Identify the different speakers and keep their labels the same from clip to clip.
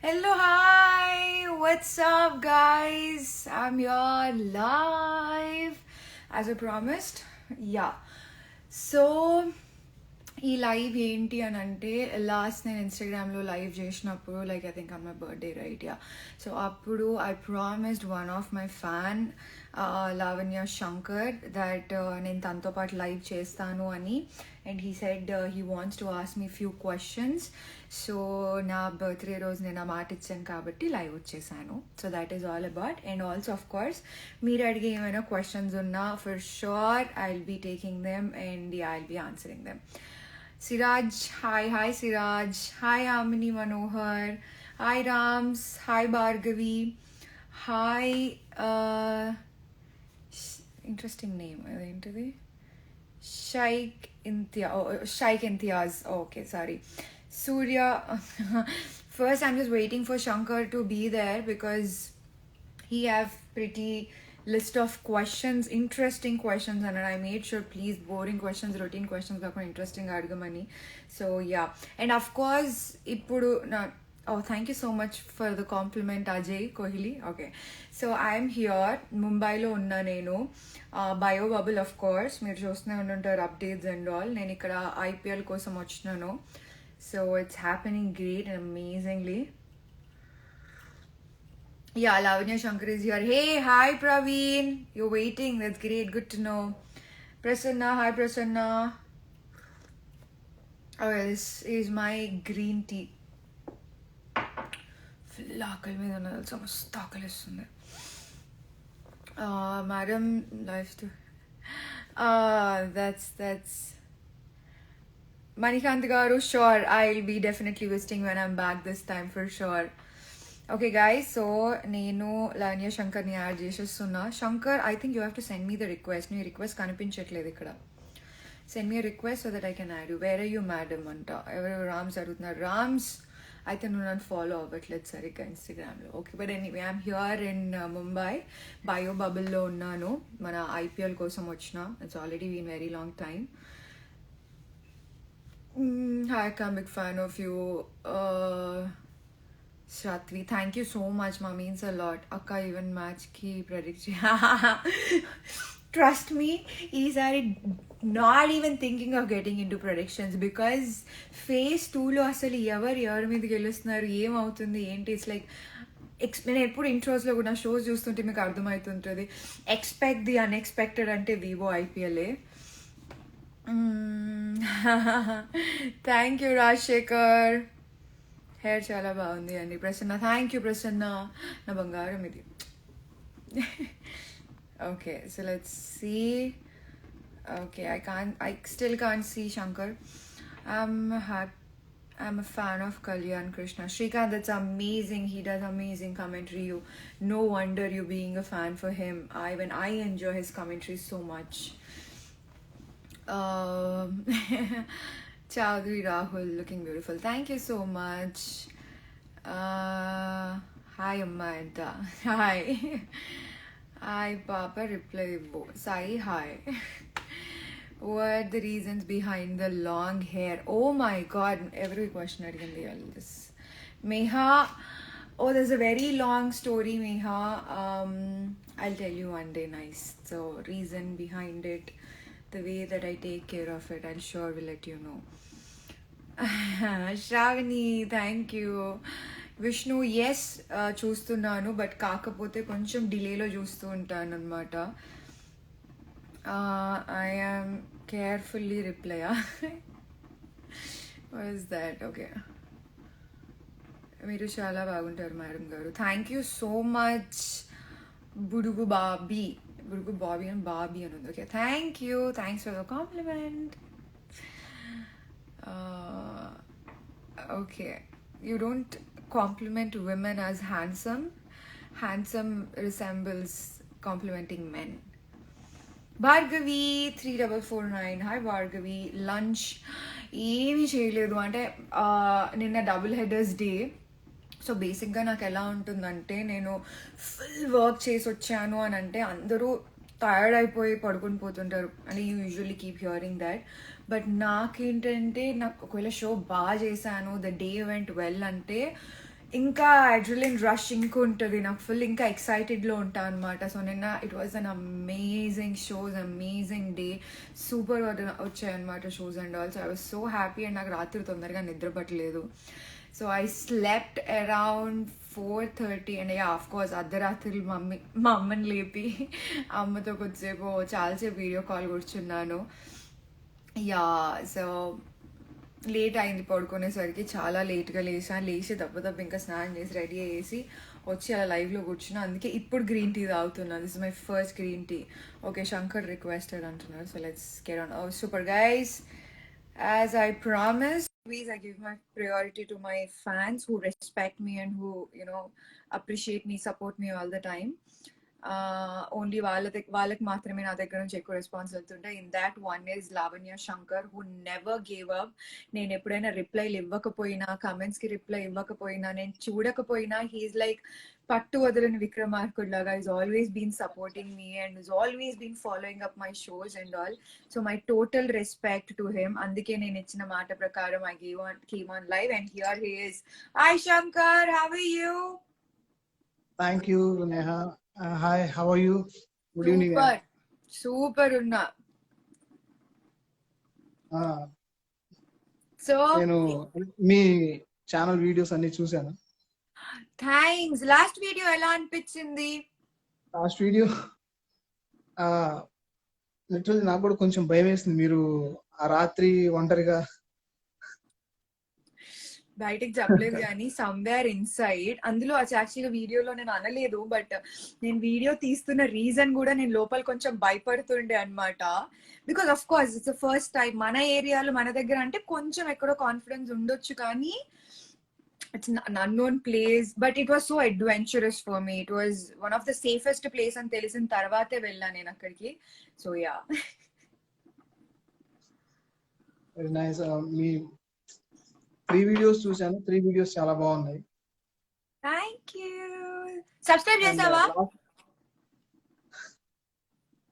Speaker 1: Hello, hi, what's up, guys? I'm here live as I promised. Yeah, so ఈ live ఏంటి అని అంటే last నేను ఇన్స్టాగ్రామ్లో లైవ్ చేసినప్పుడు like I think on my birthday right yeah so అప్పుడు I promised one of my fan Lavanya Shankar that నేను తనతో పాటు లైవ్ చేస్తాను అని and he said he wants to ask me few questions so నా బర్త్డే రోజు నేను ఆ మాట ఇచ్చాను కాబట్టి లైవ్ వచ్చేసాను so that is all about and also of course మీరు అడిగే ఏమైనా క్వశ్చన్స్ ఉన్నా for sure I will be taking them and I will be answering them Siraj, hi Siraj, hi Amini Manohar, hi Rams, hi Bhargavi, hi, interesting name, ఏంటిది Shaikh Imtiaz, okay, sorry. Surya, first I'm just waiting for Shankar to be there because he have pretty list of questions, interesting questions, and I made sure please boring questions, routine questions are interesting argamani. So yeah, and of course ippudu na oh thank you so much for the compliment Ajay Kohli. Okay, so I am here Mumbai lo unna nenu bio bubble of course meer chustune untuntaru updates and all nenu ikkada IPL kosam vachinanu so it's happening great and amazingly. Yeah, Lavanya Shankar is here. Hey, hi Praveen. You're waiting. That's great. Good to know. Prasanna, hi Prasanna. Oh, this is my green tea. Full ఆకలి మీద ఉన్నది తెలుసా మస్తు ఆకలిస్తుంది madam life to that's Manikant garu sure I'll be definitely visiting when I'm back this time for sure. Okay guys, so నేను లావణ్య శంకర్ని add చేసేస్తున్నా. Shankar I think you have to send me the request. నీ request కనిపించట్లేదు ఇక్కడ. Send me request so that I can add you. Where are you madam అంట. ఎవరు రామ్స్ అడుగుతున్నారు. రామ్స్ అయితే నువ్వు నన్ను ఫాలో అవ్వట్లేదు సరిగ్గా ఇన్స్టాగ్రామ్లో. Okay but anyway I'm here in Mumbai bio బబుల్లో ఉన్నాను. మన IPL కోసం వచ్చిన. It's already been very long time. Hi I'm big fan of you Shratvi, thank you so much, ma, means a lot. Akka even match ki predict. Trust me, ఈసారి not even thinking of getting into predictions because phase 2లో అసలు ఎవరి మీద గెలుస్తున్నారు ఏమవుతుంది ఏంటి it's like నేను ఎప్పుడు ఇంట్రోస్లో కూడా షోస్ చూస్తుంటే మీకు అర్థమవుతుంటుంది. ఎక్స్పెక్ట్ ది అన్ఎక్స్పెక్టెడ్ అంటే వివో IPLఏ. Thank you Rajasekhar. హెయిర్ చాలా బాగుంది అండి. ప్రసన్న థ్యాంక్ యూ ప్రసన్న, నా బంగారం ఇది. Okay so let's see. Okay I still can't see Shankar. I'm a fan of Kalyan Krishna. Shrikant, that's amazing. He does amazing commentary. No wonder you being a fan for him. I enjoy his commentary so much. Chaudhary Rahul, looking beautiful. Thank you so much. Hi Amanda. Hi. Hi Papa, reply Bo. Sai, hi. What are the reasons behind the long hair? Oh my god, every question again all this. Meha, oh there's a very long story Meha. I'll tell you one day, nice. So reason behind it, the way that I take care of it, I'll sure will let you know. Shravani, thank you. Vishnu, yes, చూస్తున్నాను but కాకపోతే కొంచెం డిలేలో చూస్తూ ఉంటాను అనమాట. I am carefully reply. What is that? Okay. మీరు చాలా బాగుంటారు madam గారు. Thank you so much. Budugu Bobby and Barbie and okay, thank you, thanks for the compliment. Okay, you don't compliment women as handsome resembles complimenting men. Bhargavi 3449, hi Bhargavi. Lunch ఏమీ చేయలేదు అంటే నిన్న double headers day. So బేసిక్గా నాకు ఎలా ఉంటుందంటే నేను full work చేసి వచ్చాను అని అంటే అందరూ టయర్డ్ అయిపోయి పడుకొని పోతుంటారు అంటే you usually keep hearing that. But నాకేంటంటే నాకు ఒకవేళ షో బాగా చేశాను, ద డే వెంట్ వెల్ అంటే ఇంకా అడ్రిలిన్ రష్ ఇంకా ఉంటుంది, నాకు ఫుల్ ఇంకా ఎక్సైటెడ్లో ఉంటా అనమాట. సో నిన్న it was an amazing shows, amazing day, super వచ్చాయన్నమాట shows and all. So I was so happy and నాకు రాత్రి తొందరగా నిద్ర పట్టలేదు. So I slept around 4:30 and of course అర్ధరాత్రులు మా అమ్మని లేపి అమ్మతో కొద్దిసేపు చాలాసేపు వీడియో కాల్ కూర్చున్నాను. యా, సో లేట్ అయింది పడుకునేసరికి, చాలా లేట్గా లేచి దెబ్బ ఇంకా స్నానం చేసి రెడీ అయ్యేసి వచ్చి అలా లైవ్లో కూర్చున్నా. అందుకే ఇప్పుడు గ్రీన్ టీ తాగుతున్నాను. This is my first green tea. Okay, Shankar requested అంటున్నారు. So let's get on. Oh super guys, as I promised, always I give my priority to my fans who respect me and who, appreciate me, support me all the time. Only వాళ్ళకి మాత్రమే నా దగ్గర నుంచి ఎక్కువ response వెళ్తుంటాయి. In that one is Lavanya Shankar, who never gave up. నేను ఎప్పుడైనా రిప్లైలు ఇవ్వకపోయినా, కమెంట్స్కి రిప్లై ఇవ్వకపోయినా, నేను చూడకపోయినా, హీఈస్ లైక్ పట్టు వదలని విక్రమార్కుడు లాగా. Is always been supporting me and is always been following up my shows and all. So my total respect to him. అందుకే నేను ఇచ్చిన మాట ప్రకారం I came on live and here he is. Hi Shankar, how are you?
Speaker 2: Thank you, Neha. Hi, how are you? Good evening.
Speaker 1: Super ఉన్నా. So
Speaker 2: నేను మీ channel videos అన్ని చూసాను.
Speaker 1: థ్యాంక్స్. లాస్ట్ వీడియో ఎలా అనిపించింది?
Speaker 2: లాస్ట్ వీడియో లిటరల్లీ నాకు కూడా కొంచెం భయం వేసింది. మీరు ఆ రాత్రి ఒంటరిగా
Speaker 1: బయటకు చెప్పలేదు కానీ సమ్వేర్ ఇన్సైడ్, అందులో యాక్చువల్గా వీడియోలో నేను అనలేదు, బట్ నేను వీడియో తీస్తున్న రీజన్ కూడా నేను లోపల కొంచెం భయపడుతుండే అనమాట. Because of course it's first time మన ఏరియాలో మన దగ్గర, అంటే కొంచెం ఎక్కడో కాన్ఫిడెన్స్ ఉండొచ్చు కానీ it's an unknown place, but it was so adventurous for me. It was one of the safest place అని తెలిసిన తర్వాతే వెళ్ళా నేను అక్కడికి. So yeah,
Speaker 2: very nice. మీ 3 వీడియోస్ చూసాను. 3 వీడియోస్ చాలా బాగున్నాయి.
Speaker 1: Thank you. సబ్స్క్రైబ్ చేసావా?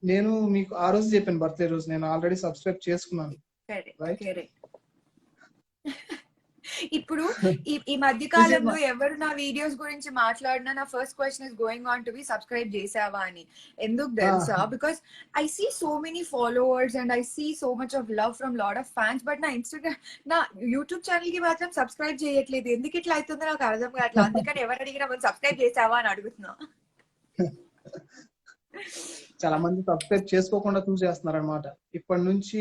Speaker 2: నేను మీకు ఆ రోజు చెప్పాను, బర్త్డే రోజు. నేను ఆల్రెడీ సబ్స్క్రైబ్ చేసుకున్నాను.
Speaker 1: ఇప్పుడు ఈ మధ్య కాలంలో ఎవరు నా వీడియోస్ గురించి మాట్లాడినా నా first question is going on to be subscribe చేసావా అని. ఎందుకు తెలుసా? Because I see so many followers and I see so much of love from lot of fans, but నా ఇన్స్టాగ్రామ్, నా యూట్యూబ్ ఛానల్ కి మాత్రం సబ్స్క్రైబ్ చేయట్లేదు. ఎందుకు ఇట్లా అవుతుందో నాకు అర్థం కావట్లేదు. అందుకని ఎవరు అడిగినా మనం సబ్స్క్రైబ్ చేసావా అని అడుగుతున్నా.
Speaker 2: చాలా మంది సబ్స్క్రైబ్ చేసుకోకుండా చూసేస్తున్నారు అనమాట. ఇప్పటి నుంచి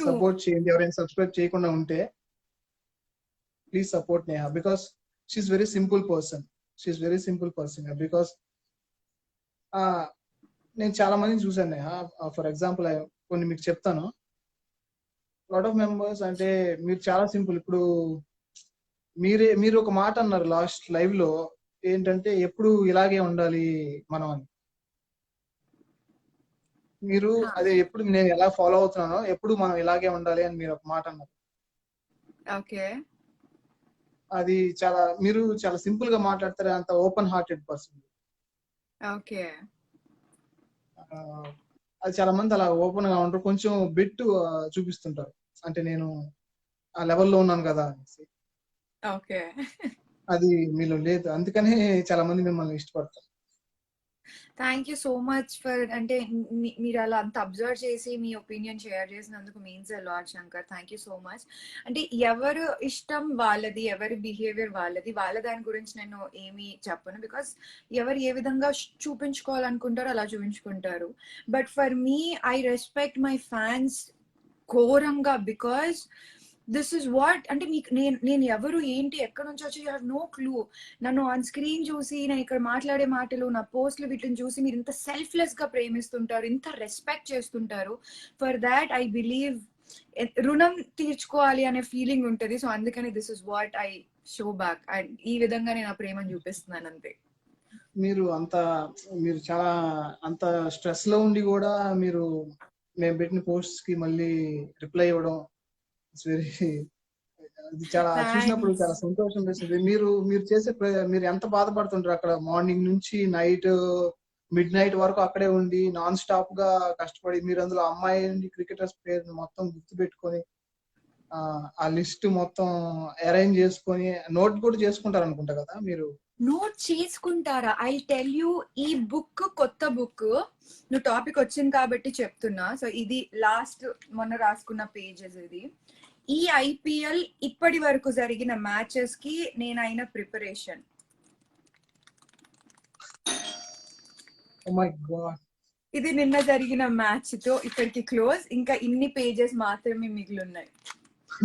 Speaker 2: సపోర్ట్ చేయండి. ఎవరైనా సబ్స్క్రైబ్ చేయకుండా ఉంటే please support Neha, because she's very simple person. Because నేను చాలా మందిని చూసాను నేహ. ఫర్ ఎగ్జాంపుల్ కొన్ని మీకు చెప్తాను. లాట్ ఆఫ్ మెంబర్స్ అంటే మీరు చాలా సింపుల్. ఇప్పుడు మీరు ఒక మాట అన్నారు లాస్ట్ లైవ్ లో, ఏంటంటే ఎప్పుడు ఇలాగే ఉండాలి మనం అని. మీరు అదే ఎప్పుడు నేను ఎలా ఫాలో అవుతున్నానో ఎప్పుడు మనం ఇలాగే ఉండాలి అని మీరు ఒక మాట అన్నారు.
Speaker 1: ఓకే,
Speaker 2: అది మీరు చాలా సింపుల్ గా మాట్లాడతారు. అంత ఓపెన్ హార్టెడ్ పర్సన్.
Speaker 1: ఓకే,
Speaker 2: అది చాలా మంది అలా ఓపెన్ గా ఉంటారు, కొంచెం బిట్ చూపిస్తుంటారు, అంటే నేను ఆ లెవెల్లో ఉన్నాను కదా అనేసి.
Speaker 1: ఓకే,
Speaker 2: అది మీలో లేదు. అందుకనే చాలా మంది మిమ్మల్ని ఇష్టపడతారు.
Speaker 1: Thank you so much for, అంటే మీరు అలా అంత అబ్జర్వ్ చేసి మీ ఒపీనియన్ షేర్ చేసినందుకు means a lot Shankar. Thank you so much. అంటే ఎవరు ఇష్టం వాళ్ళది, ఎవరి బిహేవియర్ వాళ్ళది, వాళ్ళ దాని గురించి నేను ఏమీ చెప్పను. బికాస్ ఎవరు ఏ విధంగా చూపించుకోవాలనుకుంటారో అలా చూపించుకుంటారు. But for me, I respect my fans ఘోరంగా. బికాస్ దిస్ ఇస్ వాట్, అంటే మీకు నేను ఎవరు ఏంటి ఎక్కడి నుంచి వచ్చి యూ హ్యావ్ నో క్లూ. నన్ను ఆన్ స్క్రీన్ చూసి, నేను ఇక్కడ మాట్లాడే మాటలు, నా పోస్ట్లు, వీటిని చూసి మీరు ఇంత సెల్ఫ్లెస్ గా ప్రేమిస్తుంటారు, ఇంత రెస్పెక్ట్ చేస్తుంటారు. ఫర్ దాట్ ఐ బిలీవ్ రుణం తీర్చుకోవాలి అనే ఫీలింగ్ ఉంటుంది. సో అందుకని this is what I show back. And ఈ విధంగా నేను ఆ ప్రేమను చూపిస్తున్నాను అంతే.
Speaker 2: మీరు చాలా అంత స్ట్రెస్ లో ఉండి కూడా మీరు మేము పెట్టిన పోస్ట్ కి మళ్ళీ రిప్లై ఇవ్వడం, చాలా చూసినప్పుడు చాలా సంతోషం వేసింది. మీరు చేసే మీరు ఎంత బాధపడుతుంటారు అక్కడ. మార్నింగ్ నుంచి నైట్ మిడ్ నైట్ వరకు అక్కడే ఉండి నాన్ స్టాప్ గా కష్టపడి, మీరు అందులో అమ్మాయి క్రికెటర్స్ పేరు మొత్తం గుర్తు పెట్టుకొని ఆ లిస్ట్ మొత్తం అరేంజ్ చేసుకొని నోట్ కూడా చేసుకుంటారు అనుకుంటా కదా మీరు?
Speaker 1: నోట్ చేసుకుంటారా? ఐ టెల్ యూ, ఈ బుక్ కొత్త బుక్, నువ్వు టాపిక్ వచ్చింది కాబట్టి చెప్తున్నా. సో ఇది లాస్ట్ మొన్న రాసుకున్న పేజెస్. ఇది ఈ ఐపీఎల్ ఇప్పటి వరకు జరిగిన మ్యాచెస్ కి నేనైన ప్రిపరేషన్.
Speaker 2: Oh my God.
Speaker 1: ఇది నిన్న జరిగిన మ్యాచ్ తో ఇప్పటికి క్లోజ్. ఇంకా ఇన్ని పేజెస్ మాత్రమే మిగిలి ఉన్నాయి.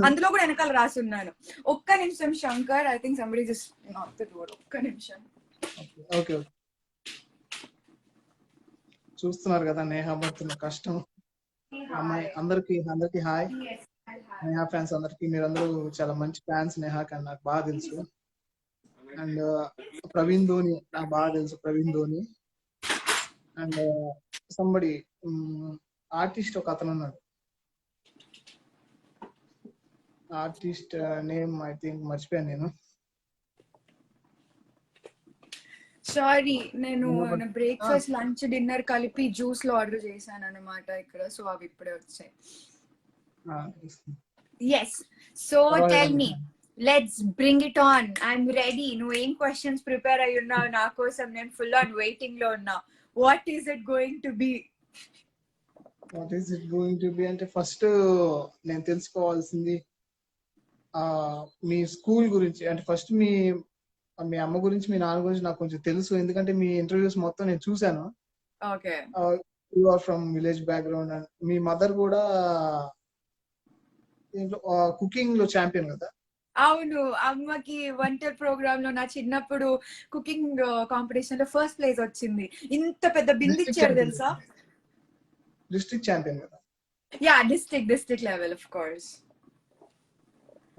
Speaker 1: అందులో కూడా వెనకాల రాసి ఉన్నాను. ఒక్క నిమిషం Shankar, I think somebody just not the door. ఒక్క నిమిషం.
Speaker 2: ఓకే ఓకే, చూస్తున్నారు కదా నేహా పడుతున్న కష్టం. అమ్మాయి అందరికి హాయ్. నేహా ఫ్యాన్స్ అందరికి, మీరందరూ చాలా మంచి ఫ్యాన్స్ నేహాకి అని నాకు బాగా తెలుసు. అండ్ ప్రవీణ్ ధోని నాకు బాగా తెలుసు. Praveen Dhoni and somebody artist ఒక అతను ఉన్నాడు. ఆర్టిస్ట్ నేమ్ ఐ థింక్ మర్చిపోయాను నేను.
Speaker 1: సారీ, నేను బ్రేక్ఫాస్ట్ లంచ్ డిన్నర్ కలిపి జ్యూస్ లో ఆర్డర్ చేశాను అనమాట ఇక్కడ. సో అవి ఇప్పుడే వచ్చాయి. Yes, so tell me, let's bring it on. I'm ready. నువ్వు ఏం క్వశ్చన్స్ ప్రిపేర్ అయ్యి ఉన్నావు నా కోసం? నేను ఫుల్ ఆన్ వెయిటింగ్ లో ఉన్నా. What is it going to be?
Speaker 2: What is it going to be అంటే ఫస్ట్ నేను తెలుసుకోవాల్సింది మీ స్కూల్ గురించి. అంటే ఫస్ట్ మీ అమ్మ గురించి, మీ నాన్న గురించి నాకు కొంచెం తెలుసు, ఎందుకంటే మీ ఇంటర్వ్యూస్ మొత్తం నేను చూసాను.
Speaker 1: Okay,
Speaker 2: you are from village background and మీ మదర్ కూడా కుకింగ్ లో ఛాంపియన్ కదా?
Speaker 1: అవును, అమ్మకి వంట ప్రోగ్రామ్ లో నా చిన్నప్పుడు కుకింగ్ కాంపిటీషన్ లో ఫస్ట్ ప్లేస్ వచ్చింది. ఇంత పెద్ద బింది ఇచ్చారు తెలుసా?
Speaker 2: డిస్ట్రిక్ట్ ఛాంపియన్ కదా?
Speaker 1: Yeah, district level of course.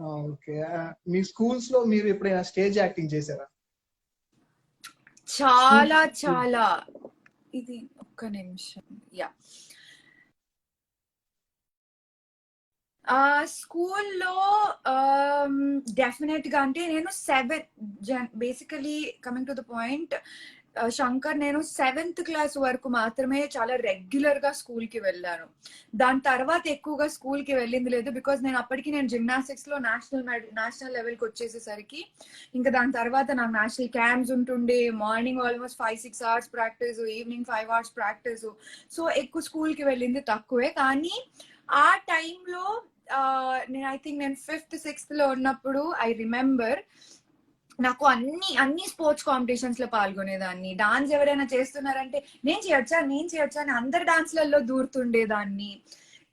Speaker 2: Okay, మీ స్కూల్స్ లో మీరు ఎప్పుడైనా స్టేజ్ యాక్టింగ్ చేశారా?
Speaker 1: చాలా చాలా. ఇది ఒక్క నిమిషం. యా, స్కూల్లో డెఫినెట్ గా, అంటే నేను basically coming to the point Shankar, నేను 7th క్లాస్ వరకు మాత్రమే చాలా రెగ్యులర్ గా స్కూల్ కి వెళ్ళాను. దాని తర్వాత ఎక్కువగా స్కూల్ కి వెళ్ళింది లేదు. బికాస్ నేను జిమ్నాస్టిక్స్ లో నేషనల్ లెవెల్ కి వచ్చేసేసరికి ఇంకా దాని తర్వాత నాకు నేషనల్ క్యాంప్స్ ఉంటుండే. Morning almost 5-6 hours practice, evening 5 hours practice. So ఎక్కువ స్కూల్ కి వెళ్ళింది తక్కువే. కానీ ఆ టైంలో నేను ఐ థింక్ నేను 5th 6th లో ఉన్నప్పుడు ఐ రిమెంబర్ నాకు అన్ని స్పోర్ట్స్ కాంపిటీషన్స్ లో పాల్గొనేదాన్ని. డాన్స్ ఎవరైనా చేస్తున్నారంటే నేను చేయొచ్చా అని అందరు డాన్స్లలో దూరుతుండేదాన్ని.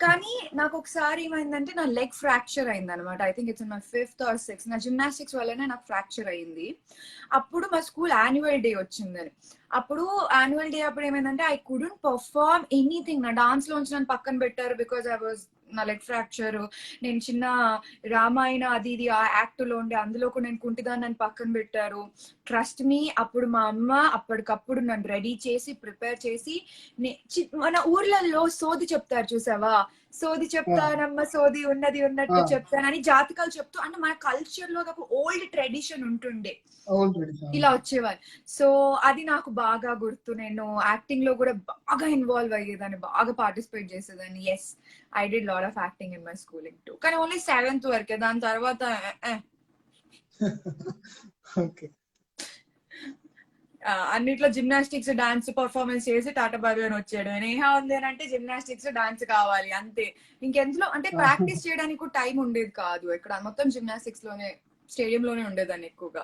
Speaker 1: కానీ నాకు ఒకసారి ఏమైందంటే నా లెగ్ ఫ్రాక్చర్ అయింది అనమాట. I think it's my 5th or 6th. నా జిమ్నాస్టిక్స్ వల్లనే నాకు ఫ్రాక్చర్ అయింది. అప్పుడు మా స్కూల్ యాన్యువల్ డే వచ్చిందని. అప్పుడు యాన్యువల్ డే అప్పుడు ఏమైందంటే ఐ కుడెంట్ పర్ఫార్మ్ ఎనీథింగ్. నా డాన్స్ లోంచి నన్ను పక్కన పెట్టారు బికాస్ ఐ వాజ్ నా లెగ్ ఫ్రాక్చర్. నేను చిన్న రామాయణ అది ఇది ఆ యాక్ట్ లో ఉండే, అందులో కూడా నేను కుంటిదాన్ని నన్ను పక్కన పెట్టారు. ట్రస్ట్ మీ, అప్పుడు మా అమ్మ అప్పటికప్పుడు నన్ను రెడీ చేసి ప్రిపేర్ చేసి, మన ఊర్లలో సోది చెప్తారు చూసావా, సోది చెప్తానమ్మ సోది ఉన్నది ఉన్నట్టు చెప్తానని జాతకాలు చెప్తూ, అంటే మన కల్చర్ లో ఒక ఓల్డ్ ట్రెడిషన్ ఉంటుండే, ఇలా వచ్చేవారు. సో అది నాకు బాగా గుర్తు. నేను యాక్టింగ్ లో కూడా బాగా ఇన్వాల్వ్ అయ్యేదాన్ని, బాగా పార్టిసిపేట్ చేసేదాన్ని. Yes, I did lot of acting in my schooling too. కానీ ఓన్లీ 7th వరకే. దాని తర్వాత అన్నిట్లో జిమ్నాస్టిక్స్ డాన్స్ పర్ఫార్మెన్స్ చేసి టాటా బాబు అని వచ్చాడు. నేహా ఉంది అని అంటే జిమ్నాస్టిక్స్ డాన్స్ కావాలి అంతే. ఇంకెందులో అంటే ప్రాక్టీస్ చేయడానికి కూడా టైం ఉండేది కాదు. ఇక్కడ మొత్తం జిమ్నాస్టిక్స్ లోనే, స్టేడియం లోనే ఉండేదాన్ని ఎక్కువగా.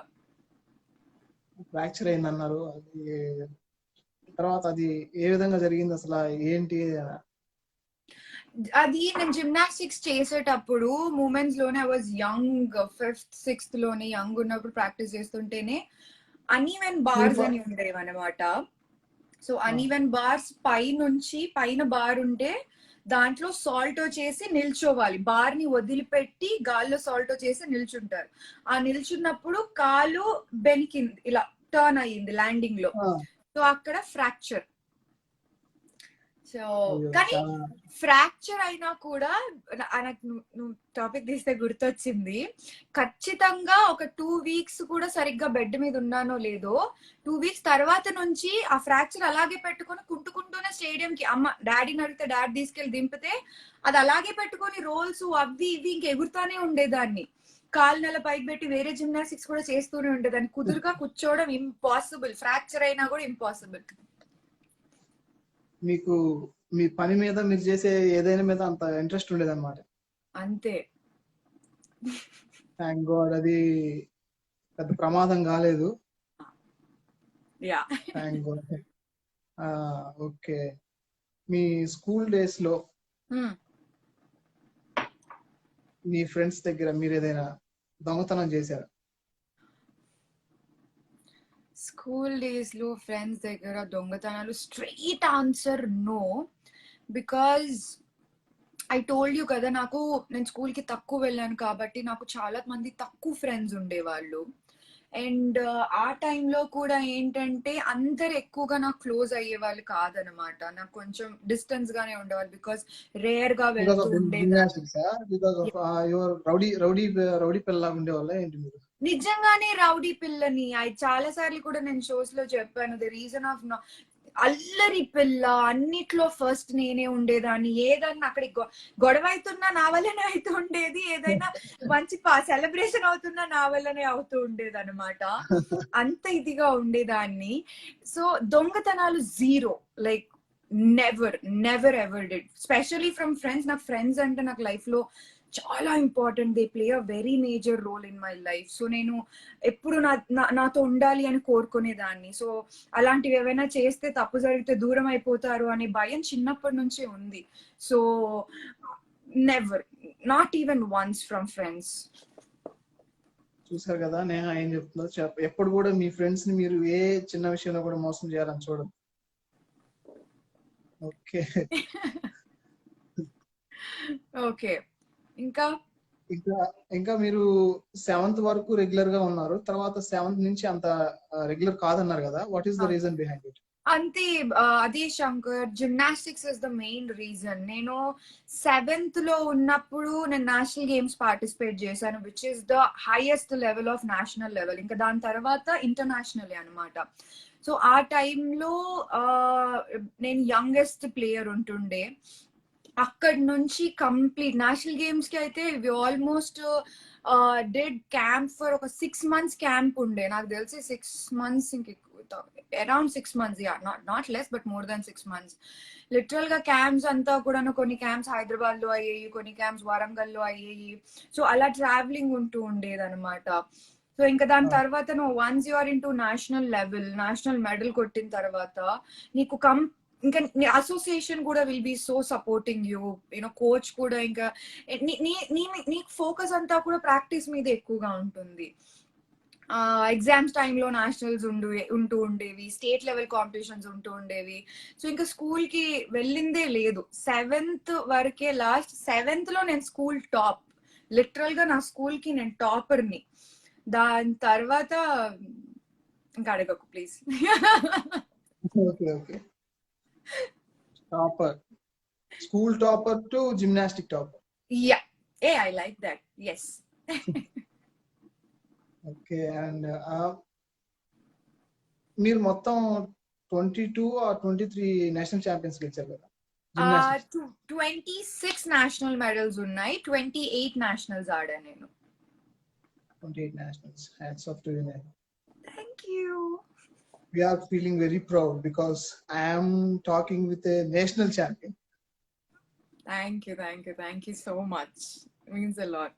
Speaker 2: ఫ్రాక్చర్ అయింది అన్నారు, అది తర్వాత అది ఏ విధంగా జరిగింది అసలు, ఏంటి?
Speaker 1: అది నేను జిమ్నాస్టిక్స్ చేసేటప్పుడు మూమెంట్స్ లోనే, I was young, 5th 6th లోనే యంగ్ ఉన్నప్పుడు ప్రాక్టీస్ చేస్తుంటేనే అన్ఈవెన్ బార్స్ అని ఉండేవి అనమాట. సో అన్ఈవెన్ బార్స్ పైన బార్ ఉంటే దాంట్లో సాల్టో చేసి నిల్చోవాలి. బార్ ని వదిలిపెట్టి గాల్లో సాల్టో చేసి నిల్చుంటారు. ఆ నిల్చున్నప్పుడు కాలు బెనికింది, ఇలా టర్న్ అయ్యింది ల్యాండింగ్ లో. సో అక్కడ ఫ్రాక్చర్. సో
Speaker 2: అయ్యో
Speaker 1: కానీ
Speaker 2: చాలా
Speaker 1: ఫ్రాక్చర్ అయినా కూడా నాకు నువ్వు టాపిక్ తీస్తే గుర్తొచ్చింది. ఖచ్చితంగా ఒక 2 weeks కూడా సరిగ్గా బెడ్ మీద ఉన్నానో లేదో, 2 weeks తర్వాత నుంచి ఆ ఫ్రాక్చర్ అలాగే పెట్టుకొని కుంటుకుంటూనే స్టేడియం కి అమ్మ డాడీని అడిగితే డాడీ తీసుకెళ్లి దింపితే అది అలాగే పెట్టుకొని రోల్స్ అవి ఇవి ఇంక ఎగురుతానే ఉండేదాన్ని. కాలు నెల పైకి పెట్టి వేరే జిమ్నాస్టిక్స్ కూడా చేస్తూనే ఉండేదాన్ని. కుదురుగా కూర్చోవడం ఇంపాసిబుల్, ఫ్రాక్చర్ అయినా కూడా ఇంపాసిబుల్.
Speaker 2: మీకు మీ పని మీద మీరు చేసే ఏదైనా మీద అంత ఇంట్రెస్ట్ ఉండేది అనమాట.
Speaker 1: అంతే.
Speaker 2: థ్యాంక్ గాడ్ అది పెద్ద ప్రమాదం కాలేదు.
Speaker 1: యా.
Speaker 2: Thank God. ఓకే. మీ స్కూల్ డేస్ లో మీ ఫ్రెండ్స్ దగ్గర మీరు ఏదైనా దొంగతనం చేశారా?
Speaker 1: స్కూల్ డేస్ లో ఫ్రెండ్స్ దగ్గర దొంగతనాలు, straight answer no. Because I told you కదా, నేను స్కూల్ కి తక్కువ వెళ్ళాను కాబట్టి నాకు చాలా మంది తక్కువ ఫ్రెండ్స్ ఉండేవాళ్ళు. అండ్ ఆ టైంలో కూడా ఏంటంటే అందరు ఎక్కువగా నాకు క్లోజ్ అయ్యే వాళ్ళు కాదనమాట. నాకు కొంచెం డిస్టెన్స్ గానే ఉండేవాళ్ళు. బికాస్ రేర్ గా వెళ్తూ ఉండేదాన్ని.
Speaker 2: రౌడీ పిల్ల ఉండేవాళ్ళ ఏంటి మీరు?
Speaker 1: నిజంగానే రౌడీ పిల్లని. చాలా సార్లు కూడా నేను షోస్ లో చెప్పాను. ద రీజన్ ఆఫ్ అల్లరి పిల్ల, అన్నిట్లో ఫస్ట్ నేనే ఉండేదాన్ని. ఏదన్నా అక్కడికి గొడవ అవుతున్నా నా వల్లనే అవుతూ ఉండేది, ఏదైనా మంచి సెలబ్రేషన్ అవుతున్నా నా వల్లనే అవుతూ ఉండేది అనమాట. అంత ఇదిగా ఉండేదాన్ని. సో దొంగతనాలు zero, like never ever did. Specially from friends. నాకు ఫ్రెండ్స్ అంటే నాకు లైఫ్ లో చాలా important. They play a very major role in my life. So నేను ఎప్పుడు నాతో ఉండాలి అని కోరుకునేదాన్ని. సో అలాంటివి ఏవైనా చేస్తే తప్పు జరిగితే దూరం అయిపోతారు అనే భయం చిన్నప్పటి నుంచే ఉంది. So never, not even once from friends.
Speaker 2: చూసారు కదా నేహ ఏం చెప్తుందో. ఎప్పుడు కూడా మీ ఫ్రెండ్స్ ని మీరు ఏ చిన్న విషయంలో కూడా మోసం చేయాలని చూడదు. ఓకే.
Speaker 1: ఓకే. ఇంకా
Speaker 2: ఇంకా మీరు 7th వరకు రెగ్యులర్ గా ఉన్నారు. తర్వాత 7th నుంచి అంత రెగ్యులర్ కాదన్నారు కదా. What is the reason behind it?
Speaker 1: అంతే. అదే Shankar, gymnastics is the main reason. నేను 7th లో ఉన్నప్పుడు నేను నేషనల్ గేమ్స్ పార్టిసిపేట్ చేశాను, which is the highest level of national level. ఇంకా దాని తర్వాత ఇంటర్నేషనల్ అనమాట. సో ఆ టైంలో నేను యంగెస్ట్ ప్లేయర్ ఉంటుండే. అక్కడి నుంచి కంప్లీట్ నేషనల్ గేమ్స్ కి అయితే ఆల్మోస్ట్ డెడ్ క్యాంప్ ఫర్ ఒక 6 months క్యాంప్ ఉండే. నాకు తెలిసి 6 months, ఇంకెక్కువ, around 6 months, yeah, not less but more than 6 months. Literal గా క్యాంప్స్ అంతా కూడా, కొన్ని క్యాంప్స్ హైదరాబాద్ లో అయ్యాయి, కొన్ని క్యాంప్స్ వరంగల్ లో అయ్యాయి. సో అలా ట్రావెలింగ్ ఉంటూ ఉండేది అనమాట. సో ఇంకా దాని తర్వాత once you are in to national level, national medal కొట్టిన తర్వాత నీకు ఇంకా అసోసియేషన్ కూడా will be so supporting you, coach కూడా. ఇంకా నీ ఫోకస్ అంతా కూడా ప్రాక్టీస్ మీద ఎక్కువగా ఉంటుంది. ఎగ్జామ్స్ టైంలో నేషనల్స్ ఉంటూ ఉండేవి, స్టేట్ లెవెల్ కాంపిటీషన్స్ ఉంటూ ఉండేవి. సో ఇంకా స్కూల్ కి వెళ్ళిందే లేదు. 7th వరకే, లాస్ట్ 7th లో నేను స్కూల్ టాప్. లిటరల్ గా నా స్కూల్ కి నేను టాపర్ని. దాని తర్వాత ఇంకా అడగకు please.
Speaker 2: Okay okay. Topper, school topper to gymnastic topper.
Speaker 1: Yeah, I like that. Yes.
Speaker 2: Okay. And మీరు మొత్తం 22 or 23 నేషనల్ ఛాంపియన్స్ గెలిచారు కదా.
Speaker 1: 26 నేషనల్ మెడల్స్ ఉన్నాయి. 28 నేషనల్స్ ఆడాను నేను.
Speaker 2: 28 nationals. Hats off to you, Neha.
Speaker 1: Thank you.
Speaker 2: We are feeling very proud because I am talking with a national champion.
Speaker 1: Thank you so much. It means a lot.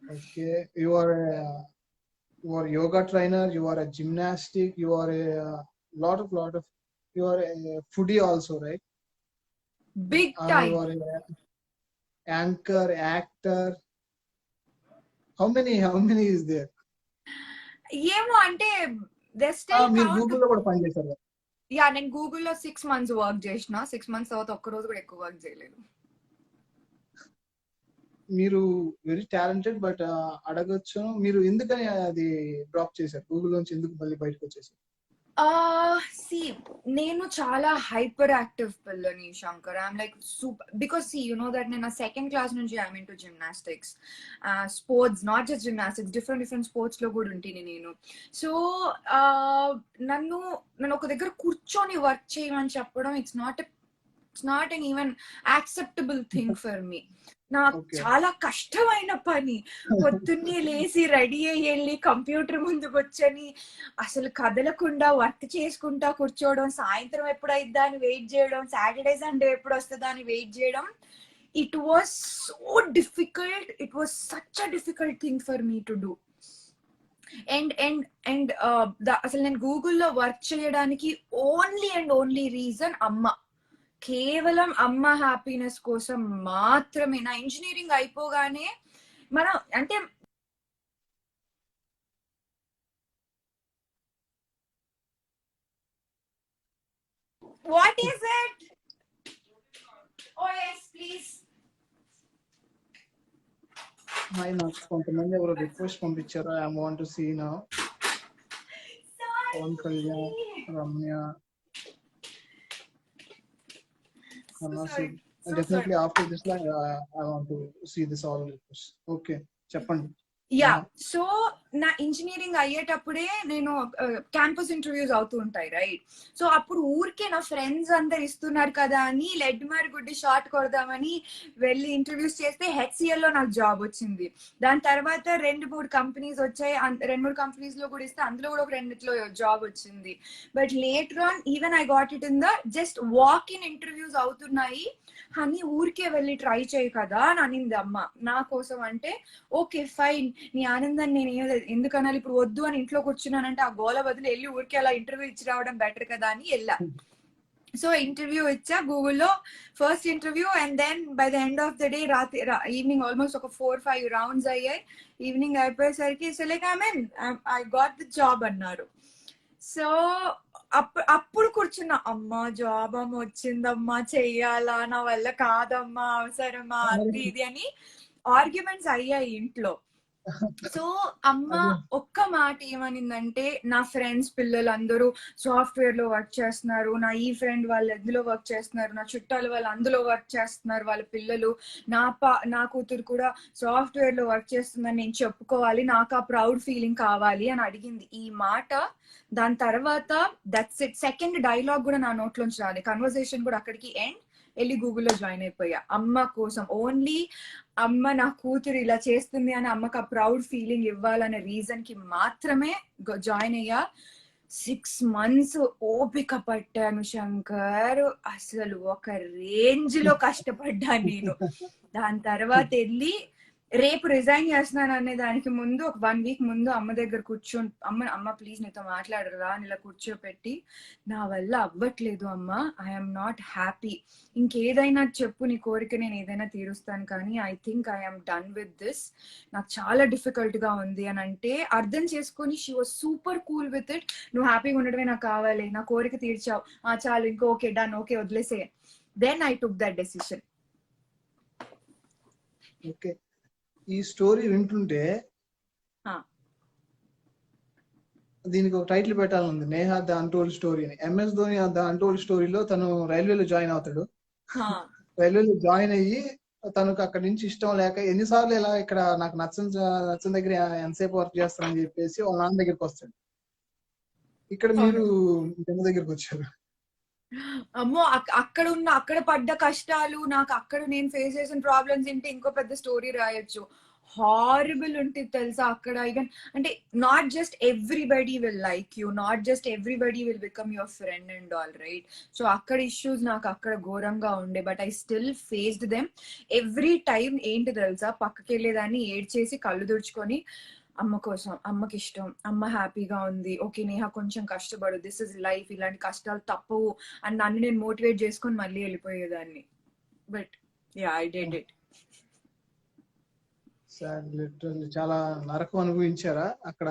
Speaker 2: Okay, you are a yoga trainer, you are a gymnastic, you are a lot of you are a foodie also, right?
Speaker 1: Big time.
Speaker 2: You are an anchor, actor. How many is there?
Speaker 1: ఏమో అంటే still
Speaker 2: మీరు గూగుల్లో కూడా పని చేశారు కదా.
Speaker 1: Yeah, నేను గూగుల్లో 6 months వర్క్ చేసిన. 6 months తర్వాత ఒక్క రోజు కూడా ఎక్కువ వర్క్ చేయలేదు.
Speaker 2: మీరు వెరీ టాలెంటెడ్, బట్ అడగొచ్చు మీరు ఎందుకని అది డ్రాప్ చేశారు? గూగుల్ నుంచి ఎందుకు మళ్ళీ బయటకు వచ్చేసారు?
Speaker 1: See, నేను చాలా హైపర్ యాక్టివ్ పిల్లని Shankar. I'm like super because that నేను సెకండ్ క్లాస్ నుంచి I'm in to gymnastics, sports, not just gymnastics, different sports లో కూడా ఉంటుంది నేను. సో నన్ను నన్ను ఒక దగ్గర కూర్చొని వర్క్ చేయమని చెప్పడం it's not an even acceptable thing for మీ. నాకు చాలా కష్టమైన పని. పొద్దున్నే లేచి రెడీ అయ్యి వెళ్ళి కంప్యూటర్ ముందు కూర్చొని అసలు కదలకుండా వర్క్ చేసుకుంటా కూర్చోవడం, సాయంత్రం ఎప్పుడైద్దా అని వెయిట్ చేయడం, సాటర్డే సండే ఎప్పుడు వస్తుందా అని వెయిట్ చేయడం. It was so difficult. It was such a difficult thing for me to do. And అసలు నేను గూగుల్లో వర్క్ చేయడానికి ఓన్లీ రీజన్ అమ్మ. కేవలం అమ్మ హ్యాపీనెస్ కోసం మాత్రమే. నా ఇంజనీరింగ్ అయిపోగానే మనం అంటే what is it? Oh yes please.
Speaker 2: నాకు కొంతమంది ఎవరో రిక్వెస్ట్ పంపించారు. I want to see now. Pawan Kalyan, Ramya, definitely after this line I want to see this all requests. Okay, చెప్పండి.
Speaker 1: యా, సో నా ఇంజనీరింగ్ అయ్యేటప్పుడే నేను క్యాంపస్ ఇంటర్వ్యూస్ అవుతూ ఉంటాయి, రైట్? సో అప్పుడు ఊరికే నా ఫ్రెండ్స్ అందరు ఇస్తున్నారు కదా అని లెడ్ మార్ గుడ్డి షార్ట్ కొడదామని వెళ్ళి ఇంటర్వ్యూస్ చేస్తే హెచ్సిఎల్ లో నాకు జాబ్ వచ్చింది. దాని తర్వాత 2-3 కంపెనీస్ వచ్చాయి. 2-3 కంపెనీస్ లో కూడా ఇస్తే అందులో కూడా ఒక 2 జాబ్ వచ్చింది. But later on even I got it in the just walk in interviews అవుతున్నాయి అని ఊరికే వెళ్ళి ట్రై చేయి కదా అని అనింది అమ్మ నా కోసం. అంటే ఓకే ఫైన్, నీ ఆనందాన్ని నేను ఎందుకు అనాలి, ఇప్పుడు వద్దు అని ఇంట్లో కూర్చున్నానంటే ఆ గోల బదులు వెళ్ళి ఊరికే అలా ఇంటర్వ్యూ ఇచ్చి రావడం బెటర్ కదా అని వెళ్ళా. సో ఇంటర్వ్యూ ఇచ్చా గూగుల్లో, first interview. And then by the end of the day evening almost ఒక 4-5 రౌండ్స్ అయ్యాయి. ఈవినింగ్ అయిపోయేసరికి so like I got the job అన్నారు. సో అప్పుడు కూర్చున్నా, అమ్మా జాబ్ అమ్మ వచ్చిందమ్మా, చెయ్యాలా, నా వల్ల కాదమ్మా, అవసరమా, అది ఇది అని ఆర్గ్యుమెంట్స్ అయ్యాయి ఇంట్లో. సో అమ్మ ఒక్క మాట ఏమనిందంటే, నా ఫ్రెండ్స్ పిల్లలు అందరూ సాఫ్ట్వేర్ లో వర్క్ చేస్తున్నారు, నా ఈ ఫ్రెండ్ వాళ్ళు ఎందులో వర్క్ చేస్తున్నారు, నా చుట్టాలు వాళ్ళు అందులో వర్క్ చేస్తున్నారు, వాళ్ళ పిల్లలు, నా కూతురు కూడా సాఫ్ట్వేర్ లో వర్క్ చేస్తుందని నేను చెప్పుకోవాలి, నాకు ఆ ప్రౌడ్ ఫీలింగ్ కావాలి అని అడిగింది ఈ మాట. దాని తర్వాత దట్స్ ఇట్. సెకండ్ డైలాగ్ కూడా నా నోట్లోంచి రాలేదు. కన్వర్సేషన్ కూడా అక్కడికి ఎండ్. వెళ్ళి గూగుల్లో జాయిన్ అయిపోయా అమ్మ కోసం. ఓన్లీ అమ్మ నా కూతురు ఇలా చేస్తుంది అని అమ్మకు ఆ ప్రౌడ్ ఫీలింగ్ ఇవ్వాలనే రీజన్ కి మాత్రమే జాయిన్ అయ్యా. 6 months ఓపిక పట్టాను శంకర్. అసలు ఒక రేంజ్ లో కష్టపడ్డాను నేను. దాని తర్వాత వెళ్ళి రేపు రిజైన్ చేస్తున్నాను అనే దానికి ముందు ఒక 1 week ముందు అమ్మ దగ్గర కూర్చొని, అమ్మ ప్లీజ్ నీతో మాట్లాడరా అని ఇలా కూర్చోపెట్టి, నా వల్ల అవ్వట్లేదు అమ్మ, ఐఎమ్ నాట్ హ్యాపీ, ఇంకేదైనా చెప్పు, నీ కోరిక నేను ఏదైనా తీరుస్తాను, కానీ I think I'm done with this, నాకు చాలా డిఫికల్ట్ గా ఉంది అని అంటే అర్థం చేసుకొని she was super cool with it. నువ్వు హ్యాపీగా ఉండడమే నాకు కావాలి, నా కోరిక తీర్చావు, చాలు, ఇంకో ఓకే డన్, ఓకే వదిలేసే. Then I took that decision.
Speaker 2: Okay, ఈ స్టోరీ వింటుంటే దీనికి ఒక టైటిల్ పెట్టాలంది, నేహా ద అన్టోల్డ్ స్టోరీ అని. ఎంఎస్ ధోని ద అన్టోల్డ్ స్టోరీలో తను రైల్వేలో జాయిన్ అవుతాడు. రైల్వేలో జాయిన్ అయ్యి తనకు అక్కడి నుంచి ఇష్టం లేక ఎన్నిసార్లు ఇలా ఇక్కడ నాకు నచ్చని దగ్గర ఎంతసేపు వర్క్ చేస్తానని చెప్పేసి వాళ్ళ నాన్న దగ్గరికి వస్తాడు. ఇక్కడ మీరు దగ్గరికి వచ్చారు.
Speaker 1: అమ్మో, అక్కడ పడ్డ కష్టాలు, నాకు అక్కడ నేను ఫేస్ చేసిన ప్రాబ్లమ్స్ ఏంటి ఇంకో పెద్ద స్టోరీ రాయొచ్చు. హారిబుల్ ఉంటుంది తెలుసా అక్కడ. ఈవెన్ అంటే not just everybody will like you, not just everybody will become your friend and all, right? So అక్కడ ఇష్యూస్ నాకు అక్కడ ఘోరంగా ఉండే, but I still faced them. Every time ఏంటి తెలుసా, పక్కకి వెళ్ళేదాన్ని ఏడ్చేసి కళ్ళు తుడుచుకొని, అమ్మ కోసం, అమ్మకి ఇష్టం, అమ్మ హ్యాపీగా ఉంది, ఓకే నేహా కొంచెం కష్టపడు, దిస్ ఇస్ లైఫ్, ఇలాంటి కష్టాలు తప్పవు అని నన్ను నేను మోటివేట్ చేసుకొని మళ్ళీ వెళ్ళిపోయేదాన్ని. But yeah, I did it.
Speaker 2: Literally చాలా నరకం అనుభవించారా అక్కడ?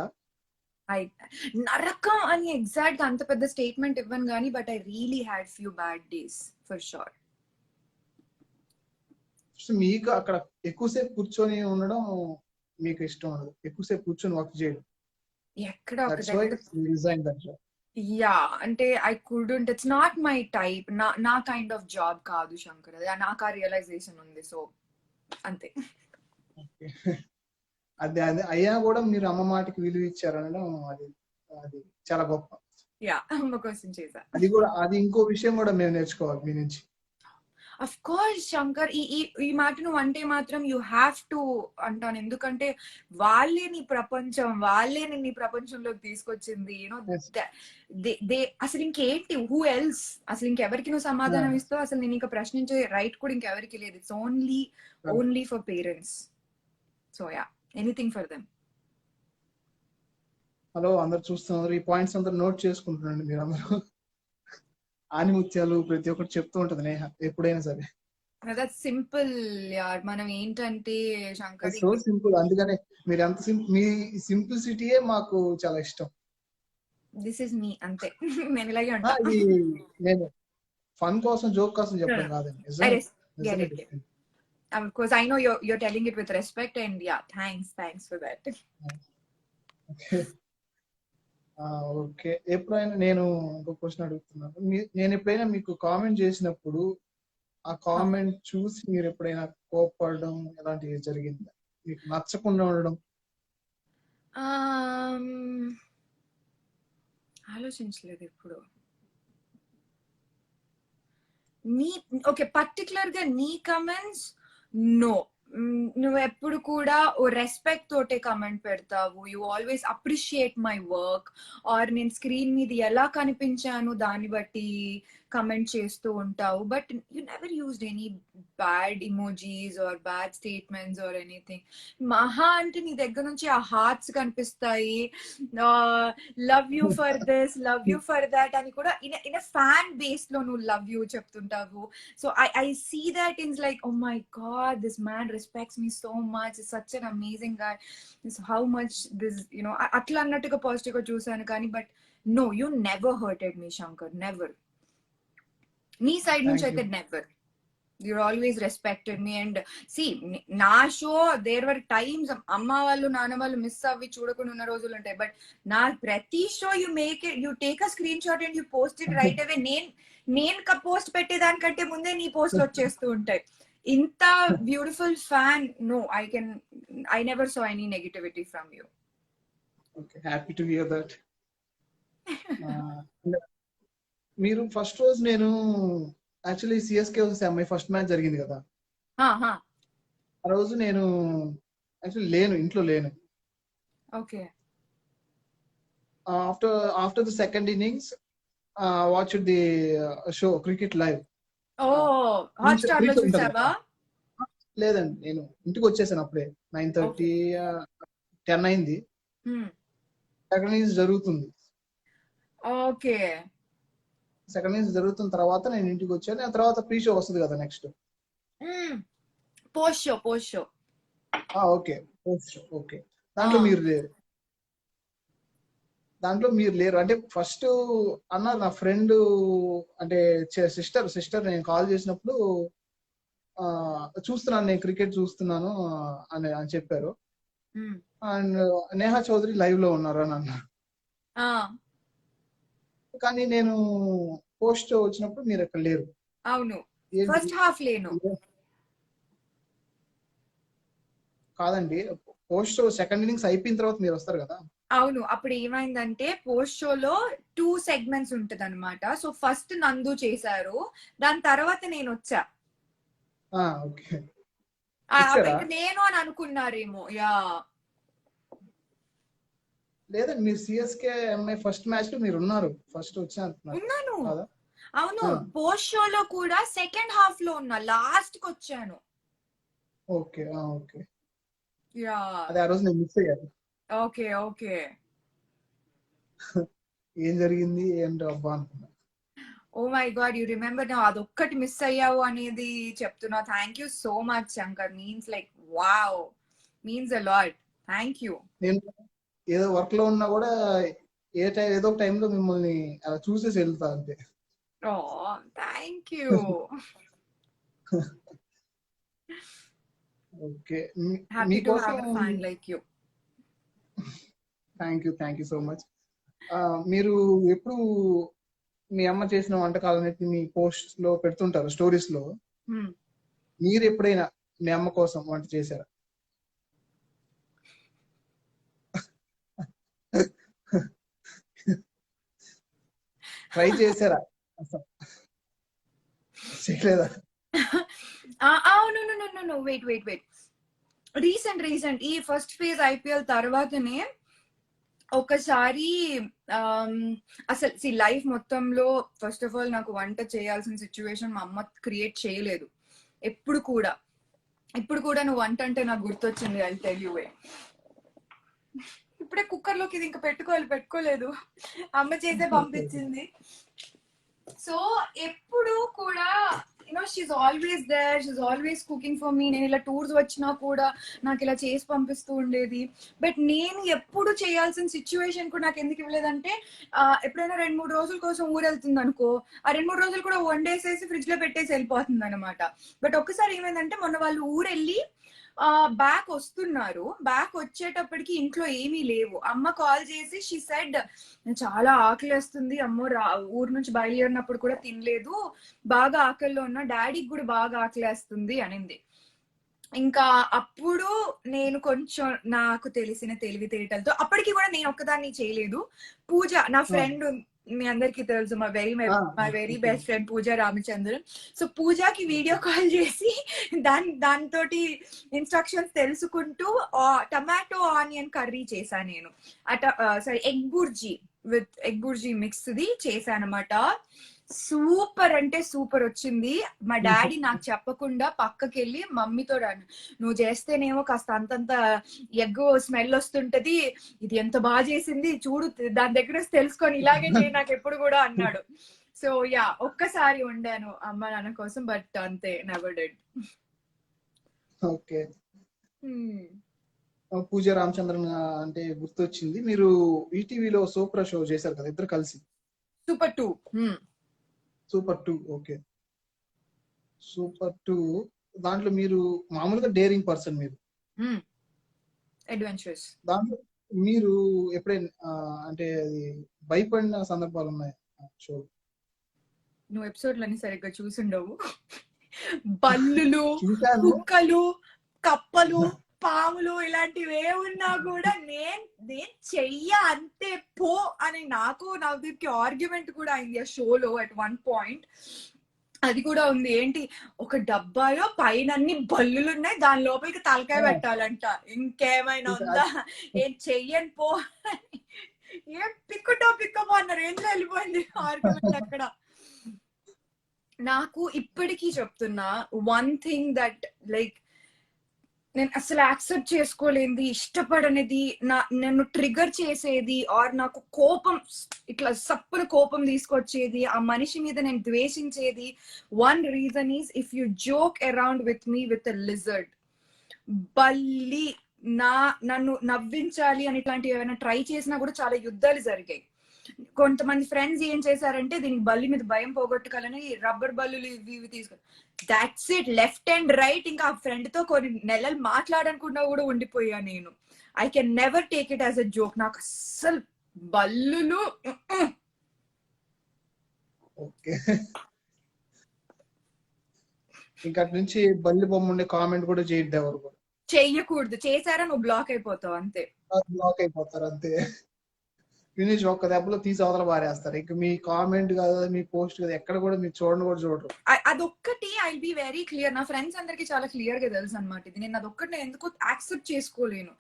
Speaker 1: నరకం అని ఎగ్జాక్ట్ గా అంత పెద్ద స్టేట్మెంట్ ఇవ్వను కానీ, but I really had few bad days for sure.
Speaker 2: మీకు అక్కడ ఎక్కువసేపు కూర్చొని ఉండడం మీకు ఇష్టం ఉండదు, ఎక్కువసేపు కూర్చొని వర్క్ చేయడం.
Speaker 1: ఎక్కడ
Speaker 2: రిజైన్ దట్ జాబ్.
Speaker 1: యా అంటే I couldn't, it's not my type, నా కైండ్ ఆఫ్ జాబ్ కాదు శంకర్. నాకు ఆ రియలైజేషన్ ఉంది, సో అంతే.
Speaker 2: అది అది అయినా కూడా మీరు అమ్మ మాటకి విలువ ఇచ్చారనడం అది అది చాలా గొప్ప.
Speaker 1: యా అమ్మ కోసం చేశా.
Speaker 2: అది కూడా అది ఇంకో విషయం కూడా మేము నేర్చుకోవాలి మీ నుంచి.
Speaker 1: అఫ్ కోర్స్ శంకర్, ఈ ఈ ఈ మాట నువ్వు అంటే మాత్రం యూ హ్యావ్ టు అంటాను. ఎందుకంటే వాళ్ళే నీ ప్రపంచం, వాళ్ళే నేను నీ ప్రపంచంలోకి తీసుకొచ్చింది. You know
Speaker 2: Yes.
Speaker 1: దే అసలు ఇంకేంటి, హూ ఎల్స్, అసలు ఇంకెవరికి నువ్వు సమాధానం ఇస్తావు? అసలు నేను ఇంకా ప్రశ్నించే రైట్ కూడా ఇంకెవరికి లేదు. It's only for parents. So yeah, anything for them.
Speaker 2: Hello, అందరు చూస్తున్నారు, ఈ పాయింట్స్ అందరు నోట్ చేసుకుంటున్నాండి మీరు అందరూ. ఆనిముత్యాలు ప్రతి ఒక్కటి చెప్తూ ఉంటది నేహ ఎప్పుడైనా సరే.
Speaker 1: దట్స్ సింపుల్ యార్. మనం ఏంటంటే శంకర్,
Speaker 2: సో సింపుల్, అందుకనే మీరు ఎంత మీ సింప్లిసిటీయే మాకు చాలా ఇష్టం.
Speaker 1: దిస్ ఇస్ మీ, అంతే. నేను ఇలాగే ఉంటా.
Speaker 2: ఇది నేను ఫన్ కోసం, జోక్ కోసం చెప్పడం కాదండి, నిజంగా different.
Speaker 1: Of course, I know you're telling it with respect, and yeah, thanks for that.
Speaker 2: Okay, ఎప్పుడైనా నేను ఇంకో క్వశ్చన్ అడుగుతున్నాను. నేను ఎప్పుడైనా మీకు కామెంట్ చేసినప్పుడు ఆ కామెంట్ చూసి మీరు ఎప్పుడైనా కోప్పడడం ఇలాంటివి జరిగిందా? మీకు నచ్చకుండా ఉండడం?
Speaker 1: ఆలోచించలేదు ఇప్పుడు. ఓకే, పర్టికులర్ గా నీ కమెంట్స్ నో. నువ్వు ఎప్పుడు కూడా ఓ రెస్పెక్ట్ తోటే కమెంట్ పెడతావు. You always appreciate my work, or నేను స్క్రీన్ మీద ఎలా కనిపించాను దాన్ని బట్టి కమెంట్ చేస్తూ ఉంటావు. But you never used any bad emojis or bad statements or anything. Maha అంటే నీ దగ్గర నుంచి ఆ హార్ట్స్ కనిపిస్తాయి, love you for this, love you for that అని కూడా ఇన్ ఫ్యాన్ బేస్ లో నువ్వు లవ్ యూ చెప్తుంటావు. So I see that in like, oh my God, this man respects me so much, such an amazing guy, how much this you know, అట్లా అన్నట్టుగా positive గా చూసాను. కానీ but no, you never hurted me Shankar, never. నీ side నుంచి అయితే never. You always respected me. And see, నా show there were times అమ్మ వాళ్ళు నాన్న వాళ్ళు మిస్ అవ్వి చూడకుండా ఉన్న రోజులు ఉంటాయి. బట్ నా ప్రతి show you make it, you take a screenshot and you post it right away. నేను పోస్ట్ పెట్టేదానికంటే ముందే నీ పోస్ట్లు వచ్చేస్తూ ఉంటాయి. ఇంత beautiful fan, no, I never saw any negativity from you.
Speaker 2: Okay, happy to hear that. మీరు first రోజు, నేను actually CSK my first match జరిగింది కదా, ఆ రోజు నేను యాక్చువల్లీ లేను, ఇంట్లో లేను.
Speaker 1: Okay,
Speaker 2: after the second innings watch the show cricket live.
Speaker 1: Hotstar లో చూసావా?
Speaker 2: లేదండి, నేను ఇంటికి వచ్చేసాను అప్పుడే. 9:30 10 అయింది. సెకండ్ ఇన్నింగ్స్ జరుగుతుంది.
Speaker 1: ఓకే,
Speaker 2: సెకండ్ ఇన్నింగ్స్ జరుగుతున్న తర్వాత నేను ఇంటికి వచ్చాను. ఆ తర్వాత ప్రీ షో వస్తుంది కదా next,
Speaker 1: post show.
Speaker 2: Okay, post show. Okay, దాంట్లో మీరు లేరు అంటే ఫస్ట్ అన్నారు నా ఫ్రెండ్, అంటే సిస్టర్ నేను కాల్ చేసినప్పుడు చూస్తున్నాను, నేను క్రికెట్ చూస్తున్నాను అని చెప్పారు. అండ్ నేహా చౌదరి లైవ్ లో ఉన్నారు అని అన్నారు. కానీ నేను పోస్ట్ వచ్చినప్పుడు మీరు అక్కడ లేరు.
Speaker 1: అవును, ఫస్ట్ హాఫ్ లేను.
Speaker 2: కాదండి, పోస్ట్ షో సెకండ్ ఇన్నింగ్స్ అయిపోయిన తర్వాత మీరు వస్తారు కదా.
Speaker 1: అవును, అప్పుడు ఏమైందంటే పోస్ట్ షోలో 2 సెగ్మెంట్స్ ఉంటది అనమాట. సో ఫస్ట్ నందు చేశారు, దాని తర్వాత నేను వచ్చా.
Speaker 2: ఓకే,
Speaker 1: నేను అని అనుకున్నారేమో. యా,
Speaker 2: లేదండి, మీరు సిఎస్కే ఎంఐ ఫస్ట్ మ్యాచ్ లో మీరు ఉన్నారు, ఫస్ట్
Speaker 1: ఉన్నాను. అవును, పోస్ట్ షోలో కూడా సెకండ్ హాఫ్ లో ఉన్నా, లాస్ట్ కి వచ్చాను.
Speaker 2: ఓకే ఓకే,
Speaker 1: యా,
Speaker 2: అదే ఆ రోజు నేను మిస్ అయ్యాను.
Speaker 1: ఓకే.
Speaker 2: ఏం జరిగింది ఏంటో అబ్బా అనుకున్నా.
Speaker 1: Oh my God, you remember నా, అదొక్కటి మిస్ అయ్యావు అనేది చెప్తున్నా. Thank you so much Shankar, means like wow, means a lot. Thank you.
Speaker 2: నేను ఏదో వర్క్ లో ఉన్నా కూడా ఏదో ఒక టైంలో మిమ్మల్ని అలా చూసేసి వెళ్తా అంతే.
Speaker 1: Oh, thank you.
Speaker 2: Okay,
Speaker 1: happy to have a fan like you.
Speaker 2: Thank you so much. మీరు ఎప్పుడు మీ అమ్మ చేసిన వంటకాలన్నిటిని మీ పోస్ట్ లో పెడుతుంటారు, స్టోరీస్ లో. మీరు ఎప్పుడైనా మీ అమ్మ కోసం వంట చేశారా? ట్రై చేశారా? అసలు చేయలేదా?
Speaker 1: అవును, వెయిట్. రీసెంట్ ఈ ఫస్ట్ ఫేజ్ ఐపీఎల్ తర్వాతనే ఒకసారి అసలు లైఫ్ మొత్తంలో ఫస్ట్ ఆఫ్ ఆల్ నాకు వంట చేయాల్సిన సిచ్యువేషన్ మా అమ్మ క్రియేట్ చేయలేదు ఎప్పుడు కూడా. ఇప్పుడు కూడా నువ్వు వంట అంటే నాకు గుర్తొచ్చింది. I tell you. ఇప్పుడే కుక్కర్ లోకి ఇది ఇంకా పెట్టుకోలేదు, అమ్మ చేసే పంపించింది. సో ఎప్పుడు కూడా she always there, she always cooking for me. నేను ఇలా టూర్స్ వచ్చినా కూడా నాకు ఇలా చేసి పంపిస్తూ ఉండేది. బట్ నేను ఎప్పుడు చేయాల్సిన సిచ్యువేషన్ కూడా నాకు ఎందుకు ఇవ్వలేదంటే, ఎప్పుడైనా 2-3 రోజుల కోసం ఊరు వెళ్తుంది అనుకో, ఆ 2-3 రోజులు కూడా వండేసేసి ఫ్రిడ్జ్ లో పెట్టేసి వెళ్ళిపోతుంది అనమాట. బట్ ఒక్కసారి ఏమైందంటే, మొన్న వాళ్ళు ఊరెళ్ళి బ్యాక్ వస్తున్నారు. బ్యాక్ వచ్చేటప్పటికి ఇంట్లో ఏమీ లేవు. అమ్మ కాల్ చేసి షీ సెడ్, చాలా ఆకలిస్తుంది అమ్మో, ఊరు నుంచి బయలుదేరినప్పుడు కూడా తినలేదు, బాగా ఆకలిలో ఉన్నా, డాడీకి కూడా బాగా ఆకలేస్తుంది అనింది. ఇంకా అప్పుడు నేను కొంచెం నాకు తెలిసిన తెలివితేటలతో, అప్పటికి కూడా నేను ఒక్కదాన్ని చేయలేదు. పూజ, నా ఫ్రెండ్, మీ అందరికి తెలుసు, my very best friend Pooja Ramachandran. So పూజకి వీడియో కాల్ చేసి దాంతో ఇన్స్ట్రక్షన్స్ తెలుసుకుంటూ టమాటో ఆనియన్ కర్రీ చేశాను నేను. ఎగ్ బుర్జీ మిక్స్ ది చేశాను అనమాట. సూపర్ అంటే సూపర్ వచ్చింది. మా డాడీ నాకు చెప్పకుండా పక్కకి వెళ్ళి మమ్మీతో, నువ్వు చేస్తేనేమో కాస్త అంతంత ఎగ్ స్మెల్ వస్తుంటది, ఇది ఎంత బాగా చేసింది చూడు, దాని దగ్గర తెలుసుకొని ఇలాగే చేయి నాకు ఎప్పుడు కూడా అన్నాడు. సో యా, ఒక్కసారి వండాను అమ్మ నాన్న కోసం, బట్ అంతే, నెవర్ డెడ్.
Speaker 2: ఓకే. పూజ రామచంద్రన్ అంటే గుర్తొచ్చింది. మీరు ఈటీవీలో సూపర్ షో చేశారు కదా ఇద్దరు కలిసి, సూపర్ 2. ఓకే, సూపర్ 2 దాంట్లో మీరు మామూలుగా డేరింగ్ పర్సన్, మీరు
Speaker 1: అడ్వెంచరస్.
Speaker 2: దాంట్లో మీరు ఎప్పుడైనా అంటే అది భయపడిన సందర్భాలు ఉన్నాయి షో?
Speaker 1: నువ్వు ఎపిసోడ్లన్నీ సరిగ్గా చూసుండవు. బల్లులు, కుక్కలు, కప్పలు, పాములు ఇలాంటివి ఏమున్నా కూడా నేను చెయ్య అంతే పో అని నాకు నవదీప్కి ఆర్గ్యుమెంట్ కూడా అయింది ఆ షోలో అట్ వన్ పాయింట్. అది కూడా ఉంది, ఏంటి ఒక డబ్బాలో పైన అన్ని బల్లులు ఉన్నాయి, దాని లోపలికి తలకాయ పెట్టాలంట, ఇంకేమైనా ఉందా, ఏం చెయ్యని పో, ఏం పిక్కపో అన్నారు, ఏంట్లో వెళ్ళిపోయింది ఆర్గ్యుమెంట్ అక్కడ. నాకు ఇప్పటికీ చెప్తున్నా, వన్ థింగ్ దట్ లైక్ నేను అసలు యాక్సెప్ట్ చేసుకోలేంది, ఇష్టపడనిది, నన్ను ట్రిగర్ చేసేది, ఆర్ నాకు కోపం, ఇట్లా సప్పున కోపం తీసుకొచ్చేది, ఆ మనిషి మీద నేను ద్వేషించేది, one reason is if you joke around with me with a lizard. బల్లి నన్ను నవ్వించాలి అని ఇట్లాంటివి ఏమైనా ట్రై చేసినా కూడా చాలా యుద్ధాలు జరిగాయి. కొంతమంది ఫ్రెండ్స్ ఏం చేశారంటే, దీనికి బల్లి మీద భయం పోగొట్టుకోవాలని రబ్బర్ బల్లులు ఇవి తీసుకొని, that's it, left and right. ఇంకా ఆ ఫ్రెండ్ తో కొన్ని నెలలు మాట్లాడనుకున్నా కూడా ఉండిపోయా నేను. I can never take it as a joke. నాకు అస్సలు బల్లులు
Speaker 2: ఓకే. ఇంకా నుంచి బల్లి బొమ్మ ఉండే కామెంట్ కూడా చేయొద్దు, ఎవరు కూడా
Speaker 1: చెయ్యకూడదు. చేశారా నువ్వు బ్లాక్ అయిపోతావు, అంతే,
Speaker 2: బ్లాక్ అయిపోతారు అంతే. ఫినిష్, ఒక్క దెబ్బలో తీసి అవతల పారేస్తారు. ఇంకా మీ కామెంట్ కాదు, మీ పోస్ట్ కాదు, ఎక్కడ కూడా మీరు చూడరు.
Speaker 1: అదొక్కటి ఐ బి వెరీ క్లియర్. నా ఫ్రెండ్స్ అందరికి చాలా క్లియర్ గా తెలుసు అనమాట ఇది. నేను అదొక్కటి ఎందుకు యాక్సెప్ట్ చేసుకోలేను.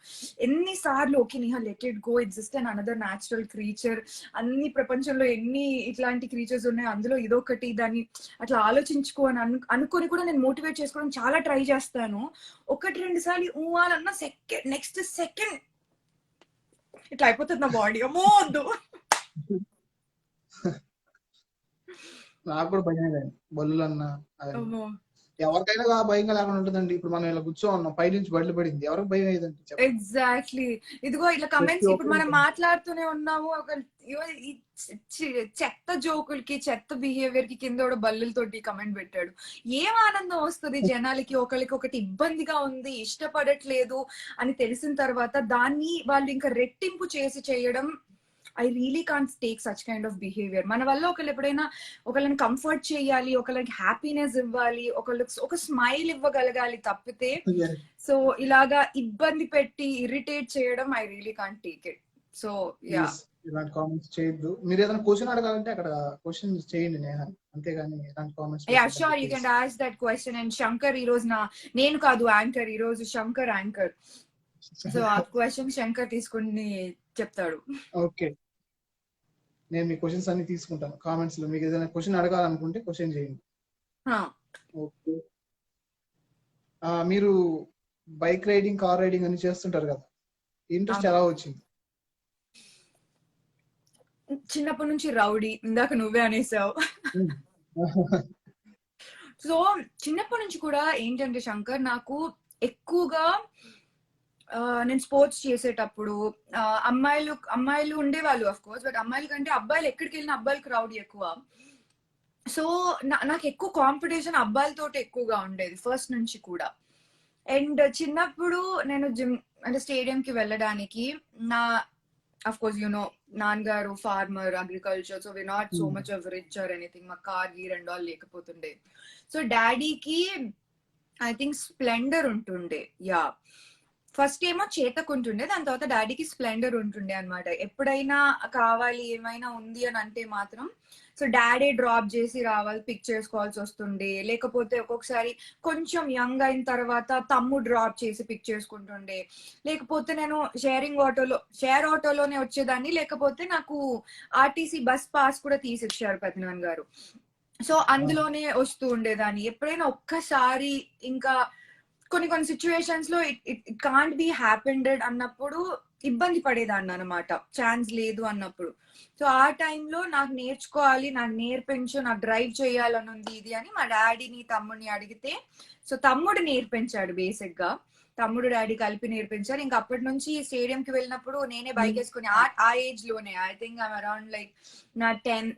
Speaker 1: ఎన్నిసార్లు okay Niha, let it go, it's just an another natural creature, అన్ని ప్రపంచంలో ఎన్ని ఇట్లాంటి క్రీచర్స్ ఉన్నాయి, అందులో ఇదొకటి, దాన్ని అట్లా ఆలోచించుకో అని అనుకొని కూడా నేను మోటివేట్ చేసుకోవడం చాలా ట్రై చేస్తాను. 1-2 సార్లు ఊహాలన్నా నెక్స్ట్ సెకండ్ ఇట్లా అయిపోతుంది నా బాడీ. అమ్మో వద్దు.
Speaker 2: నాకు కూడా భయం బల్లులు అన్నా, ఎవరికైనా భయంగా లేకుండా ఉంటుందండి. ఇప్పుడు మనం ఇలా కూర్చో ఉన్నాం, పై నుంచి బళ్ళు పడింది, ఎవరికి భయం అయ్యేదండి?
Speaker 1: ఎగ్జాక్ట్లీ. ఇదిగో ఇలా కమెంట్స్, ఇప్పుడు మనం మాట్లాడుతూనే ఉన్నాము, ఒక చెత్త జోకులకి, చెత్త బిహేవియర్ కి కింద కూడా బల్లులతోటి కమెంట్ పెట్టాడు. ఏం ఆనందం వస్తుంది జనాలకి? ఒకరికి ఒకటి ఇబ్బందిగా ఉంది, ఇష్టపడట్లేదు అని తెలిసిన తర్వాత దాన్ని వాళ్ళు ఇంకా రెట్టింపు చేసి చేయడం I really can't take such kind of behaviour. మన వల్ల ఒకళ్ళు ఎప్పుడైనా ఒకళ్ళని కంఫర్ట్ చేయాలి, ఒకళ్ళకి హ్యాపీనెస్ ఇవ్వాలి, ఒకళ్ళకి ఒక స్మైల్ ఇవ్వగలగాలి తప్పితే సో ఇలాగా ఇబ్బంది పెట్టి ఇరిటేట్ చేయడం I really can't take it. So yeah,
Speaker 2: ఇలాంటి కామెంట్స్ చేయొద్దు. మీరు ఏదైనా క్వశ్చన్ అడగాలంటే అక్కడ క్వశ్చన్ చేయండి నేహా, అంతేగాని ఇలాంటి comments.
Speaker 1: Yeah sure, you can ask that question. And Shankar ఈ రోజు నేను కాదు యాంకర్, ఈ రోజు శంకర్ యాంకర్. సో ఆ క్వశ్చన్ శంకర్ తీసుకుని చెప్తాడు.
Speaker 2: ఓకే, నేను మీ క్వశ్చన్స్ అన్ని తీసుకుంటాను కామెంట్స్ లో. మీకు ఏదైనా క్వశ్చన్ అడగాలనుకుంటే క్వశ్చన్ చేయండి. ఓకే, మీరు బైక్ రైడింగ్, కార్ రైడింగ్ అని చేస్తుంటారు కదా, ఇంట్రెస్ట్ ఎలా వచ్చింది?
Speaker 1: చిన్నప్పటి నుంచి రౌడీ, ఇందాక నువ్వే అనేసావు. సో చిన్నప్పటి నుంచి కూడా ఏంటంటే శంకర్, నాకు ఎక్కువగా నేను స్పోర్ట్స్ చేసేటప్పుడు అమ్మాయిలు ఉండేవాళ్ళు అఫ్ కోర్స్, బట్ అమ్మాయిల కంటే అబ్బాయిలు ఎక్కడికి వెళ్ళిన అబ్బాయిలకు రౌడీ ఎక్కువ. సో నాకు ఎక్కువ కాంపిటీషన్ అబ్బాయిలతో ఎక్కువగా ఉండేది ఫస్ట్ నుంచి కూడా. అండ్ చిన్నప్పుడు నేను జిమ్ అంటే స్టేడియం కి వెళ్ళడానికి, అఫ్ కోర్స్ యు నో నాన్నగారు farmer, agriculture, so we not so much of rich or anything, మా కార్ గీర్ అండ్ ఆల్ లేకపోతుండే. సో డాడీకి ఐ థింక్ స్ప్లెండర్ ఉంటుండే. యా, ఫస్ట్ ఏమో చేతకుంటుండే, దాని తర్వాత డాడీకి స్ప్లెండర్ ఉంటుండే అనమాట. ఎప్పుడైనా కావాలి ఏమైనా ఉంది అని అంటే మాత్రం సో డాడీ డ్రాప్ చేసి రావాలి, పిక్ చేసుకోవాల్సి వస్తుండే. లేకపోతే ఒక్కొక్కసారి కొంచెం యంగ్ అయిన తర్వాత తమ్ముడు డ్రాప్ చేసి పిక్ చేసుకుంటుండే. లేకపోతే నేను షేర్ ఆటోలోనే వచ్చేదాన్ని, లేకపోతే నాకు ఆర్టీసీ బస్ పాస్ కూడా తీసిచ్చారు పెద్దనాన్న గారు. సో అందులోనే వస్తూ ఉండేదాన్ని. ఎప్పుడైనా ఒక్కసారి ఇంకా కొన్ని సిచ్యువేషన్స్ లో ఇట్ కాంట్ బి హ్యాపెండెడ్ అన్నప్పుడు ఇబ్బంది పడేదాన్ని అనమాట, ఛాన్స్ లేదు అన్నప్పుడు. సో ఆ టైంలో నాకు నేర్చుకోవాలి, నాకు నేర్పించు, నాకు డ్రైవ్ చేయాలని ఉంది ఇది అని మా డాడీని తమ్ముడిని అడిగితే, సో తమ్ముడు నేర్పించాడు. బేసిక్ గా తమ్ముడు డాడీ కలిపి నేర్పించారు. ఇంకా అప్పటి నుంచి స్టేడియం కి వెళ్ళినప్పుడు నేనే బైక్ వేసుకుని ఆ ఏజ్ లోనే, I think I'm around like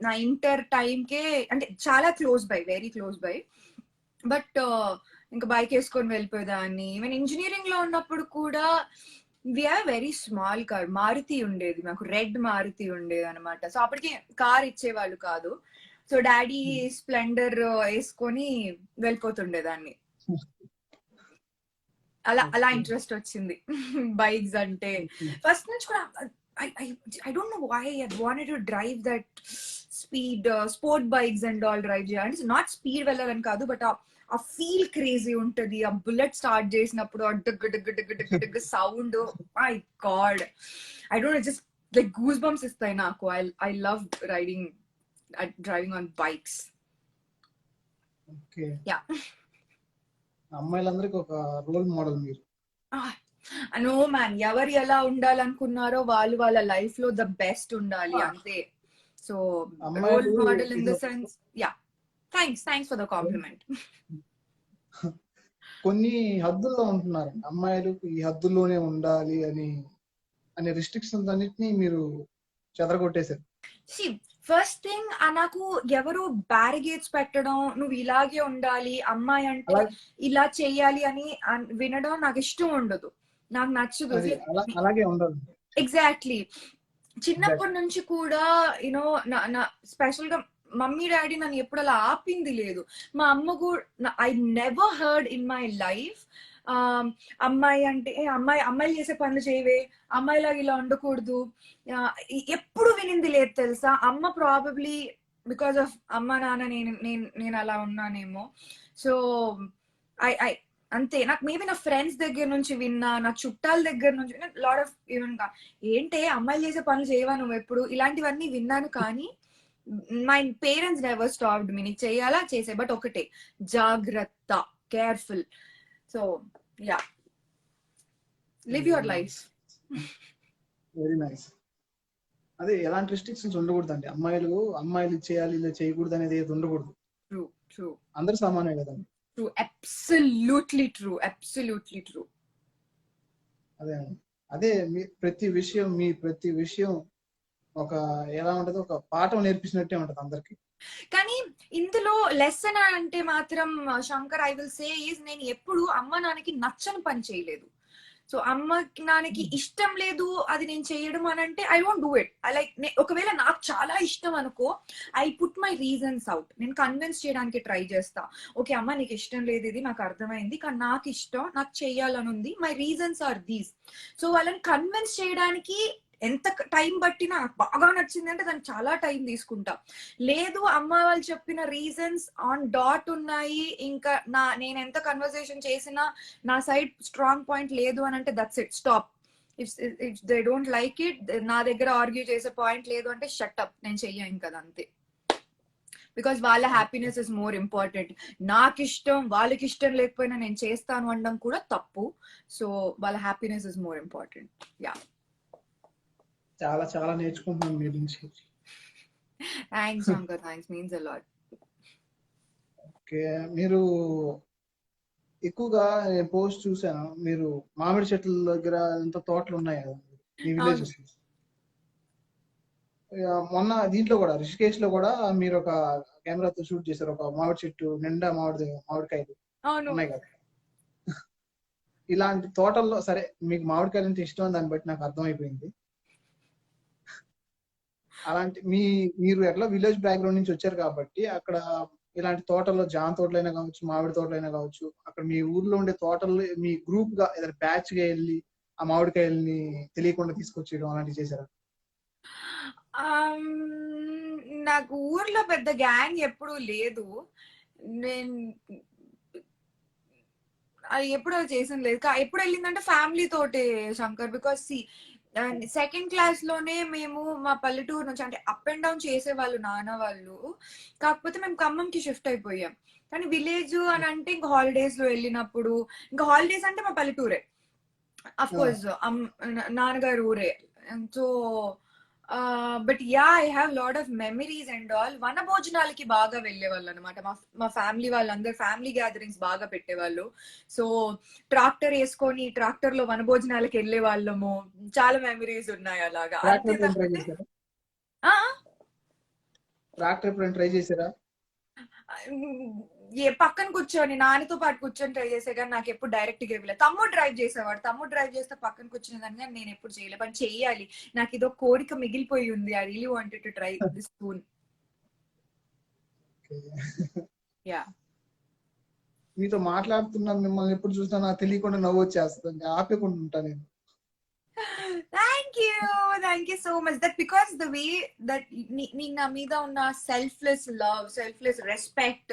Speaker 1: నా ఇంటర్ టైం కే, అంటే చాలా close by, very close by. But ఇంకా బైక్ వేసుకొని వెళ్ళిపోయేదాన్ని. ఈవెన్ ఇంజనీరింగ్ లో ఉన్నప్పుడు కూడా we have very small car, Maruti ఉండేది మాకు, రెడ్ మారుతి ఉండేది అనమాట. సో అప్పటికి కార్ ఇచ్చేవాళ్ళు కాదు. సో డాడీ స్ప్లెండర్ వేసుకొని వెళ్ళిపోతుండేదాన్ని. అలా ఇంట్రెస్ట్ వచ్చింది బైక్స్ అంటే. ఫస్ట్ నుంచి కూడా I don't know why I wanted to drive that speed sport bikes and all drive చేయాలి. అంటే నాట్ స్పీడ్ వెళ్ళాలని కాదు, బట్ ఆ ఫీల్ క్రేజీ ఉంటది. ఆ బుల్లెట్ స్టార్ట్ చేసినప్పుడు ఆ sound, my god, I don't just like goose bumps ఇస్తాయి నాకు. I love driving on bikes.
Speaker 2: Okay,
Speaker 1: yeah,
Speaker 2: అమ్మాయిలందరికీ ఒక రోల్ మోడల్ మీరు.
Speaker 1: నో మ్యాన్, ఎవరు ఎలా ఉండాలనుకున్నారో వాళ్ళు వాళ్ళ లైఫ్ లో ద బెస్ట్ ఉండాలి అంతే. So role model in the sense, yeah, thanks for the compliment.
Speaker 2: కొన్ని హద్దుల్లో ఉంటున్నారు అమ్మాయిలు, ఈ హద్దుల్లోనే ఉండాలి అనే రిస్ట్రిక్షన్స్ అన్నిటిని మీరు చెదరగొట్టేశారు.
Speaker 1: ఫస్ట్ థింగ్, నాకు ఎవరు బ్యారిగేట్స్ పెట్టడం, నువ్వు ఇలాగే ఉండాలి, అమ్మాయి అంటే ఇలా చెయ్యాలి అని వినడం నాకు ఇష్టం ఉండదు, నాకు నచ్చదు.
Speaker 2: అలాగే ఉండదు.
Speaker 1: ఎగ్జాక్ట్లీ. చిన్నప్పటి నుంచి కూడా యూనో నా స్పెషల్ గా మమ్మీ డాడీ నన్ను ఎప్పుడు అలా ఆపింది లేదు. మా అమ్మ కూడా, I never heard in my life అమ్మాయి అంటే అమ్మాయిలు చేసే పనులు చేయవే, అమ్మాయిలాగా ఇలా ఉండకూడదు, ఎప్పుడు వినింది లేదు తెలుసా. అమ్మ ప్రాబబ్లీ బికాస్ ఆఫ్ అమ్మ నాన్న నేను అలా ఉన్నానేమో. సో ఐ అంతే. నాకు మేబీ నా ఫ్రెండ్స్ దగ్గర నుంచి విన్నా, నా చుట్టాల దగ్గర నుంచి లాట్ ఆఫ్ ఈవెన్ ఏంటే అమ్మాయిలు చేసే పనులు చేయవా నువ్వు ఎప్పుడు, ఇలాంటివన్నీ విన్నాను. కానీ మై పేరెంట్స్ నెవర్ స్టాప్డ్ మీ, నీకు చేయాలా చేసే, బట్ ఒకటే జాగ్రత్త, careful. So yeah, live your life.
Speaker 2: Very nice. అదే, ఎలాంటి రిస్ట్రిక్షన్స్ ఉండకూడదు అండి. అమ్మాయిలు చేయాలి ఇలా చేయకూడదు అనేది ఏది ఉండకూడదు.
Speaker 1: ట్రూ.
Speaker 2: అందరు సమానే కదండి.
Speaker 1: True, absolutely true.
Speaker 2: అదే మీ ప్రతి విషయం ఒక ఎలా ఉంటది, ఒక పాఠం నేర్పించినట్టే ఉంటది అందరికి.
Speaker 1: కానీ ఇందులో లెసన్ అంటే మాత్రం Shankar, I will say is, నేను ఎప్పుడు అమ్మ నాన్నకి నచ్చని పని చేయలేదు. సో అమ్మకి నాన్నకి ఇష్టం లేదు అది నేను చేయడం అని అంటే I won't do it. I like, ఒకవేళ నాకు చాలా ఇష్టం అనుకో, I put my reasons out. నేను కన్విన్స్ చేయడానికి ట్రై చేస్తా. ఓకే అమ్మ నీకు ఇష్టం లేదు, ఇది నాకు అర్థమైంది, కానీ నాకు ఇష్టం, నాకు చెయ్యాలని ఉంది, my reasons are these. So వాళ్ళని కన్విన్స్ చేయడానికి ఎంత టైం పట్టినా, నాకు బాగా నచ్చింది అంటే దానికి చాలా టైం తీసుకుంటా. లేదు అమ్మ వాళ్ళు చెప్పిన రీజన్స్ ఆన్ డాట్ ఉన్నాయి, ఇంకా నేను ఎంత కన్వర్సేషన్ చేసినా నా సైడ్ స్ట్రాంగ్ పాయింట్ లేదు అని అంటే that's it, stop. If they don't like it, నా దగ్గర ఆర్గ్యూ చేసే పాయింట్ లేదు అంటే షట్ అప్, నేను చెయ్య ఇంకా అంతే. బికాస్ వాళ్ళ హ్యాపీనెస్ ఇస్ మోర్ ఇంపార్టెంట్. నాకు ఇష్టం, వాళ్ళకి ఇష్టం లేకపోయినా నేను చేస్తాను అనడం కూడా తప్పు. సో వాళ్ళ happiness is more important. Yeah,
Speaker 2: చాలా చాలా నేర్చుకుంటున్నాను మీ నుంచి.
Speaker 1: Thanks Shankar, thanks, means a lot.
Speaker 2: Okay, మీరు ఎక్కువగా నేను పోస్ట్ చూసాను, మీరు మామిడి చెట్ల దగ్గర ఎంత తోటలు ఉన్నాయి కదా మీ విలేజెస్. మొన్న దీంట్లో కూడా రిషికేష్ లో కూడా మీరు ఒక కెమెరాతో షూట్ చేశారు, ఒక మామిడి చెట్టు నిండా మామిడికాయలు ఉన్నాయి కదా. ఇలాంటి తోటల్లో, సరే మీకు మామిడికాయలు అంటే ఇష్టం దాన్ని బట్టి నాకు అర్థమైపోయింది. అలాంటి మీరు ఎట్లా విలేజ్ బ్యాక్గ్రౌండ్ నుంచి వచ్చారు కాబట్టి అక్కడ ఇలాంటి తోటల్లో జామ తోటలైనా కావచ్చు, మామిడి తోటలైనా కావచ్చు, అక్కడ మీ ఊర్లో ఉండే తోటలు మీ గ్రూప్ గా ఏదైనా బ్యాచ్ గా వెళ్ళి ఆ మామిడికాయల్ని తెలియకుండా తీసుకొచ్చేయడం అలాంటివి చేశారా?
Speaker 1: నాకు ఊర్లో పెద్ద గ్యాంగ్ ఎప్పుడూ లేదు. నేను అది ఎప్పుడో చేసింది లేదు. ఎప్పుడు వెళ్ళిందంటే ఫ్యామిలీ తోటే శంకర్. బికాస్ సెకండ్ క్లాస్ లోనే మేము మా పల్లెటూరు నుంచి, అంటే అప్ అండ్ డౌన్ చేసేవాళ్ళు నాన్న వాళ్ళు, కాకపోతే మేము ఖమ్మంకి షిఫ్ట్ అయిపోయాం. కానీ విలేజ్ అని అంటే ఇంకా హాలిడేస్ లో వెళ్ళినప్పుడు, ఇంకా హాలిడేస్ అంటే మా పల్లెటూరే అఫ్ కోర్స్, నాన్నగారు ఊరే. So but yeah, I have lot of memories and all. వన భోజనాలకి బాగా వెళ్ళేవాళ్ళు అనమాట. మా ఫ్యామిలీ వాళ్ళందరూ ఫ్యామిలీ గ్యాదరింగ్స్ బాగా పెట్టేవాళ్ళు. సో ట్రాక్టర్ వేసుకొని ట్రాక్టర్ లో వన భోజనాలకి వెళ్ళే వాళ్ళము. చాలా మెమరీస్ ఉన్నాయి అలాగా.
Speaker 2: ట్రాక్టర్ ఎప్పుడైనా ట్రై చేశారా?
Speaker 1: పక్కన కూర్చొని నాన్నతో పాటు కూర్చొని ట్రై చేసే, కానీ నాకు ఎప్పుడు డైరెక్ట్ గా ఇవ్వలేదు. తమ్ముడు డ్రైవ్ చేసేవాడు, తమ్ముడు డ్రైవ్ చేస్తే పక్కన కూర్చునేదాన్ని, కానీ నేను ఎప్పుడు చేయలేదు. బట్ చెయ్యాలి, నాకు ఇదో కోరిక మిగిలిపోయి ఉంది. I really wanted to try this spoon. Yeah,
Speaker 2: మీతో మాట్లాడుతున్నాను, మిమ్మల్ని ఎప్పుడు చూసినా నాకు తెలియకుండా నవ్వు వచ్చేస్తుంది, ఆపేకుండా ఉంటాను నేను.
Speaker 1: Thank you so much. That because the way that నీకు నా మీద ఉన్న సెల్ఫ్లెస్ లవ్, సెల్ఫ్లెస్ రెస్పెక్ట్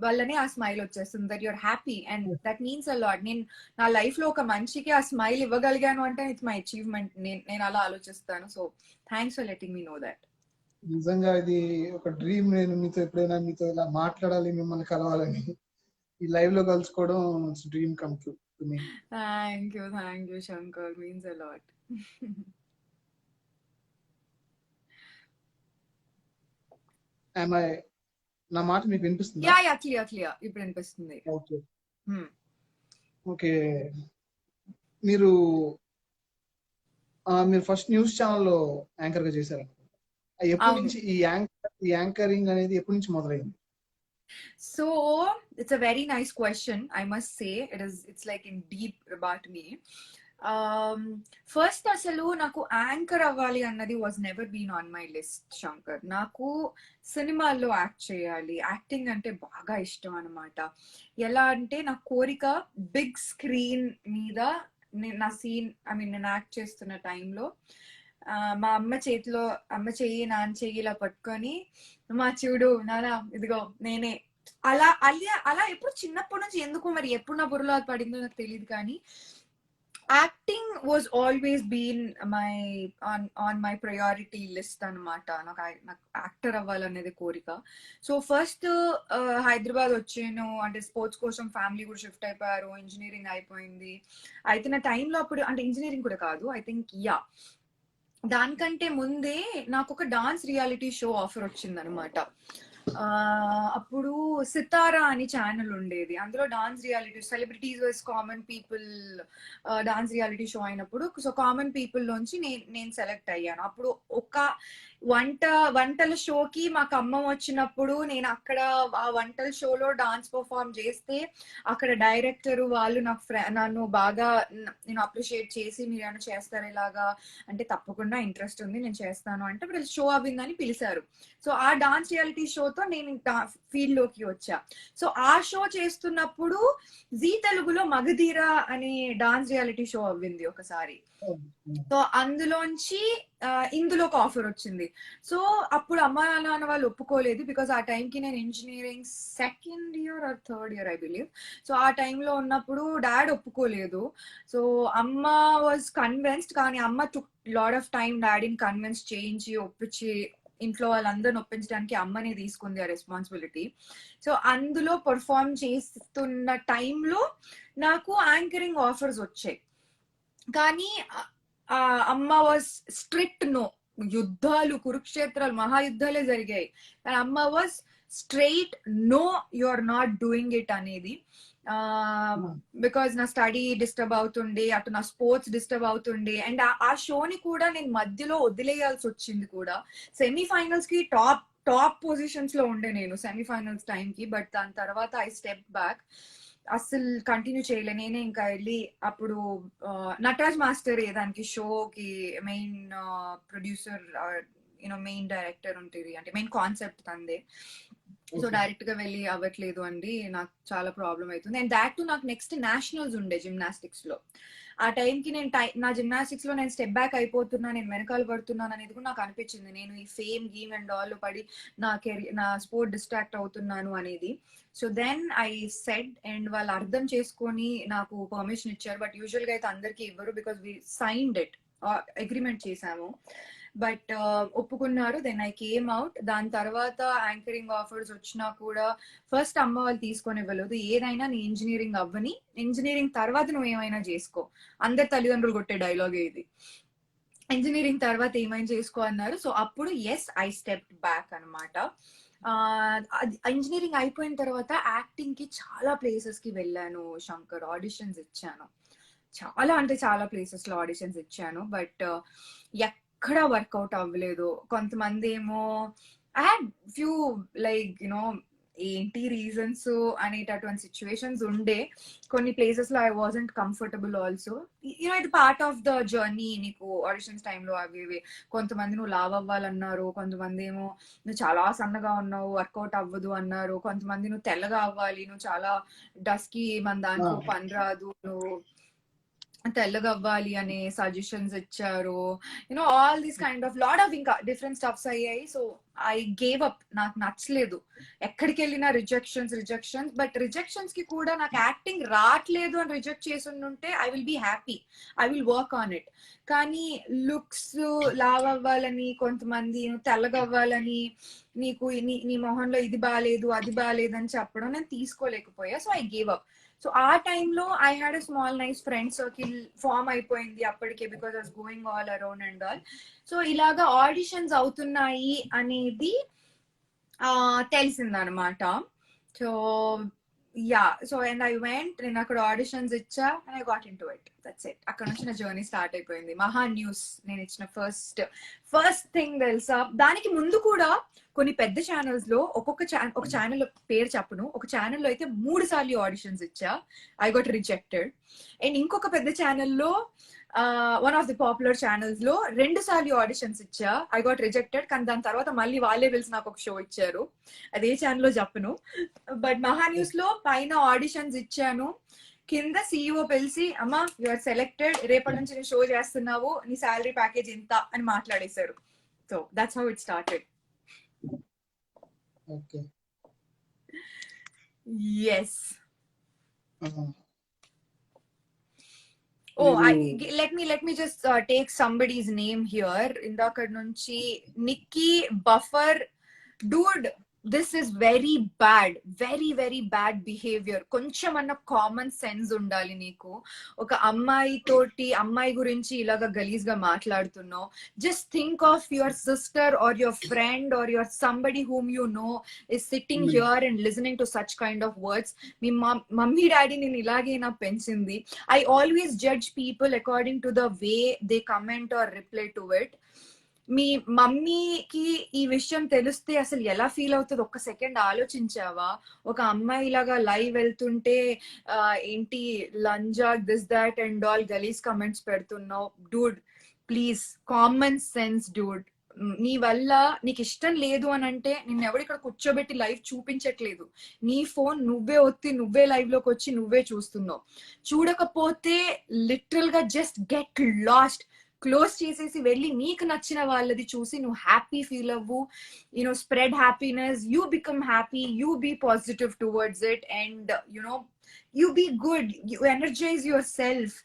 Speaker 1: వల్లనే ఆ స్మైల్ వచ్చేస్తుంది. That your happy and that means a lot. నేను నా లైఫ్ లో ఒక మనిషికి ఆ స్మైల్ ఇవ్వగలిగాను అంటే ఇట్స్ మై అచీవ్మెంట్. నేను అలా ఆలోచిస్తాను. So thanks for letting me know that.
Speaker 2: నిజంగా ఇది ఒక డ్రీమ్. నేను మీతో ఎప్పుడైనా మీతో ఇలా మాట్లాడాలి, మిమ్మల్ని కలవాలని, ఈ లైవ్ లో కలుసుకోవడం dream come true to me.
Speaker 1: Thank you Shankar, means a lot.
Speaker 2: నా మాట మీకు వినిపిస్తుంది?
Speaker 1: యా క్లియర్ ఇప్పుడు వినిపిస్తుంది.
Speaker 2: ఓకే, మీరు ఫస్ట్ న్యూస్ ఛానల్లో యాంకర్ గా చేశారు. ఎప్పటి నుంచి ఈ యాంకరింగ్ అనేది ఎప్పటి నుంచి మొదలైంది?
Speaker 1: So it's a very nice question. I must say it's like in deep about me. First అసలు నాకు యాంకర్ అవ్వాలి అన్నది was never been on my list Shankar. నాకు సినిమాల్లో యాక్ట్ చేయాలి, యాక్టింగ్ అంటే బాగా ఇష్టం అనమాట. ఎలా అంటే నా కోరిక బిగ్ స్క్రీన్ మీద నా సీన్, నేను యాక్ట్ చేస్తున్న టైంలో మా అమ్మ చేతిలో, అమ్మ చెయ్యి నాన్న చెయ్యి ఇలా పట్టుకొని, మా చూడు నాన్న ఇదిగో నేనే, అలా అలా ఎప్పుడు చిన్నప్పటి నుంచి ఎందుకు మరి ఎప్పుడు నా బుర్రలో అది పడిందో నాకు తెలియదు, కానీ acting was always been on my priority list అనమాట. నాకు యాక్టర్ అవ్వాలనేది కోరిక. సో ఫస్ట్ హైదరాబాద్ వచ్చాను, అంటే స్పోర్ట్స్ కోసం ఫ్యామిలీ కూడా షిఫ్ట్ అయిపోయారు, ఇంజనీరింగ్ అయిపోయింది. అయితే నా టైంలో అప్పుడు, అంటే ఇంజనీరింగ్ కూడా కాదు, ఐ థింక్ దానికంటే ముందే నాకు ఒక డాన్స్ రియాలిటీ షో ఆఫర్ వచ్చింది అనమాట. అప్పుడు సితారా అని ఛానల్ ఉండేది, అందులో dance reality, celebrities versus common people dance reality show అయినప్పుడు, సో కామన్ పీపుల్ లోంచి నేను సెలెక్ట్ అయ్యాను. అప్పుడు వంటల షోకి మా ఖమ్మం వచ్చినప్పుడు నేను అక్కడ ఆ వంటల షోలో డాన్స్ పర్ఫార్మ్ చేస్తే అక్కడ డైరెక్టర్ వాళ్ళు నన్ను బాగా నేను అప్రిషియేట్ చేసి మీరు ఏమైనా చేస్తారు ఇలాగా అంటే తప్పకుండా ఇంట్రెస్ట్ ఉంది నేను చేస్తాను అంటే వీళ్ళు షో అవ్విందని పిలిచారు. సో ఆ డాన్స్ రియాలిటీ షోతో నేను ఫీల్డ్ లోకి వచ్చా. సో ఆ షో చేస్తున్నప్పుడు జీ తెలుగులో మగధీర అనే డాన్స్ రియాలిటీ షో అవ్వింది ఒకసారి. సో అందులోంచి ఇందులోకి ఆఫర్ వచ్చింది. సో అప్పుడు అమ్మా నాన్న వాళ్ళు ఒప్పుకోలేదు బికాస్ ఆ టైంకి నేను engineering second year or third year I believe. So ఆ టైంలో ఉన్నప్పుడు డాడ్ ఒప్పుకోలేదు. సో అమ్మ వాజ్ కన్విన్స్డ్, కానీ అమ్మ టుక్ లాట్ ఆఫ్ టైం డాడీని కన్విన్స్ చేయించి ఒప్పించి ఇంట్లో వాళ్ళందరిని ఒప్పించడానికి అమ్మనే తీసుకుంది ఆ రెస్పాన్సిబిలిటీ. సో అందులో పర్ఫార్మ్ చేస్తున్న టైంలో నాకు యాంకరింగ్ ఆఫర్స్ వచ్చాయి. కానీ అమ్మ వాజ్ స్ట్రిక్ట్ నో. యుద్ధాలు, కురుక్షేత్రాలు, మహాయుద్ధాలే జరిగాయి. కానీ అమ్మ was straight no, you are not doing it అనేది. బికాజ్ నా స్టడీ డిస్టర్బ్ అవుతుండే, అటు నా స్పోర్ట్స్ డిస్టర్బ్ అవుతుండే. అండ్ ఆ షోని కూడా నేను మధ్యలో వదిలేయాల్సి వచ్చింది కూడా. సెమీఫైనల్స్ కి టాప్ పొజిషన్స్ లో ఉండే నేను సెమీఫైనల్స్ టైంకి. బట్ దాని తర్వాత ఐ స్టెప్ బ్యాక్, అస్సలు కంటిన్యూ చేయలే. నేనే ఇంకా వెళ్ళి అప్పుడు నటరాజ్ మాస్టర్ దానికి షోకి మెయిన్ ప్రొడ్యూసర్ మెయిన్ డైరెక్టర్ ఉంటుంది, అంటే మెయిన్ కాన్సెప్ట్ తందే. సో డైరెక్ట్ గా వెళ్ళి అవ్వట్లేదు అండి, నాకు చాలా ప్రాబ్లం అవుతుంది. అండ్ దాట్ టు నాకు నెక్స్ట్ నేషనల్స్ ఉండే జిమ్నాస్టిక్స్ లో. ఆ టైంకి నేను నా జిమ్నాస్టిక్స్ లో నేను స్టెప్ బ్యాక్ అయిపోతున్నా, నేను వెనకాల పడుతున్నాను అనేది కూడా నాకు అనిపించింది. నేను ఈ ఫేమ్ గేమ్ అండ్ ఆల్ పడి నా స్పోర్ట్ డిస్ట్రాక్ట్ అవుతున్నాను అనేది. So then I said, and వాళ్ళు అర్థం చేసుకొని నాకు పర్మిషన్ ఇచ్చారు. బట్ యూజువల్ గా అయితే అందరికి ఇవ్వరు because we signed it, agreement చేసాము. బట్ ఒప్పుకున్నారు. Then I came out. దాని తర్వాత యాంకరింగ్ ఆఫర్స్ వచ్చినా కూడా ఫస్ట్ అమ్మ వాళ్ళు తీసుకొని ఇవ్వలేదు. ఏదైనా నీ ఇంజనీరింగ్ అవ్వని, ఇంజనీరింగ్ తర్వాత నువ్వు ఏమైనా చేసుకో. అందరి తల్లిదండ్రులు కొట్టే డైలాగే ఇది, ఇంజనీరింగ్ తర్వాత ఏమైనా చేసుకో అన్నారు. సో అప్పుడు ఎస్, ఐ స్టెప్ బ్యాక్ అనమాట. ఇంజనీరింగ్ అయిపోయిన తర్వాత యాక్టింగ్ కి చాలా ప్లేసెస్ కి వెళ్ళాను శంకర్. ఆడిషన్స్ ఇచ్చాను, చాలా అంటే చాలా ప్లేసెస్ లో ఆడిషన్స్ ఇచ్చాను. బట్ ఎక్కడా వర్కౌట్ అవ్వలేదు. కొంతమంది ఏమో ఐ హ్యాడ్ ఫ్యూ లైక్ ఏంటి రీజన్స్ అనేటటువంటి సిచ్యువేషన్స్ ఉండే. కొన్ని ప్లేసెస్ లో ఐ వాజంట్ కంఫర్టబుల్ ఆల్సో. ఇది పార్ట్ ఆఫ్ ద జర్నీ. నీకు ఆడిషన్స్ టైంలో అవి కొంతమంది నువ్వు లావ్ అవ్వాలన్నారు, కొంతమంది ఏమో నువ్వు చాలా సన్నగా ఉన్నావు వర్కౌట్ అవ్వదు అన్నారు, కొంతమంది నువ్వు తెల్లగా అవ్వాలి, నువ్వు చాలా డస్కి మన దాంట్లో పని రాదు, నువ్వు తెల్లగా అవ్వాలి అనే సజెషన్స్ ఇచ్చారు. All these kind of lot of ఇంకా డిఫరెంట్ స్టఫ్స్ అయ్యాయి. సో ఐ గేవ్ అప్, నాకు నచ్చలేదు. ఎక్కడికి వెళ్ళినా రిజెక్షన్స్. బట్ రిజెక్షన్స్ కి కూడా నాకు యాక్టింగ్ రావట్లేదు అని రిజెక్ట్ చేసి ఉంటే I will be happy, I will work on it. కానీ లుక్స్ లావ్ అవ్వాలని, కొంతమంది తెల్లగా అవ్వాలని, నీకు నీ మొహంలో ఇది బాగాలేదు అది బాగాలేదు అని చెప్పడం నేను తీసుకోలేకపోయా. So I gave up. So ఆ టైంలో I had a small nice friend circle form అయిపోయింది అప్పటికే, because I was going all around and all. So ఇలాగా ఆడిషన్స్ అవుతున్నాయి అనేది తెలిసిందనమాట. So yeah, so and I went, నేను అక్కడ ఆడిషన్స్ ఇచ్చా and I got into it. That's it. అక్కడ నుంచి నా జర్నీ స్టార్ట్ అయిపోయింది. మహా న్యూస్ నేను ఇచ్చిన ఫస్ట్ థింగ్ తెలుసా. దానికి ముందు కూడా కొన్ని పెద్ద ఛానల్స్ లో ఒక ఛానల్ పేరు చెప్పను, ఒక ఛానల్లో అయితే 3 సార్లు ఆడిషన్స్ ఇచ్చా, ఐ గాట్ రిజెక్టెడ్. అండ్ ఇంకొక పెద్ద ఛానల్లో one of the popular channels లో 2 సార్లు ఆడిషన్స్ ఇచ్చా, ఐ గాట్ రిజెక్టెడ్. కానీ దాని తర్వాత మళ్ళీ వాళ్ళే పిలిచి నాకు ఒక షో ఇచ్చారు, అదే ఛానల్లో చెప్పను. బట్ మహా న్యూస్ లో పైన ఆడిషన్స్ ఇచ్చాను, కింద CEO పిలిచి అమ్మా యు ఆర్ సెలెక్టెడ్, రేపటి నుంచి నువ్వు షో చేస్తున్నావు, నీ శాలరీ ప్యాకేజ్ ఇంత అని మాట్లాడేశారు. So that's how it started.
Speaker 2: Okay.
Speaker 1: Yes. Oh, let me just take somebody's name here. Indakad nunchi Nikki Buffer, dude, this is very bad, very bad behavior. కొంచెం అన్న కామన్ సెన్స్ ఉండాలి నీకు. ఒక అమ్మాయి గురించి ఇలాగా గలీజ్ గా మాట్లాడుతున్నావు. Just think of your sister or your friend or your somebody whom you know is sitting here and listening to such kind of words. మీ మమ్మీ డాడీ నేను ఇలాగే నా పెంచింది. I always judge people according to the way they comment or reply to it. మీ మమ్మీకి ఈ విషయం తెలిస్తే అసలు ఎలా ఫీల్ అవుతుంది ఒక్క సెకండ్ ఆలోచించావా? ఒక అమ్మాయి లాగా లైవ్ వెళ్తుంటే ఏంటి లంజా దిస్ దాట్ అండ్ ఆల్ గలీస్ కమెంట్స్ పెడుతున్నావు. Dude please common sense dude. నీ వల్ల నీకు ఇష్టం లేదు అని అంటే నిన్ను ఎవడు ఇక్కడ కూర్చోబెట్టి లైవ్ చూపించట్లేదు. నీ ఫోన్ నువ్వే ఒత్తి నువ్వే లైవ్ లోకి వచ్చి నువ్వే చూస్తున్నావు. చూడకపోతే లిటరల్ గా జస్ట్ గెట్ లాస్ట్. క్లోజ్ చేసేసి వెళ్ళి నీకు నచ్చిన వాళ్ళది చూసి నువ్వు హ్యాపీ ఫీల్ అవ్వు. You know spread happiness, you become happy, you be positive towards it and you know you be good, you energize yourself.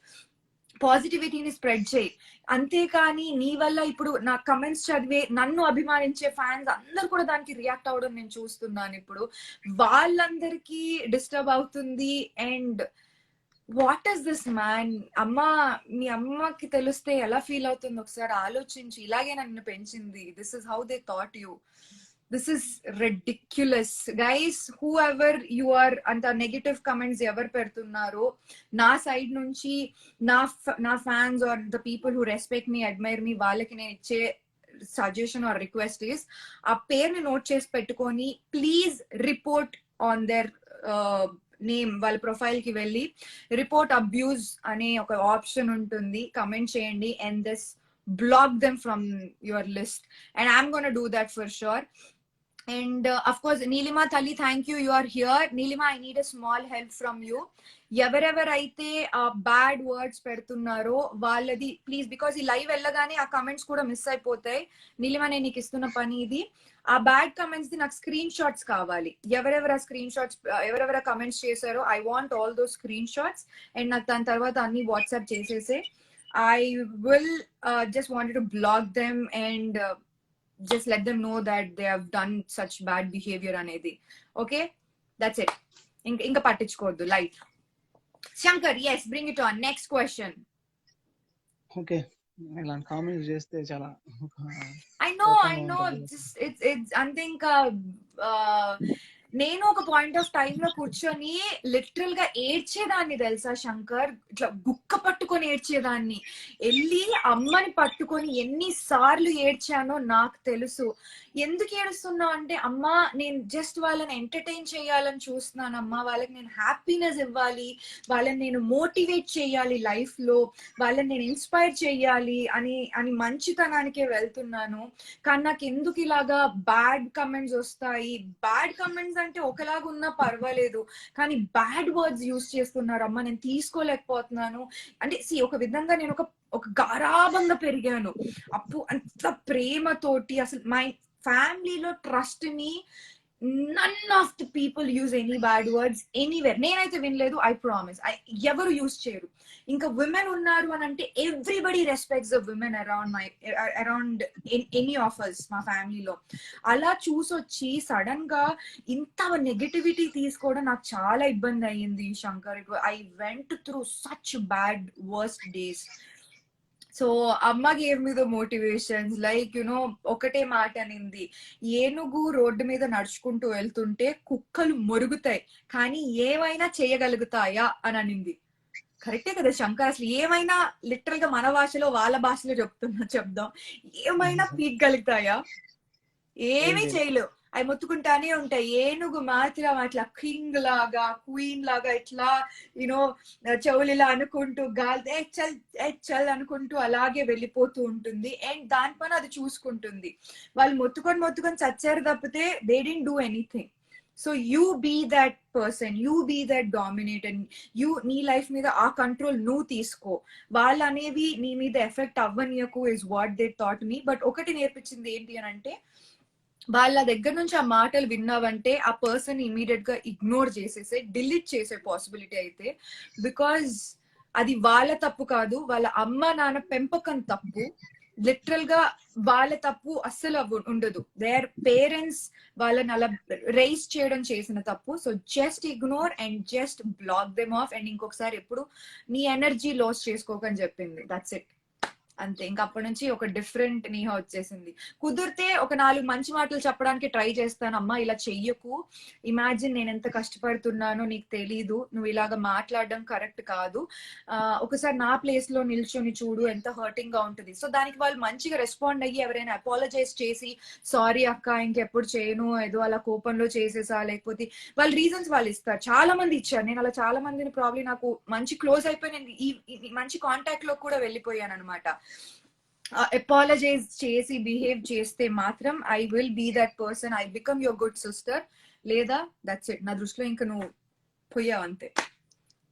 Speaker 1: పాజిటివిటీని స్ప్రెడ్ చేయి. అంతేకాని నీ వల్ల ఇప్పుడు నా కమెంట్స్ చదివే నన్ను అభిమానించే ఫ్యాన్స్ అందరు కూడా దానికి రియాక్ట్ అవ్వడం నేను చూస్తున్నాను. ఇప్పుడు వాళ్ళందరికీ డిస్టర్బ్ అవుతుంది. And what is this man? అమ్మా, మీ అమ్మకి తెలిస్తే ఎలా ఫీల్ అవుతుంది ఒకసారి ఆలోచించి. ఇలాగే నన్ను పెంచింది. This is how they thought you. This is ridiculous guys. Whoever you are అంత నెగటివ్ కమెంట్స్ ఎవరు పెడుతున్నారో నా సైడ్ నుంచి నా fans are the people who respect me, admire me, వాళ్ళకి నేను ఇచ్చే సజెషన్ ఆర్ రిక్వెస్ట్ ఇస్ ఆ పేరుని నోట్ చేసి పెట్టుకొని please report on their name. వాళ్ళ ప్రొఫైల్ కి వెళ్ళి రిపోర్ట్ అబ్యూజ్ అనే ఒక ఆప్షన్ ఉంటుంది, కమెంట్ చేయండి and this block them from your list and I'm going to do that for sure. And of course Neelima Tali, thank you, you are here. Neelima, I need a small help from you. ఎవరెవరైతే bad words పెడుతున్నారో వాళ్ళది please, because ఈ live వెళ్ళగానే ఆ comments కూడా miss అయిపోతాయి. నీలిమా, నేను నీకు ఇస్తున్న పని ఇది. ఆ బ్యాడ్ కమెంట్స్ ది నాకు స్క్రీన్ షాట్స్ కావాలి. ఎవరెవరు స్క్రీన్ షాట్స్, ఎవరెవరు కమెంట్స్ చేశారో I want all those screen shots and నాకు దాని తర్వాత అన్ని WhatsApp చేసేసే. I will just wanted to block them and just let them know that they have done such bad behavior anedi. Okay, that's it. Inka pattichukoddu light. Shankar, yes, bring it on. Next question.
Speaker 2: Okay, ilan comments cheste chala
Speaker 1: I know just it's అంతే. నేను ఒక point of time లో కూర్చొని literal గా ఏడ్చేదాన్ని తెలుసా శంకర్. ఇట్లా గుక్క పట్టుకొని ఏడ్చేదాన్ని. వెళ్ళి అమ్మని పట్టుకొని ఎన్నిసార్లు ఏడ్చానో నాకు తెలుసు. ఎందుకు ఏడుస్తున్నావు అంటే, అమ్మా నేను జస్ట్ వాళ్ళని ఎంటర్టైన్ చేయాలని చూస్తున్నానమ్మా, వాళ్ళకి నేను హ్యాపీనెస్ ఇవ్వాలి, వాళ్ళని నేను మోటివేట్ చేయాలి లైఫ్ లో, వాళ్ళని నేను ఇన్స్పైర్ చేయాలి అని మంచితనానికే వెళ్తున్నాను. కానీ నాకు ఎందుకు ఇలాగా బ్యాడ్ కమెంట్స్ వస్తాయి? బ్యాడ్ కమెంట్స్ అంటే ఒకలాగా ఉన్నా పర్వాలేదు, కానీ బ్యాడ్ వర్డ్స్ యూజ్ చేస్తున్నారు అమ్మ, నేను తీసుకోలేకపోతున్నాను. అంటే ఒక విధంగా నేను ఒక గారాబంగా పెరిగాను అప్పు, అంత ప్రేమతోటి. అసలు మై ఫ్యామిలీలో trust me, none of the people use any bad words anywhere. నేనైతే వినలేదు, ఐ ప్రామిస్. ఎవరు యూజ్ చేయరు. ఇంకా విమెన్ ఉన్నారు అని అంటే everybody respects the women around any of us మా ఫ్యామిలీలో. అలా చూసొచ్చి సడన్ గా ఇంత నెగటివిటీ తీసుకోవడం నాకు చాలా ఇబ్బంది అయ్యింది Shankar. I went through such bad worst days. So అమ్మ gave me the motivations, like you know ఒకటే మాట అనింది, ఏనుగు రోడ్డు మీద నడుచుకుంటూ వెళ్తుంటే కుక్కలు మొరుగుతాయి కానీ ఏమైనా చేయగలుగుతాయా అని అనింది. కరెక్టే కదా శంకర్? అసలు ఏమైనా లిటరల్ గా మన భాషలో వాళ్ళ భాషలో చెప్దాం, ఏమైనా పీకగలుగుతాయా? ఏమీ చేయలేవు. అవి మొత్తుకుంటానే ఉంటాయి. ఏనుగు మాత్రం అట్లా కింగ్ లాగా, క్వీన్ లాగా ఇట్లా యూనో చెవులిలా అనుకుంటూ గాలి చల్ అనుకుంటూ అలాగే వెళ్ళిపోతూ ఉంటుంది. అండ్ దాని పని అది చూసుకుంటుంది. వాళ్ళు మొత్తుకొని చచ్చారు తప్పితే they didn't do anything. So you be that person, you be that dominate and నీ లైఫ్ మీద ఆ కంట్రోల్ నువ్వు తీసుకో. వాళ్ళు అనేవి నీ మీద ఎఫెక్ట్ అవ్వనీయకు is what they thought me. But ఒకటి నేర్పించింది ఏంటి అని అంటే, వాళ్ళ దగ్గర నుంచి ఆ మాటలు విన్నావంటే ఆ పర్సన్ ఇమీడియట్ గా ఇగ్నోర్ చేసేసే, డిలీట్ చేసే పాసిబిలిటీ అయితే. బికాజ్ అది వాళ్ళ తప్పు కాదు, వాళ్ళ అమ్మ నాన్న పెంపకం తప్పు. లిటరల్ గా వాళ్ళ తప్పు అస్సలు ఉండదు. దేర్ పేరెంట్స్ వాళ్ళని అలా రైజ్ చేయడం చేసిన తప్పు. So just ignore and just block them off. And ఇంకొకసారి ఎప్పుడు నీ ఎనర్జీ లాస్ చేసుకోకని చెప్పింది. That's it. అంతే. ఇంక అప్పటి నుంచి ఒక డిఫరెంట్ నీహ వచ్చేసింది. కుదిరితే ఒక 4 మంచి మాటలు చెప్పడానికి ట్రై చేస్తాను. అమ్మా ఇలా చెయ్యకు. ఇమాజిన్ నేనెంత కష్టపడుతున్నానో నీకు తెలీదు. నువ్వు ఇలాగ మాట్లాడడం కరెక్ట్ కాదు. ఒకసారి నా ప్లేస్‌లో నిల్చొని చూడు ఎంత హర్టింగ్‌గా ఉంటది. సో దానికి వాళ్ళు మంచిగా రెస్పాండ్ అయ్యి ఎవరైనా అపాలజైజ్ చేసి, సారీ అక్క ఇంకెప్పుడు చేయను. ఏదో అలా కోపంలో చేసేసా లేకపోతే వాళ్ళ రీజన్స్ వాళ్ళు ఇస్తారు. చాలా మంది ఇచ్చారు. నేను అలా చాలా మందిని ప్రాబ్లీ నాకు మంచి క్లోజ్ అయిపోయి నేను ఈ మంచి కాంటాక్ట్ లో కూడా వెళ్ళిపోయాను అనమాట. అపాలజైజ్ చేసి బిహేవ్ చేస్తే మాత్రం I will be that person, I become your good sister. లేదా దట్స్ ఇట్, నా దృష్టిలో ఇంకా నువ్వు పోయావు అంతే.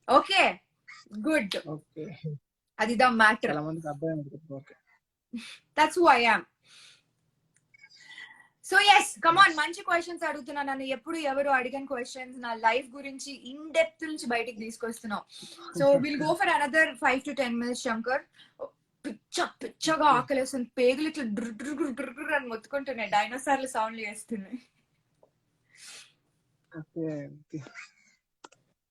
Speaker 1: ఓకే గుడ్,
Speaker 2: ఓకే,
Speaker 1: అది ద మ్యాటర్.
Speaker 2: చాలా మందికి అర్థమైంది. Okay,
Speaker 1: that's who I am. So yes come on, మంచి క్వశ్చన్స్ అడుగుతున్నా. నన్ను ఎప్పుడు ఎవరు అడిగిన క్వశ్చన్స్ నా లైఫ్ గురించి ఇన్ డెప్త్ నుంచి బయటికి తీసుకొస్తున్నావు. So will go for another 5 to 10 minutes Shankar. పిచ్చగా ఆకలేస్తుంది, పేగులు ఇట్లా డ్రు అని మొత్తుకుంటున్నాయి, డైనోసార్లు సౌండ్లు చేస్తున్నాయి.
Speaker 2: Okay,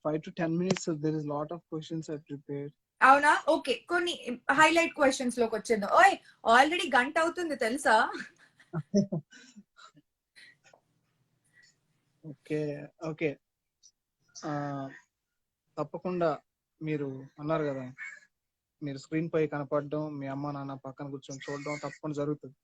Speaker 2: 5 to 10 minutes. There is lot of questions I prepared.
Speaker 1: అవునా? ఓకే, కొన్ని హైలైట్ క్వశ్చన్స్ లోకి వచ్చేద్దాం. ఓయ్ ఆల్రెడీ గంట అవుతుంది తెలుసా?
Speaker 2: ఓకే ఓకే, తప్పకుండా. మీరు అన్నారు కదా, మీరు స్క్రీన్ పై కనపడడం, మీ అమ్మ నాన్న పక్కన కూర్చొని చూడడం తప్పకుండా జరుగుతుంది.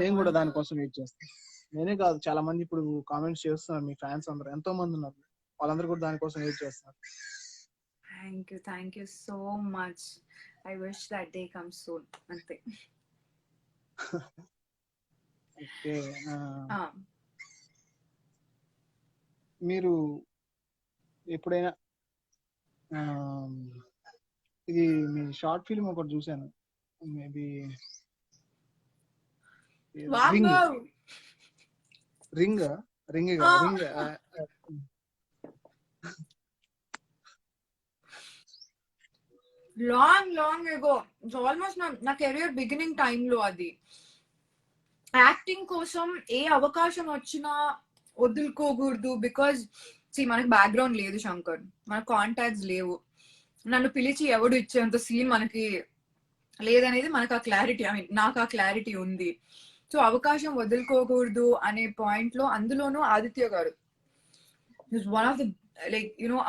Speaker 2: నేను కూడా దానికోసం వెయిట్ చేస్తాను. నేనే కాదు, చాలా మంది ఇప్పుడు కామెంట్స్ చేస్తున్నారు, మీ ఫ్యాన్స్ అందరూ ఎంతో మంది ఉన్నారు, వాళ్ళందరూ కూడా దానికోసం వెయిట్ చేస్తున్నారు.
Speaker 1: Thank you so much. I wish that day comes soon అంతే.
Speaker 2: ఓకే, మీరు ఎప్పుడైనా ఇది మీ షార్ట్ ఫిల్మ్ ఒకటి చూసాను, maybe ring
Speaker 1: long ago. Almost నా కెరియర్ బిగినింగ్ టైమ్ లో అది. యాక్టింగ్ కోసం ఏ అవకాశం వచ్చినా వదులుకోకూడదు. బికాజ్ మనకి బ్యాక్గ్రౌండ్ లేదు శంకర్, మన కాంటాక్ట్స్ లేవు, నన్ను పిలిచి ఎవడు ఇచ్చేంత సీన్ మనకి లేదనేది మనకు ఆ క్లారిటీ, ఐ మీన్ నాకు ఆ క్లారిటీ ఉంది. సో అవకాశం వదులుకోకూడదు అనే పాయింట్ లో, అందులోనూ ఆదిత్య గారు one of the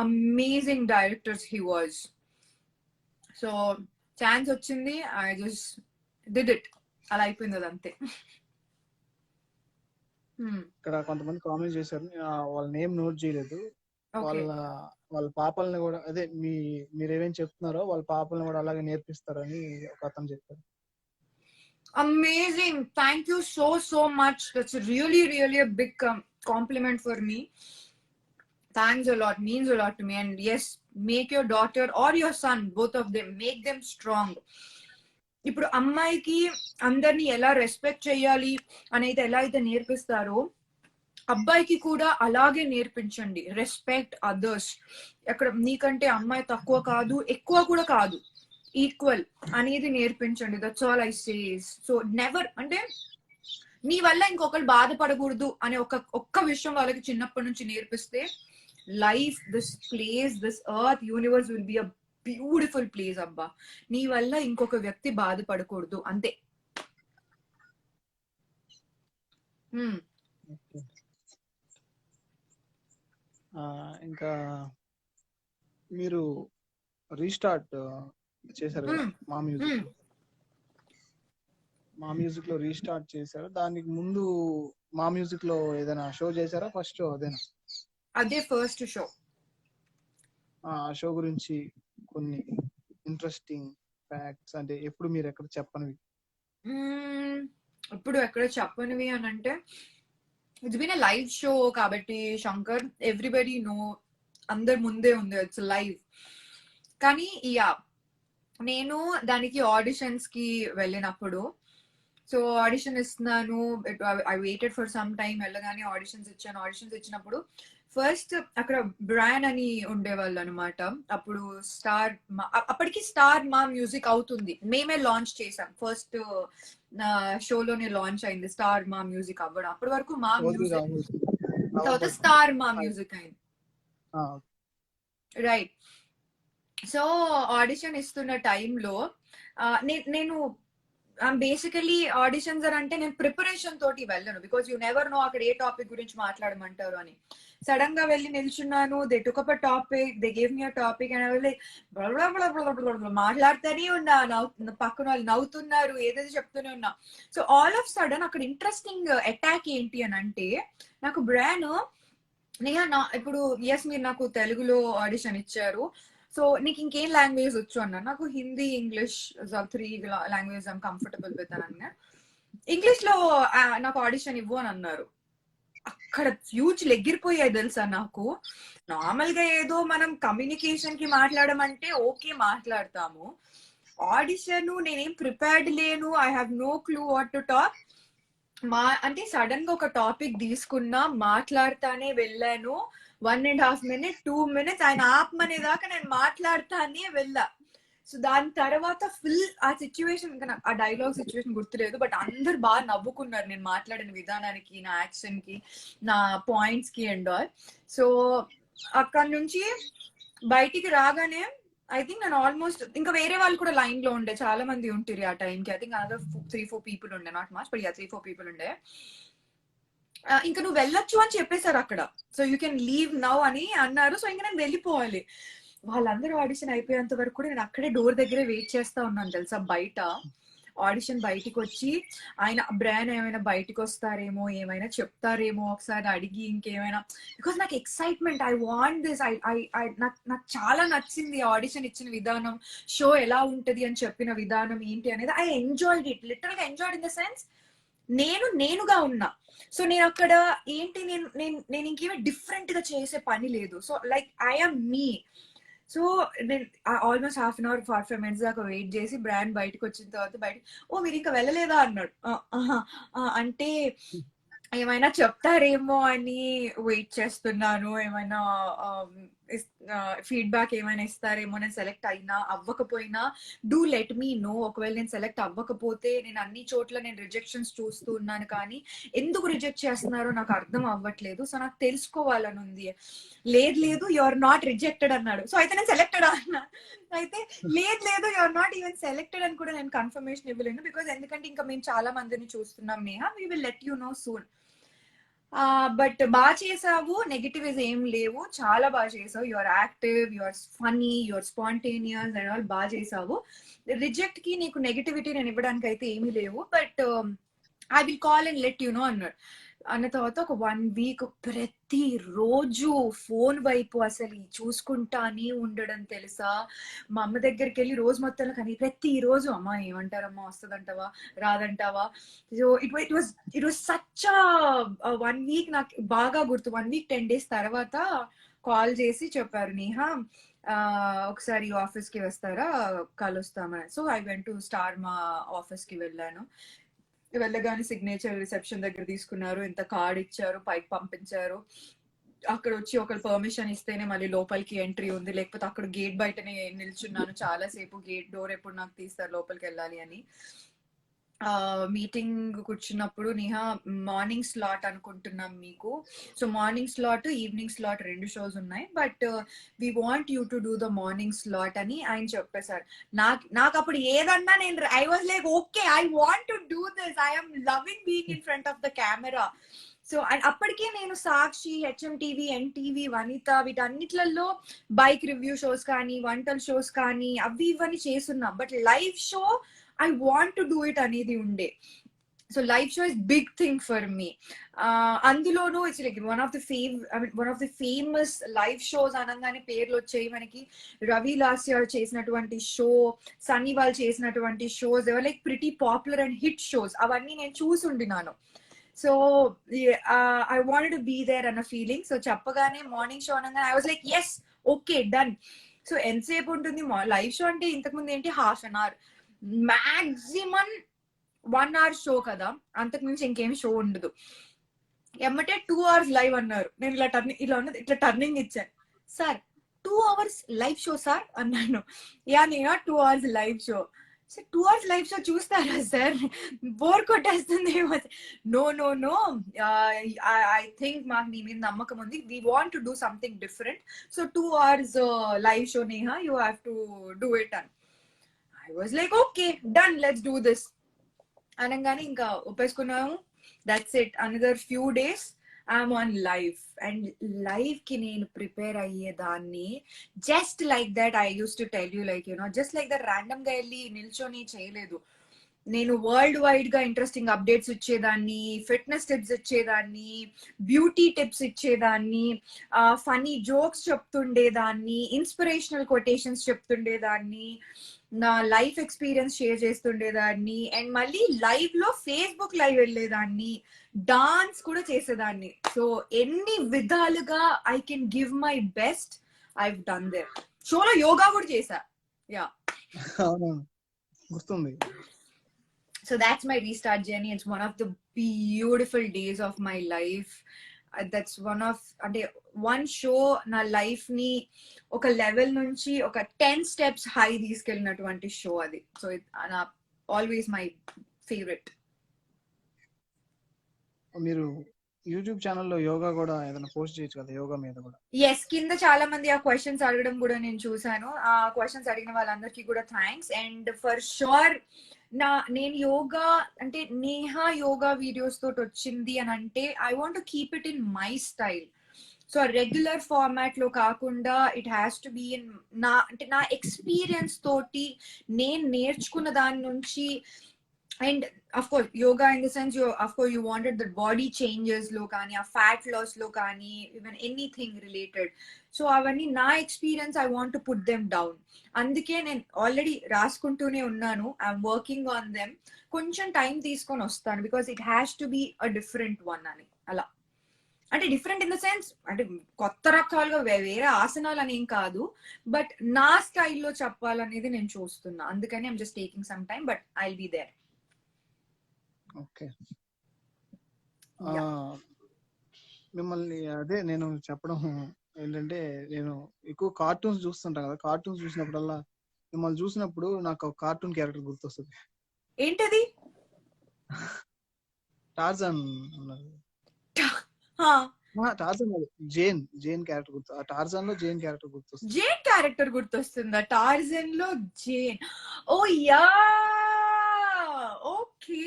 Speaker 1: amazing directors he was. So chance వచ్చింది, ఐ జస్ట్ డిడ్ ఇట్. అలా అయిపోయింది అదంతే.
Speaker 2: ఇక్కడ కొంతమంది కామెంట్ చేశారు, వాళ్ళ నేమ్ నోట్ చేయలేదు. వాళ్ళ పాపల్ని కూడా, అదే మీరేమేం చెప్తున్నారో వాళ్ళ పాపల్ని కూడా అలాగే నేర్పిస్తారని ఒక అతను చెప్పారు.
Speaker 1: Amazing, thank you so much. That's really a big compliment for me. Thanks a lot, means a lot to me. And yes, make your daughter or your son, both of them, make them strong. ఇప్పుడు అమ్మాయికి అందరినీ ఎలా respect చేయాలి అనేది ఎలా అయితే నేర్పిస్తారో, అబ్బాయికి కూడా అలాగే నేర్పించండి. Respect others. అక్కడ నీకంటే అమ్మాయి తక్కువ కాదు, ఎక్కువ కూడా కాదు, ఈక్వల్ అనేది నేర్పించండి. That's all I says. So never, అంటే నీ వల్ల ఇంకొకరు బాధపడకూడదు అనే ఒక్క విషయం వాళ్ళకి చిన్నప్పటి నుంచి నేర్పిస్తే, life, this place, this earth, universe will be a beautiful place. అబ్బా, నీ వల్ల ఇంకొక వ్యక్తి బాధపడకూడదు అంతే.
Speaker 2: ఇంకా మీరు రీస్టార్ట్ చేశారు కదా మా మ్యూజిక్ లో రీస్టార్ట్ చేశారు. దానికి ముందు మా మ్యూజిక్ లో ఏదైనా షో చేశారా? ఫస్ట్ షో అదేనా?
Speaker 1: అదే ఫస్ట్ షో.
Speaker 2: ఆ షో గురించి కొన్ని ఇంట్రెస్టింగ్ ఫ్యాక్ట్స్, అంటే ఎప్పుడు మీరు ఎక్కడ చెప్పనివి.
Speaker 1: ఇప్పుడు ఎక్కడ చెప్పనివి అని అంటే, it's been a live show కాబట్టి శంకర్, ఎవ్రీబడి నో, అందరు ముందే ఉంది, ఇట్స్ లైవ్. కానీ నేను దానికి ఆడిషన్స్ కి వెళ్ళినప్పుడు, సో ఆడిషన్ ఇస్తున్నాను, I waited for some time, వెళ్ళగానే ఆడిషన్స్ ఇచ్చాను. ఆడిషన్స్ ఇచ్చినప్పుడు ఫస్ట్ అక్కడ బ్రాండ్ అని ఉండేవాళ్ళు అనమాట. అప్పుడు అప్పటికి స్టార్ మా మ్యూజిక్ అవుతుంది, మేమే లాంచ్ చేసాం. ఫస్ట్ షోలోనే లాంచ్ అయింది స్టార్ మా మ్యూజిక్ అవ్వడం. అప్పటి వరకు మా మ్యూజిక్, తర్వాత స్టార్ మా మ్యూజిక్ అయింది. రైట్. సో ఆడిషన్ ఇస్తున్న టైంలో నేను బేసికలీ ఆడిషన్స్ అని అంటే నేను ప్రిపరేషన్ తోటి వెళ్ళను, బికాస్ యూ నెవర్ నో అక్కడ ఏ టాపిక్ గురించి మాట్లాడమంటారు అని. సడన్ గా వెళ్ళి నిల్చున్నాను, they took up a topic, they gave me a topic and like మాట్లాడుతూనే ఉన్నా, పక్కన వాళ్ళు నవ్వుతున్నారు, ఏదైతే చెప్తూనే ఉన్నా. సో ఆల్ ఆఫ్ సడన్ అక్కడ ఇంట్రెస్టింగ్ అటాక్ ఏంటి అని అంటే, నాకు బ్రాన్ నేహా ఇప్పుడు ఎస్ మీరు నాకు తెలుగులో ఆడిషన్ ఇచ్చారు, సో నీకు ఇంకేం లాంగ్వేజ్ వచ్చు అన్నారు. నాకు Hindi, English 3 language I'm comfortable with అని అన్నా. ఇంగ్లీష్ లో నాకు ఆడిషన్ ఇవ్వు అని అన్నారు. అక్కడ ఫ్యూచర్ ఎగిరిపోయాయి తెలుసా నాకు. నార్మల్ గా ఏదో మనం కమ్యూనికేషన్ కి మాట్లాడమంటే ఓకే మాట్లాడతాము, ఆడిషన్ నేనేం ప్రిపేర్డ్ లేను, I have no clue what to talk. అంటే సడన్ గా ఒక టాపిక్ తీసుకున్నా, మాట్లాడతానే వెళ్ళాను. 1.5 minutes 2 minutes ఆయన ఆపమనే దాకా నేను మాట్లాడతానే వెళ్ళా. సో దాని తర్వాత ఫుల్ ఆ సిచ్యువేషన్, ఇంకా ఆ డైలాగ్ సిచ్యువేషన్ గుర్తులేదు, బట్ అందరు బాగా నవ్వుకున్నారు నేను మాట్లాడిన విధానానికి, నా యాక్షన్ కి, నా పాయింట్స్ కి అండ్ ఆల్. సో అక్కడ నుంచి బయటికి రాగానే ఐ థింక్ నేను ఆల్మోస్ట్, ఇంకా వేరే వాళ్ళు కూడా లైన్ లో ఉండే, చాలా మంది ఉంటుంది ఆ టైంకి. ఐ థింక్ అనదర్ 3-4 people ఉండే, నాట్ మచ్ బట్ 3-4 people ఉండే. ఇంకా నువ్వు వెళ్ళొచ్చు అని చెప్పేశారు అక్కడ, so you can leave now అని అన్నారు. సో ఇంకా నేను వెళ్ళిపోవాలి. వాళ్ళందరూ ఆడిషన్ అయిపోయేంత వరకు కూడా నేను అక్కడే డోర్ దగ్గరే వెయిట్ చేస్తా ఉన్నాను తెలుసా. బయట ఆడిషన్ బయటికి వచ్చి ఆయన బ్రాన్ ఏమైనా బయటికి వస్తారేమో, ఏమైనా చెప్తారేమో ఒకసారి అడిగి ఇంకేమైనా, బికాస్ నాకు ఎక్సైట్మెంట్, ఐ వాంట్ దిస్, నాకు చాలా నచ్చింది ఆడిషన్ ఇచ్చిన విధానం, షో ఎలా ఉంటది అని చెప్పిన విధానం ఏంటి అనేది. ఐ ఎంజాయ్డ్ ఇట్, లిటరల్ గా ఎంజాయ్డ్ ఇన్ ద సెన్స్ నేనుగా ఉన్నా. సో నేను అక్కడ ఏంటి, నేను ఇంకేమీ డిఫరెంట్ గా చేసే పని లేదు. So like I'm me. So నేను ఆల్మోస్ట్ 1/2 hour 45 minutes దాకా వెయిట్ చేసి బ్రాండ్ బయటకు వచ్చిన తర్వాత ఓ మీరు ఇంకా వెళ్ళలేదా అన్నాడు. అంటే ఏమైనా చెప్తారేమో అని వెయిట్ చేస్తున్నాను, ఏమైనా ఫీడ్బ్యాక్ ఏమైనా ఇస్తారేమో, నేను సెలెక్ట్ అయినా అవ్వకపోయినా డూ లెట్ మీ నో. ఒకవేళ నేను సెలెక్ట్ అవ్వకపోతే, నేను అన్ని చోట్ల నేను రిజెక్షన్స్ చూస్తూ ఉన్నాను, కానీ ఎందుకు రిజెక్ట్ చేస్తున్నారో నాకు అర్థం అవ్వట్లేదు, సో నాకు తెలుసుకోవాలని ఉంది. లేదు యు ఆర్ నాట్ రిజెక్టెడ్ అన్నాడు. సో అయితే నేను సెలెక్టెడ్ అన్నా. అయితే లేదు you are not even selected అని కూడా నేను కన్ఫర్మేషన్ ఇవ్వలేను, బికాస్ ఎందుకంటే ఇంకా మేము చాలా మందిని చూస్తున్నాం Neha, we will let you know soon. But బాగా చేసావు, నెగిటివ్స్ ఏం లేవు, చాలా బాగా చేసావు, your active, your funny, your spontaneous and all, బాగా చేసావు. రిజెక్ట్ కి నీకు నెగిటివిటీ నేను ఇవ్వడానికి అయితే ఏమీ లేవు, but I will call and let you know అన్నాడు. అన్న తర్వాత ఒక 1 week ప్రతి రోజు ఫోన్ వైపు అసలు చూసుకుంటానే ఉండడం తెలుసా. మా అమ్మ దగ్గరికి వెళ్ళి రోజు మొత్తంలో కానీ ప్రతి రోజు అమ్మ ఏమంటారమ్మా, వస్తుందంటావా రాదంటావా. So it was such 1 week, నాకు బాగా గుర్తు. 1 week 10 days తర్వాత కాల్ చేసి చెప్పారు, నేహా ఒకసారి ఆఫీస్ కి వస్తారా, కలుస్తామని. So I went to star మా ఆఫీస్ కి వెళ్ళాను. వెళ్ళగానే సిగ్నేచర్ రిసెప్షన్ దగ్గర తీసుకున్నారు, ఇంత కార్డ్ ఇచ్చారు, పైకి పంపించారు. అక్కడ వచ్చి ఒకరు పర్మిషన్ ఇస్తేనే మళ్ళీ లోపలికి ఎంట్రీ ఉంది, లేకపోతే అక్కడ గేట్ బయటనే నిల్చున్నాను చాలా సేపు, గేట్ డోర్ ఎప్పుడు నాకు తీస్తారు లోపలికి వెళ్ళాలి అని. మీటింగ్ కూర్చున్నప్పుడు, నేహా మార్నింగ్ స్లాట్ అనుకుంటున్నాం మీకు, so morning slot evening slot 2 shows ఉన్నాయి, but we want you to do the morning slot అని ఆయన చెప్పేశారు. నాకు అప్పుడు ఏదన్నా నేను I was like okay, I want to do this, I'm loving being in front of the camera. So అప్పటికే నేను సాక్షి, HMTV, NTV, వనిత వీటన్నిట్లలో బైక్ రివ్యూ షోస్ కానీ, వంటల షోస్ కానీ అవి ఇవన్నీ చేస్తున్నా, but live show I want to do it అనేది ఉండే. So live show is big thing for me. అందులోనూ it's like one of the famous live shows అనగానే పేర్లు వచ్చాయి మనకి. రవి లాస్య చేసినటువంటి షో, సన్నీ వాళ్ళు చేసినటువంటి shows ever like pretty popular and hit shows, అవన్నీ నేను చూసుండినాను. So I wanted to be there అన్న ఫీలింగ్. సో చెప్పగానే మార్నింగ్ షో అనగానే I was like yes, okay, done. So ఎంతసేపు ఉంటుంది లైవ్ షో అంటే, ఇంతకుముందు ఏంటి 1/2 hour, మాక్సిమం 1 hour షో కదా, అంతకు మించి ఇంకేమి షో ఉండదు. ఎమ్మటే 2 hours లైవ్ అన్నారు. నేను ఇలా ఉన్నది ఇట్లా టర్నింగ్ ఇచ్చాను, sir 2 hours live show sir అన్నాను. యా నేనా 2 hours live show. Sir 2 hours live show చూస్తారా సార్? బోర్ కొట్టేస్తుందేమో. No no no, I think మాకు నీ మీద నమ్మకం ఉంది, we want to do something different, so 2 hours live show Neha, you have to do it అని. I was like okay done, let's do this అనగానే ఇంకా ఒప్పేసుకున్నాము. That's it, another few days I'm on live. And live కి నేను prepare అయ్యేదాన్ని just like that. I use to tell you like just like that random గా వెళ్ళి నిల్చొని చేయలేదు. నేను వరల్డ్ వైడ్ గా ఇంట్రెస్టింగ్ అప్డేట్స్ ఇచ్చేదాన్ని, ఫిట్నెస్ టిప్స్ ఇచ్చేదాన్ని, బ్యూటీ టిప్స్ ఇచ్చేదాన్ని, ఫనీ జోక్స్ చెప్తుండేదాన్ని, ఇన్స్పిరేషనల్ కొటేషన్స్ చెప్తుండేదాన్ని, నా లైఫ్ ఎక్స్పీరియన్స్ షేర్ చేస్తుండేదాన్ని, అండ్ మళ్ళీ లైవ్ లో ఫేస్బుక్ లైవ్ వెళ్ళేదాన్ని, డాన్స్ కూడా చేసేదాన్ని. సో ఎన్ని విధాలుగా I can give my best I done there. షోలో యోగా కూడా చేశా. యా,
Speaker 2: గుర్తుంది.
Speaker 1: So that's my restart journey. It's one of the beautiful days of my life. That's one show నా లైఫ్ ని ఒక లెవెల్ నుంచి ఒక 10 steps హై తీసుకెళ్ళినటువంటి షో అది. So always my favourite.
Speaker 2: మీరు యూట్యూబ్ ఛానల్లో యోగా కూడా ఏదైనా పోస్ట్ చేయొచ్చు కదా, యోగా మీద కూడా.
Speaker 1: ఎస్, కింద చాలా మంది ఆ క్వశ్చన్స్ అడగడం కూడా నేను చూసాను. ఆ క్వశ్చన్స్ అడిగిన వాళ్ళందరికీ కూడా థ్యాంక్స్. అండ్ ఫర్ షూర్ నేను యోగా అంటే నేహా యోగా వీడియోస్ తోటి వచ్చింది అని అంటే I want to keep it in my style. So regular format లో కాకుండా it has to be in నా ఎక్స్పీరియన్స్ తోటి నేను నేర్చుకున్న దాని నుంచి. And of course yoga in the sense you wanted the body changes లో కానీ, ఆ ఫ్యాట్ లాస్ లో కానీ, ఈవెన్ ఎనీథింగ్ రిలేటెడ్. సో అవన్నీ నా experience, I want to put them down. అందుకే నేను ఆల్రెడీ రాసుకుంటూనే ఉన్నాను, ఐఎమ్ వర్కింగ్ ఆన్ దెమ్. కొంచెం టైం తీసుకొని వస్తాను, because it has to be a different one అని. అలా అంటే డిఫరెంట్ ఇన్ ద సెన్స్ అంటే కొత్త రకాలుగా వేరే ఆసనాలు అని ఏం కాదు, బట్ నా స్టైల్లో చెప్పాలనేది నేను చూస్తున్నా. అందుకని I'm just taking some time, but I will be there.
Speaker 2: Okay, మిమ్మల్ని అదే నేను చెప్పడం ఏంటంటే, నేను ఎక్కువ కార్టూన్స్ చూస్తుంటాను కదా. కార్టూన్స్ చూసినప్పుడల్లా మిమ్మల్ని చూసినప్పుడు నాకు ఒక కార్టూన్ క్యారెక్టర్ గుర్తొస్తుంది.
Speaker 1: ఏంటది?
Speaker 2: టార్జన్ ఉన్నది. టార్జన్ జేన్ క్యారెక్టర్ గుర్తు. ఆ టార్జన్ లో జేన్ క్యారెక్టర్ గుర్తొస్తుంది.
Speaker 1: జేన్ క్యారెక్టర్ గుర్తొస్తుందా? టార్జన్ లో Jane? Oh yeah, okay.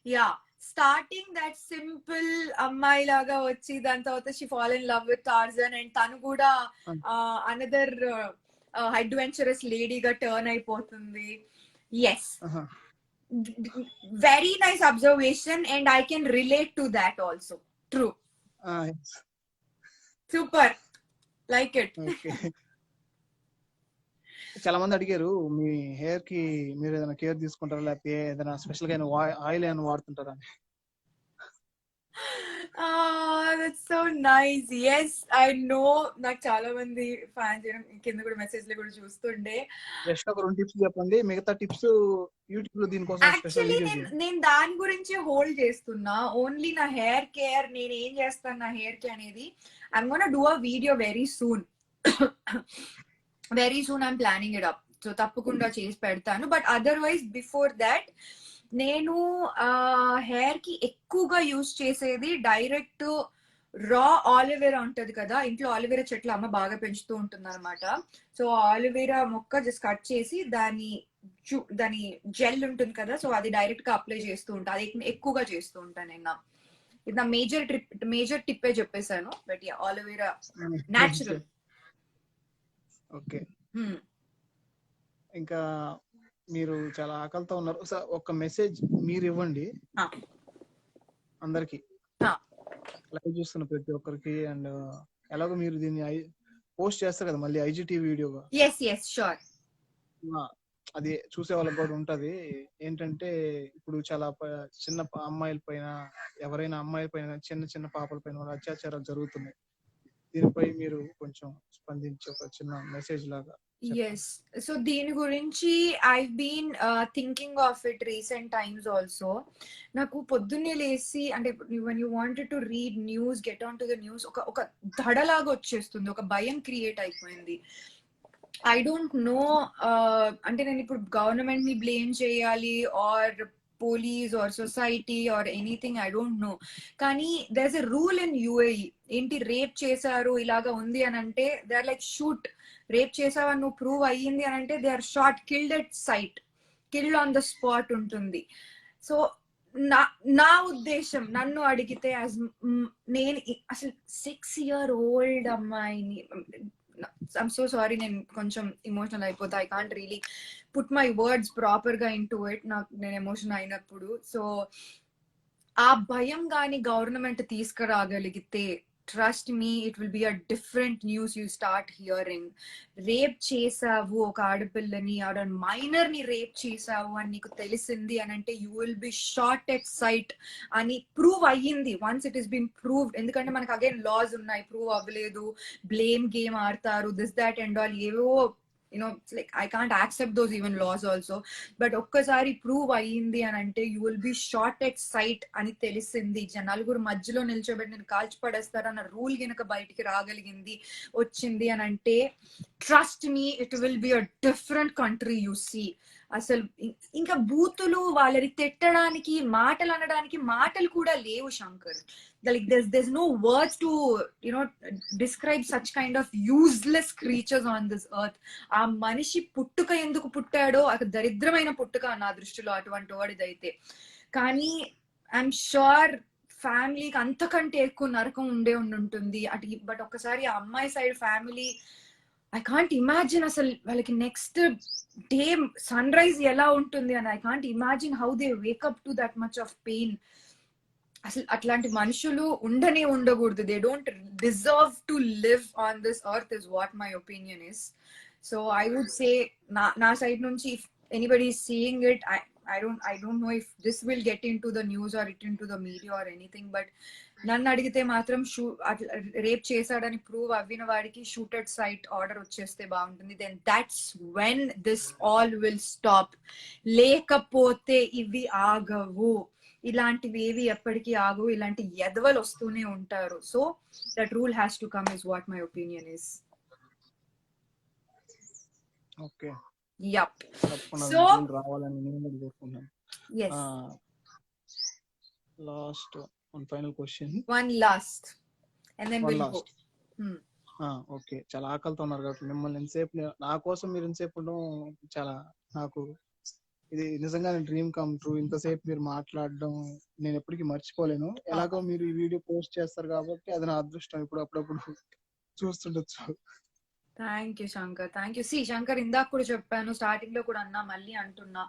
Speaker 1: Yeah, starting that simple అమ్మాయి లాగా వచ్చి దాని తర్వాత she fall in love with Tarzan, and తను కూడా అనదర్ అడ్వెంచరస్ లేడీగా టర్న్ అయిపోతుంది. Yes, very nice observation, and I can relate to that also. True.
Speaker 2: Yes.
Speaker 1: Super, like it.
Speaker 2: Okay. చాలా మంది అడిగారు, మీ హెయిర్ కి మీరు ఏదైనా కేర్ తీసుకుంటారా, లేకపోతే ఏదైనా స్పెషల్ గా ఆయిల్ ఏమైనా వాడుతుంటారా అని.
Speaker 1: That's so nice. Yes, I know. నాకు చాలా మంది ఫ్యాన్స్ కింద కూడా మెసేజ్ లో కూడా చూస్తుండే.
Speaker 2: జస్ట్ ఒక 2 టిప్స్ చెప్పండి, మిగతా టిప్స్ యూట్యూబ్ లో దీనికోసం స్పెషల్ వీడియో చేయండి.
Speaker 1: నేను దాని గురించి హోల్డ్ చేస్తున్నా. ఓన్లీ నా హెయిర్ కేర్, నేను ఏం చేస్తాను నా హెయిర్ కి అనేది I'm gonna do a video very soon. Very soon I'm planning it up. So తప్పకుండా చేసి పెడతాను. బట్ అదర్వైజ్ బిఫోర్ దాట్ నేను హెయిర్ కి ఎక్కువగా యూజ్ చేసేది డైరెక్ట్ రా ఆలివేరా ఉంటది కదా, ఇంట్లో ఆలివేరా చెట్లు అమ్మ బాగా పెంచుతూ ఉంటుంది అనమాట. సో ఆలివేరా మొక్క జస్ట్ కట్ చేసి దాని జెల్ ఉంటుంది కదా, సో అది డైరెక్ట్ గా అప్లై చేస్తూ ఉంటా. అది ఎక్కువగా చేస్తూ ఉంటాను నేను. ఇది నా మేజర్ టిప్పే చెప్పేశాను. But yeah, aloe vera natural.
Speaker 2: Okay, ఇంకా మీరు చాలా ఆకలితో ఉన్నారు. ఒక మెసేజ్ మీరు ఇవ్వండి అందరికి, లైవ్ చూస్తున్న ప్రతి ఒక్కరికి. అండ్ ఎలాగో మీరు దీన్ని పోస్ట్ చేస్తారు కదా మళ్ళీ IGTV వీడియోగా.
Speaker 1: షూర్.
Speaker 2: అది చూసే వాళ్ళకి కూడా ఉంటది. ఏంటంటే ఇప్పుడు చాలా చిన్న అమ్మాయిల పైన, ఎవరైనా అమ్మాయిల పైన, చిన్న చిన్న పాపల పైన అత్యాచారాలు జరుగుతున్నాయి. దీనిపై మీరు కొంచెం స్పందించి ఒక చిన్న మెసేజ్ లాగా
Speaker 1: Yes. So దీని గురించి I've been thinking of it recent times also. నాకు పొద్దున్నే లేసి అంటే when you wanted to read news, get on to the news, ఒక దడలాగా వచ్చేస్తుంది, ఒక భయం క్రియేట్ అయిపోయింది. ఐ డోంట్ నో, అంటే నేను ఇప్పుడు గవర్నమెంట్ ని బ్లేమ్ చేయాలి or police or society or anything, I don't know. కానీ there is a rule in UAE, ఏంటి రేప్ చేశారు ఇలాగా ఉంది అని అంటే they are like shoot. Rape చేసావని నువ్వు ప్రూవ్ అయ్యింది అని అంటే they are shot, killed at sight, killed on the spot ఉంటుంది. సో నా ఉద్దేశం, నన్ను అడిగితే నేను అసలు 6-year-old అమ్మాయిని, ఐమ్ సో సారీ, నేను కొంచెం ఎమోషనల్ అయిపోతా, I can't really put my words proper గా ఇన్ టు ఇట్, నేను ఎమోషన్ అయినప్పుడు. సో ఆ భయం గాని గవర్నమెంట్ తీసుకురాగలిగితే, trust me, it will be a different news you start hearing. Rape చేసావు ఒక ఆడపిల్లని, ఆడ మైనర్ ని రేప్ చేసావు అని నీకు తెలిసింది అని అంటే you will be short at sight అని ప్రూవ్ అయ్యింది. Once it is been proved, ఎందుకంటే మనకు అగైన్ లాస్ ఉన్నాయి, ప్రూవ్ అవ్వలేదు, బ్లేమ్ గేమ్ ఆడతారు, దిస్ దాట్ అండ్ ఆల్, ఏవో like I can't accept those even laws also. But ఒక్కసారి ప్రూవ్ అయ్యింది అని అంటే you will be short at sight అని తెలిసింది, నలుగురు మధ్యలో నిల్చోబెట్టి నేను కాల్చి పడేస్తారన్న రూల్ గనక బయటికి రాగలిగింది, వచ్చింది అని అంటే, trust me, it will be a different country you see. అసలు ఇంకా బూతులు, వాళ్ళని తిట్టడానికి, మాటలు అనడానికి మాటలు కూడా లేవు Shankar. Like there's no words to describe such kind of useless creatures on this earth. ఆ మనిషి పుట్టుక ఎందుకు పుట్టాడో, అది దరిద్రమైన పుట్టుక నా దృష్టిలో అటువంటి వాడిదైతే. కానీ ఐఎమ్ షూర్ ఫ్యామిలీకి అంతకంటే ఎక్కువ నరకం ఉంటుంది అటు. బట్ ఒక్కసారి ఆ అమ్మాయి side family, I can't imagine అసలు వాళ్ళకి నెక్స్ట్ డే సన్ రైజ్ ఎలా ఉంటుంది అని. I can't imagine how they wake up to that much of pain. అసలు అట్లాంటి మనుషులు ఉండకూడదు. They don't deserve to live on this earth is what my opinion is. So I would say, నా side నుంచి, if anybody is seeing it, I don't know if this will get into the news or into the media or anything, but నన్ను అడిగితే మాత్రం rape చేశాడని prove అవ్విన వాడికి shooted site order వచ్చేస్తే బాగుంటుంది. Then that's when this all will stop. లేకపోతే ఇవి ఆగవు, ఇలాంటివి ఏవి ఎప్పటికీ ఆగవు, ఇలాంటి ఎదవలు వస్తూనే ఉంటారు. So that rule has to come is what my opinion is.
Speaker 2: Okay,
Speaker 1: Yup.
Speaker 2: So రావాలని నేను కోరుకుంటున్నాను.
Speaker 1: Yes.
Speaker 2: Last one final question.
Speaker 1: One last and then we'll go.
Speaker 2: Okay, చాలా ఆకలితో ఉన్నారు కాబట్టి మిమ్మల్ని ఎంతసేపు, నా కోసం మీరు ఎంతసేపు ఉండడం చాలా, నాకు ఇది నిజంగా డ్రీమ్ కమ్ ట్రూ. ఇంతసేపు మీరు మాట్లాడడం నేను ఎప్పటికీ మర్చిపోలేను. ఎలాగో మీరు ఈ వీడియో పోస్ట్ చేస్తారు కాబట్టి అది నా అదృష్టం, ఇప్పుడు అప్పుడప్పుడు చూస్తుండొచ్చు.
Speaker 1: Thank you Shankar, thank you. సి శంకర్, ఇందాక కూడా చెప్పాను, స్టార్టింగ్ లో కూడా అన్నా, మళ్ళీ అంటున్నా,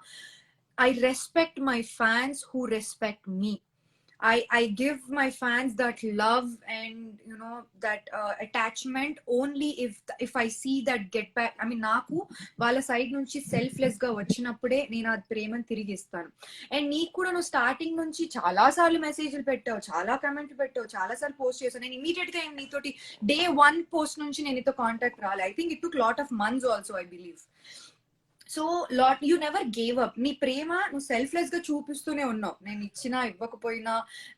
Speaker 1: I respect my fans who respect me. I give my fans that love and that attachment only if I see that get back. I mean, నాకు వాళ్ళ సైడ్ నుంచి సెల్ఫ్లెస్ గా వచ్చినప్పుడే నేను ఆ ప్రేమను తిరిగి ఇస్తాను. అండ్ నీకు కూడా నువ్వు స్టార్టింగ్ నుంచి చాలా సార్లు మెసేజ్లు పెట్టావు, చాలా కమెంట్లు పెట్టావు, చాలా సార్లు పోస్ట్ చేశాను. నేను ఇమీడియట్ గా నీతోటి day 1 పోస్ట్ నుంచి నేను నీతో కాంటాక్ట్ రాలే. I think it took lot of months also, I believe. So you never gave up. నీ ప్రేమ నువ్వు సెల్ఫ్లెస్ గా చూపిస్తూనే ఉన్నావు, నేను ఇచ్చినా ఇవ్వకపోయినా,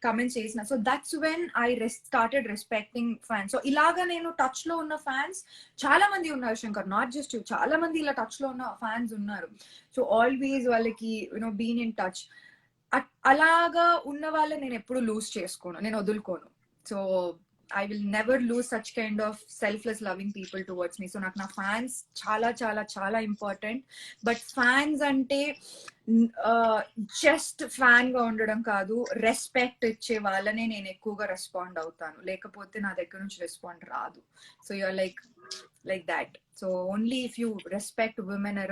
Speaker 1: కమెంట్స్ చేసిన. So that's when I started respecting fans. So ఇలాగా నేను టచ్ లో ఉన్న ఫ్యాన్స్ చాలా మంది ఉన్నారు శంకర్, నాట్ జస్ట్ యూ, చాలా మంది ఇలా టచ్ లో ఉన్న ఫ్యాన్స్ ఉన్నారు. సో ఆల్వేస్ వాళ్ళకి బీన్ ఇన్ టచ్. అలాగా ఉన్న వాళ్ళని నేను ఎప్పుడు లూజ్ చేసుకోను, నేను వదులుకోను. సో I will never lose such kind of selfless loving people towards me. So నాకు నా ఫ్యాన్స్ చాలా చాలా చాలా ఇంపార్టెంట్. బట్ ఫ్యాన్స్ అంటే జస్ట్ ఫ్యాన్ గా ఉండడం కాదు, రెస్పెక్ట్ ఇచ్చే వాళ్ళనే నేను ఎక్కువగా రెస్పాండ్ అవుతాను, లేకపోతే నా దగ్గర నుంచి రెస్పాండ్ రాదు. So you're like that. So only if you respect women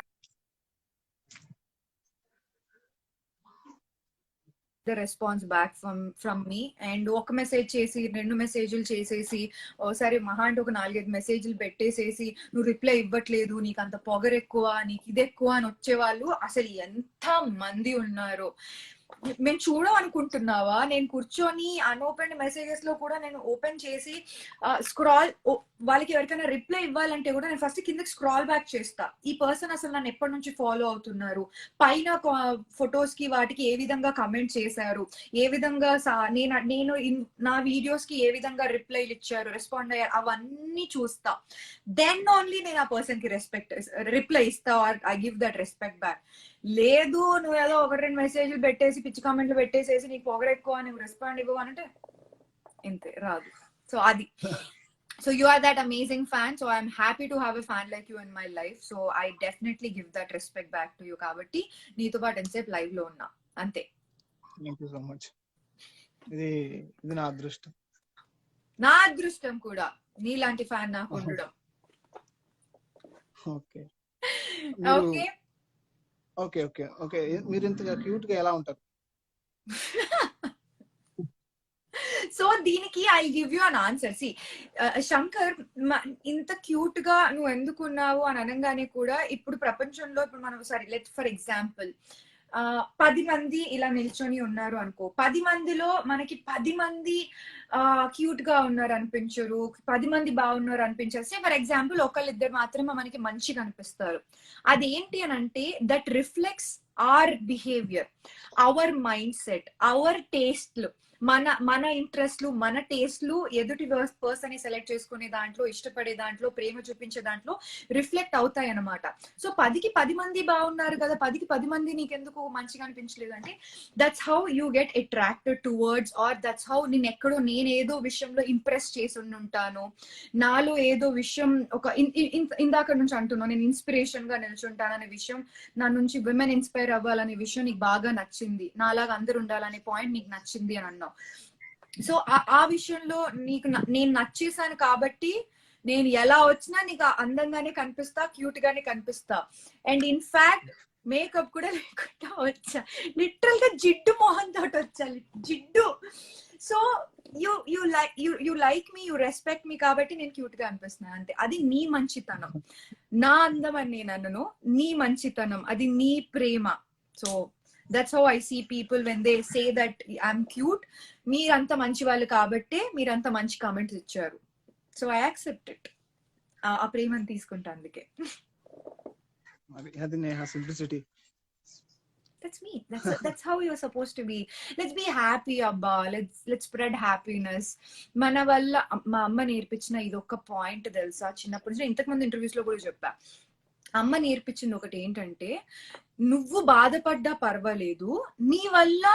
Speaker 1: the response back from me. And ఒక మెసేజ్ చేసి 2 మెసేజ్లు చేసేసి, సరే మహా అంటే ఒక 4-5 మెసేజ్లు పెట్టేసేసి నువ్వు రిప్లై ఇవ్వట్లేదు, నీకు అంత పొగరు ఎక్కువ, నీకు ఇది ఎక్కువ అని వచ్చేవాళ్ళు అసలు ఎంత మంది ఉన్నారు. మేము చూడమనుకుంటున్నావా? నేను కూర్చొని అన్ఓపెన్ మెసేజెస్ లో కూడా నేను ఓపెన్ చేసి స్క్రాల్, వాళ్ళకి ఎవరికైనా రిప్లై ఇవ్వాలంటే కూడా నేను ఫస్ట్ కిందకి స్క్రాల్ బ్యాక్ చేస్తా. ఈ పర్సన్ అసలు నన్ను ఎప్పటి నుంచి ఫాలో అవుతున్నారు, పైన ఫొటోస్ కి వాటికి ఏ విధంగా కమెంట్ చేశారు, ఏ విధంగా నేను నా వీడియోస్ కి ఏ విధంగా రిప్లైలు ఇచ్చారు, రెస్పాండ్ అయ్యారు, అవన్నీ చూస్తా. దెన్ ఓన్లీ నేను ఆ పర్సన్ కి రిప్లై ఇస్తా, or I give that respect back. లేదు నువ్వు ఏదో 1-2 మెసేజ్లు పెట్టేసి పిచ్చి కామెంట్లు పెట్టేసేసి నీకు పొగరు ఎక్కువ, నువ్వు రెస్పాండ్ ఇవ్వవు అంటే ఇంతే, రాదు. సో అది. So you are that amazing fan. So I'm happy to have a fan like you in my life. So I definitely give that respect back to you. కాబట్టి నీతో పాటు ఎంతసేపు లైవ్ లో ఉన్నా అంతే.
Speaker 2: Thank you so much. ఇది నా అదృష్టం.
Speaker 1: నా అదృష్టం కూడా నీలాంటి ఫ్యాన్ నాకు ఉండడం.
Speaker 2: Okay
Speaker 1: okay
Speaker 2: okay okay okay. మీరు ఇంతగా క్యూట్ గా ఎలా ఉంటారు?
Speaker 1: సో దీనికి I give you an answer. See Shankar, ఇంత క్యూట్ గా నువ్వు ఎందుకున్నావు అని అనగానే కూడా ఇప్పుడు ప్రపంచంలో ఇప్పుడు మనం సరే లెట్ ఫర్ ఎగ్జాంపుల్ 10 మంది ఇలా నిల్చొని ఉన్నారు అనుకో, 10 మందిలో మనకి 10 మంది క్యూట్ గా ఉన్నారు అనిపించరు, 10 మంది బాగున్నారు అనిపించేస్తే ఫర్ ఎగ్జాంపుల్ ఒకళ్ళిద్దరు మాత్రమే మనకి మంచిగా అనిపిస్తారు. అదేంటి అని అంటే that reflects our behaviour, our mind set, our టేస్ట్లు, మన ఇంట్రెస్ట్లు, మన టేస్ట్లు ఎదుటి పర్సన్ ని సెలెక్ట్ చేసుకునే దాంట్లో, ఇష్టపడే దాంట్లో, ప్రేమ చూపించే దాంట్లో రిఫ్లెక్ట్ అవుతాయి అన్నమాట. సో 10కి 10 మంది బాగున్నారు కదా, 10కి 10 మంది నీకెందుకు మంచిగా అనిపించలేదు అంటే that's how you get attracted towards, or that's how నేనేదో విషయంలో ఇంప్రెస్ చేసి ఉంటాను, నాలో ఏదో విషయం ఒక ఇందాక నుంచి అంటున్నాను, నేను ఇన్స్పిరేషన్ గా నిల్చుంటాననే విషయం, నా నుంచి విమెన్ ఇన్స్పైర్ అవ్వాలనే విషయం నీకు బాగా నచ్చింది, నాలాగా అందరు ఉండాలనే పాయింట్ నీకు నచ్చింది అని అన్నావు. సో ఆ విషయంలో నీకు నేను నచ్చేసాను కాబట్టి నేను ఎలా వచ్చినా నీకు అందంగానే కనిపిస్తా, క్యూట్ గానే కనిపిస్తా. అండ్ ఇన్ఫాక్ట్ మేకప్ కూడా లేకుండా వచ్చా, లిటరల్ గా జిడ్డు మోహన్ తోటి వచ్చా, జిడ్డు. So you like me, you respect me కాబట్టి నేను క్యూట్ గా అనిపిస్తున్నా అంతే. అది నీ మంచితనం. నా అందం అని నేను అనను, నీ మంచితనం, అది నీ ప్రేమ. So that's how I see people when they say that I'm cute. మీరంతా మంచి వాళ్ళు కాబట్టే మీరంతా మంచి కామెంట్స్ ఇచ్చారు. So I accept it. ఆ ప్రేమను తీసుకుంటా అందుకే.
Speaker 2: అది Neha simplicity.
Speaker 1: That's me. That's how you're supposed to be. Let's be happy, abba. Let's spread happiness. మన వల్ల మా అమ్మ నేర్పించిన ఇది ఒక పాయింట్ తెలుసా, చిన్నప్పటి నుంచి ఇంతకు ముందు ఇంటర్వ్యూస్ లో కూడా చెప్పా. అమ్మ నేర్పించింది ఒకటి ఏంటంటే, నువ్వు బాధపడ్డా పర్వాలేదు, నీ వల్ల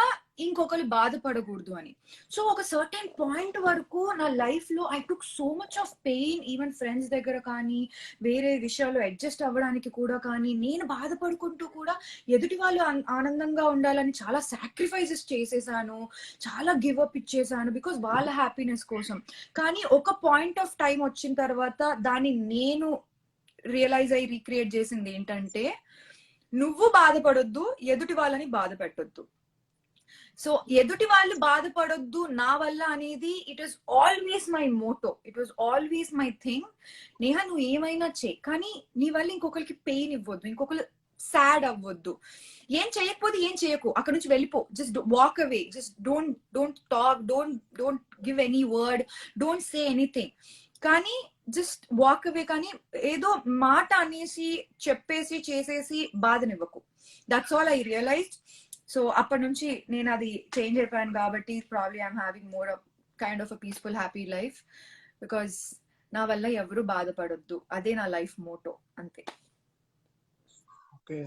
Speaker 1: ఇంకొకరు బాధపడకూడదు అని. సో ఒక సర్టెన్ పాయింట్ వరకు నా లైఫ్ లో I took so much of pain, even friends దగ్గర కానీ వేరే విషయాలు అడ్జస్ట్ అవ్వడానికి కూడా కానీ, నేను బాధపడుకుంటూ కూడా ఎదుటి వాళ్ళు ఆనందంగా ఉండాలని చాలా సాక్రిఫైసెస్ చేసేసాను, చాలా గివ్ అప్ ఇచ్చేసాను బికాస్ వాళ్ళ హ్యాపీనెస్ కోసం. కానీ ఒక పాయింట్ ఆఫ్ టైం వచ్చిన తర్వాత దాన్ని నేను రియలైజ్ అయ్యి రీక్రియేట్ చేసింది ఏంటంటే, నువ్వు బాధపడొద్దు, ఎదుటి వాళ్ళని బాధ పెట్టొద్దు. సో ఎదుటి వాళ్ళు బాధపడొద్దు నా వల్ల అనేది it was always my Moto, it was always my thing. Neha నువ్వు ఏమైనా చేయి, కానీ నీ వల్ల ఇంకొకరికి పెయిన్ ఇవ్వద్దు, ఇంకొకరు సాడ్ అవ్వద్దు. ఏం చేయకపోతే ఏం చేయకు, అక్కడ నుంచి వెళ్ళిపో, just walk away, just don't talk, don't give any word, don't say anything, కానీ జస్ట్ వాక్ అవే. కానీ ఏదో మాట అనేసి చెప్పేసి చేసేసి బాధనివ్వకు. That's all I realised. So అప్పటి నుంచి నేను అది చేంజ్ అయిపోయాను కాబట్టి probably I'm having more kind of a peaceful happy life, because నా వల్ల ఎవరు బాధపడొద్దు, అదే నా లైఫ్ మోటో అంతే.
Speaker 2: ఓకే,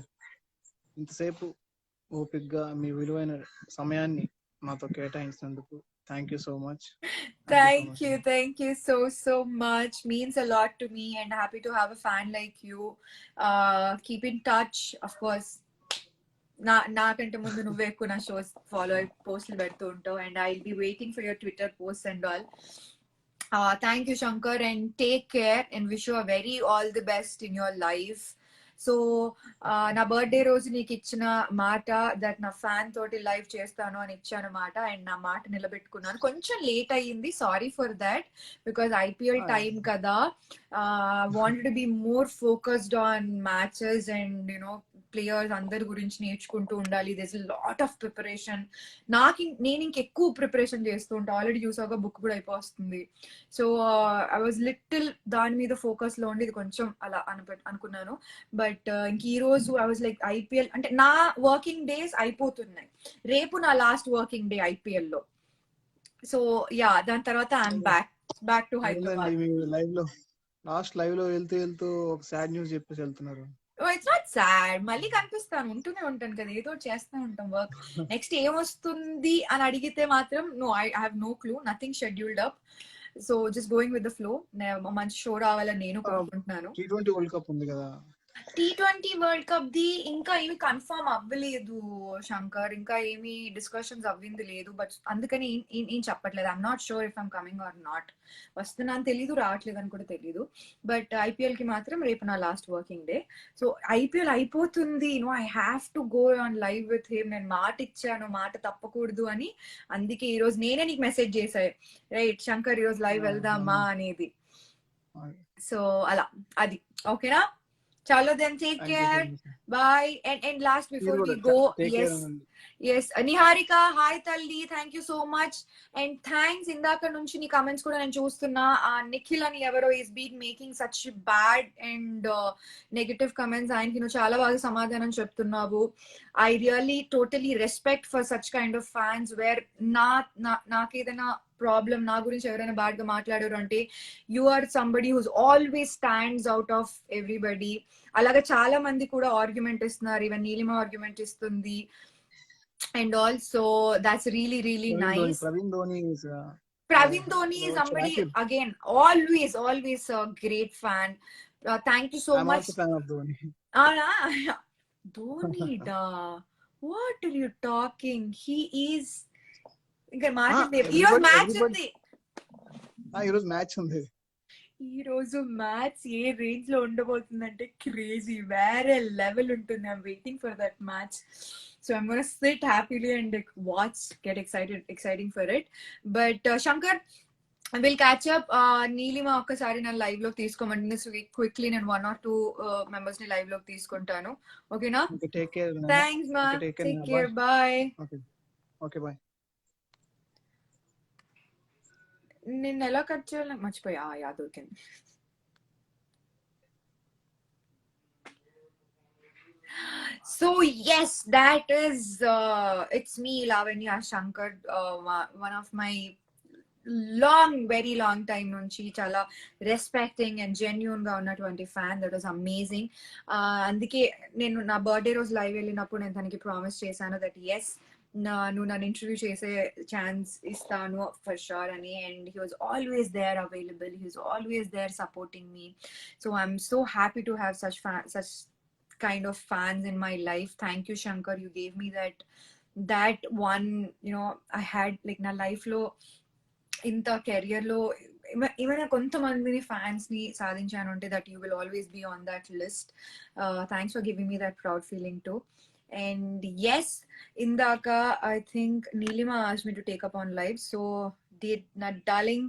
Speaker 2: ఇంతసేపు ఓపిక్గా మీ విలువైన సమయాన్ని మాతో కేటాయించినందుకు thank you so much.
Speaker 1: Thank you so much. Means a lot to me and happy to have a fan like you. Keep in touch, of course. నాకంటే ముందు నువ్వే ఎక్కువ నా షోస్ ఫాలో అయి పోస్టులు పెడుతూ ఉంటావు, and I will be waiting for your Twitter post and all. Thank you, Shankar, and take care and wish you a very all the best in your life. So నా birthday రోజు నీకు ఇచ్చిన మాట that నా fan తోటి live చేస్తాను అని ఇచ్చాను మాట, అండ్ నా మాట నిలబెట్టుకున్నాను. కొంచెం లేట్ అయ్యింది, sorry for that, because IPL time కదా. Wanted to be more focused on matches and players అందరి గురించి నేర్చుకుంటూ ఉండాలి. This lot of preparation. నేను ఇంకెక్కువ ప్రిపరేషన్ చేస్తూ ఉంటా. ఆల్రెడీ చూసాక బుక్ కూడా అయిపోతుంది. సో ఐ వాజ్ లిటిల్ దాని మీద ఫోకస్ లో ఉండి ఇది కొంచెం అలా అనుకున్నాను. బట్ ఇంక ఈ రోజు ఐ వాజ్ లైక్ ఐపీఎల్ అంటే నా వర్కింగ్ డేస్ అయిపోతున్నాయి, రేపు నా లాస్ట్ వర్కింగ్ డే ఐపీఎల్ లో. సో యా, దాని తర్వాత I'm back to Hyderabad.
Speaker 2: Live లో లాస్ట్ లైవ్ లో వెళ్తూ ఒక సాడ్ న్యూస్ చెప్పేసి వెళ్తున్నారు.
Speaker 1: ఇట్స్ నాట్ సాడ్, మళ్ళీ కనిపిస్తాను, ఉంటూనే ఉంటాను కదా, ఏదో చేస్తూ ఉంటాం వర్క్. నెక్స్ట్ ఏమొస్తుంది అని అడిగితే మాత్రం no, I have no clue, nothing scheduled up. So just going with the flow. మంచి షో రావాలని నేను కోరుకుంటున్నాను.
Speaker 2: T20 వరల్డ్ కప్ ఉంది కదా,
Speaker 1: T20 వరల్డ్ కప్ ది ఇంకా ఏమి కన్ఫర్మ్ అవ్వలేదు శంకర్, ఇంకా ఏమి డిస్కషన్స్ అవ్వింది లేదు. బట్ అందుకని ఏం చెప్పట్లేదు. I'm not sure if I'm coming or not. వస్తున్నాను తెలీదు, రావట్లేదు అని కూడా తెలీదు. బట్ ఐపీఎల్ కి మాత్రం రేపు నా last working day. So IPL అయిపోతుంది, I have to go on live with him. నేను మాట ఇచ్చాను, మాట తప్పకూడదు అని. అందుకే ఈ రోజు నేనే నీకు మెసేజ్ చేశాను, రైట్ శంకర్ ఈ రోజు లైవ్ వెళ్దామా అనేది. సో అలా అది ఓకేనా. Chalo then, take care. Bye. And last before we go, yes, Niharika, hi Talli, thank you so much. And thanks indaka nunchi nee comments kuda nenu chustunna. Nikhil ani evaro is been making such bad and negative comments. Ayanki nu chaala baga samadhanam cheptunnavu. I really totally respect for such kind of fans where nakedana problem నా గురించి ఎవరైనా bad గా మాట్లాడారు అంటే you are somebody who's always stands out of everybody. అలాగా చాలా మంది కూడా ఆర్గ్యుమెంట్ ఇస్తున్నారు, ఈవెన్ నీలిమ ఆర్గ్యుమెంట్ ఇస్తుంది and also that's really really nice. Praveen Dhoni is somebody again always a great fan. Thank you so much.
Speaker 2: I'm also fan of Dhoni.
Speaker 1: Dhoni da, what are you talking? He is ఇంకా మాట్లాడలేదు. ఈ రోజు match ఉంది, ఈ రోజు match ఏ range లో ఉండబోతుందంటే crazy, వేరే level ఉంటుంది. I'm waiting for that match. So I'm gonna SIT happily and watch, get exciting for it. But Shankar will catch up. Neelima ఒక్కసారి నన్ను లైవ్ లోకి తీసుకోమంటుంది. సో క్విక్లీ నేను 1 or 2 మెంబర్స్ ని లైవ్ లోకి తీసుకుంటాను. ఓకేనా? థ్యాంక్స్ మా, take care, bye.
Speaker 2: Okay bye.
Speaker 1: నిన్న ఎలా కట్ చేయాలి నాకు మర్చిపోయా. యా దొరికింది. So yes, that is it's me, Lavanya Shankar, one of my very long time nunchi chala respecting and genuine ga unnatuvanti fan. That was amazing. Andike nenu na birthday rose live vellinappudu nenu taniki promise chesanu that yes, నువ్వు నన్ను interview చేసే chance ఇస్తాను for sure అని. And he was always there available, he was always there supporting me. So I'm so happy to have such kind of fans in my life. Thank you Shankar, you gave me that one, I had like na life lo ఇంత career లో ఏమైనా కొంతమందిని fans ని సాధించాను అంటే that you will always be on that list. Thanks for giving me that proud feeling too. And yes, indaka I think Neelima asked me to take up on live, so did na darling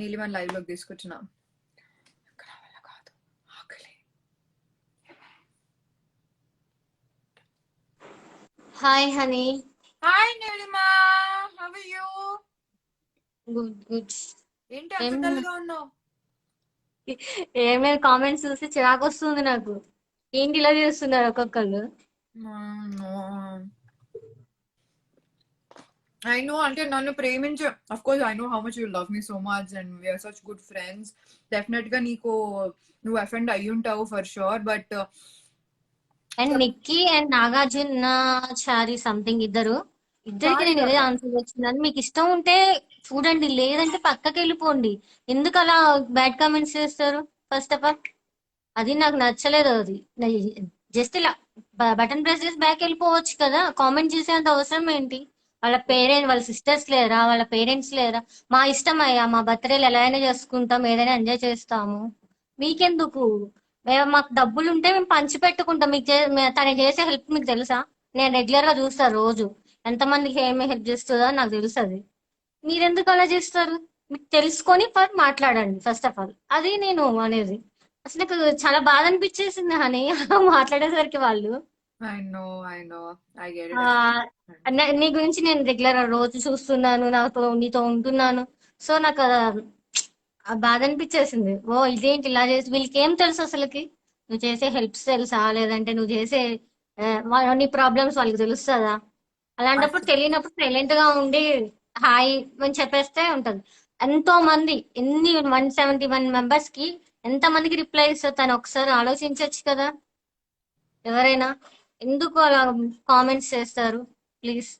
Speaker 1: Neelima live log తీసుకొచ్చునా.
Speaker 3: Hi honey.
Speaker 1: Hi Neelima, how are you?
Speaker 3: Good.
Speaker 1: ఏంటి అంత డల్గా ఉన్నావు?
Speaker 3: ఏమైనా comments చూస్తే చిరాకు వస్తుంది నాకు. ఏంటి ఇలా చేస్తున్నారు ఒక్కొక్కళ్ళు?
Speaker 1: I know, అంటే నన్ను ప్రేమించే, of course I know how much you love me so much and we are such good friends. Definitely గా నువ్వు అఫెండ్ అయ్యి ఉంటావు for sure, but
Speaker 3: and Nikki and Nagarjunachari something ఇద్దరికి నేను ఇదే ఆన్సర్ వచ్చిందని. మీకు ఇష్టం ఉంటే చూడండి, లేదంటే పక్కకి వెళ్ళిపోండి. ఎందుకు అలా బ్యాడ్ కామెంట్స్ చేస్తారు? ఫస్ట్ ఆఫ్ ఆల్ అది నాకు నచ్చలేదు. అది జస్ట్ ఇలా బటన్ ప్రెస్ చేసి బ్యాక్ వెళ్ళిపోవచ్చు కదా. కామెంట్ చేసేంత అవసరం ఏంటి? వాళ్ళ సిస్టర్స్ లేరా, వాళ్ళ పేరెంట్స్ లేరా? మా ఇష్టం అయ్యా, మా బర్త్డేలు ఎలా అయినా చేసుకుంటాం, ఏదైనా ఎంజాయ్ చేస్తాము, మీకెందుకు మాకు డబ్బులు ఉంటే మేము పంచి పెట్టుకుంటాం. తనకి చేసే హెల్ప్ మీకు తెలుసా? నేను రెగ్యులర్ గా చూస్తాను రోజు ఎంతమందికి ఏమి హెల్ప్ చేస్తుందో నాకు తెలుస్తుంది. మీరెందుకు అలా చేస్తారు? మీకు తెలుసుకొని మాట్లాడండి ఫస్ట్ ఆఫ్ ఆల్. అది నేను అనేది. అసలు నాకు చాలా బాధ అనిపించేసింది హనీ అలా మాట్లాడేసరికి వాళ్ళు.
Speaker 1: I know, I know. I get
Speaker 3: ఆ,
Speaker 1: it.
Speaker 3: నీ గురించి నేను రెగ్యులర్ రోజు చూస్తున్నాను, నీతో ఉంటున్నాను. సో నాకు ఆ బాధ అనిపించేసింది. ఓ ఇదేంటి ఇలా చేసి, వీళ్ళకి ఏం తెలుసు అసలుకి? నువ్వు చేసే హెల్ప్స్ తెలుసా, లేదంటే నువ్వు చేసే నీ ప్రాబ్లమ్స్ వాళ్ళకి తెలుస్తుందా? అలాంటప్పుడు తెలియనప్పుడు సైలెంట్ గా ఉండి హాయ్ అని చెప్పేస్తే ఉంటది. ఎంతో మంది, 171 మెంబర్స్ కి ఎంత మందికి రిప్లై ఇస్తారు తను? ఒకసారి ఆలోచించవచ్చు కదా ఎవరైనా. ఎందుకు అలా కామెంట్స్ చేస్తారు? ప్లీజ్.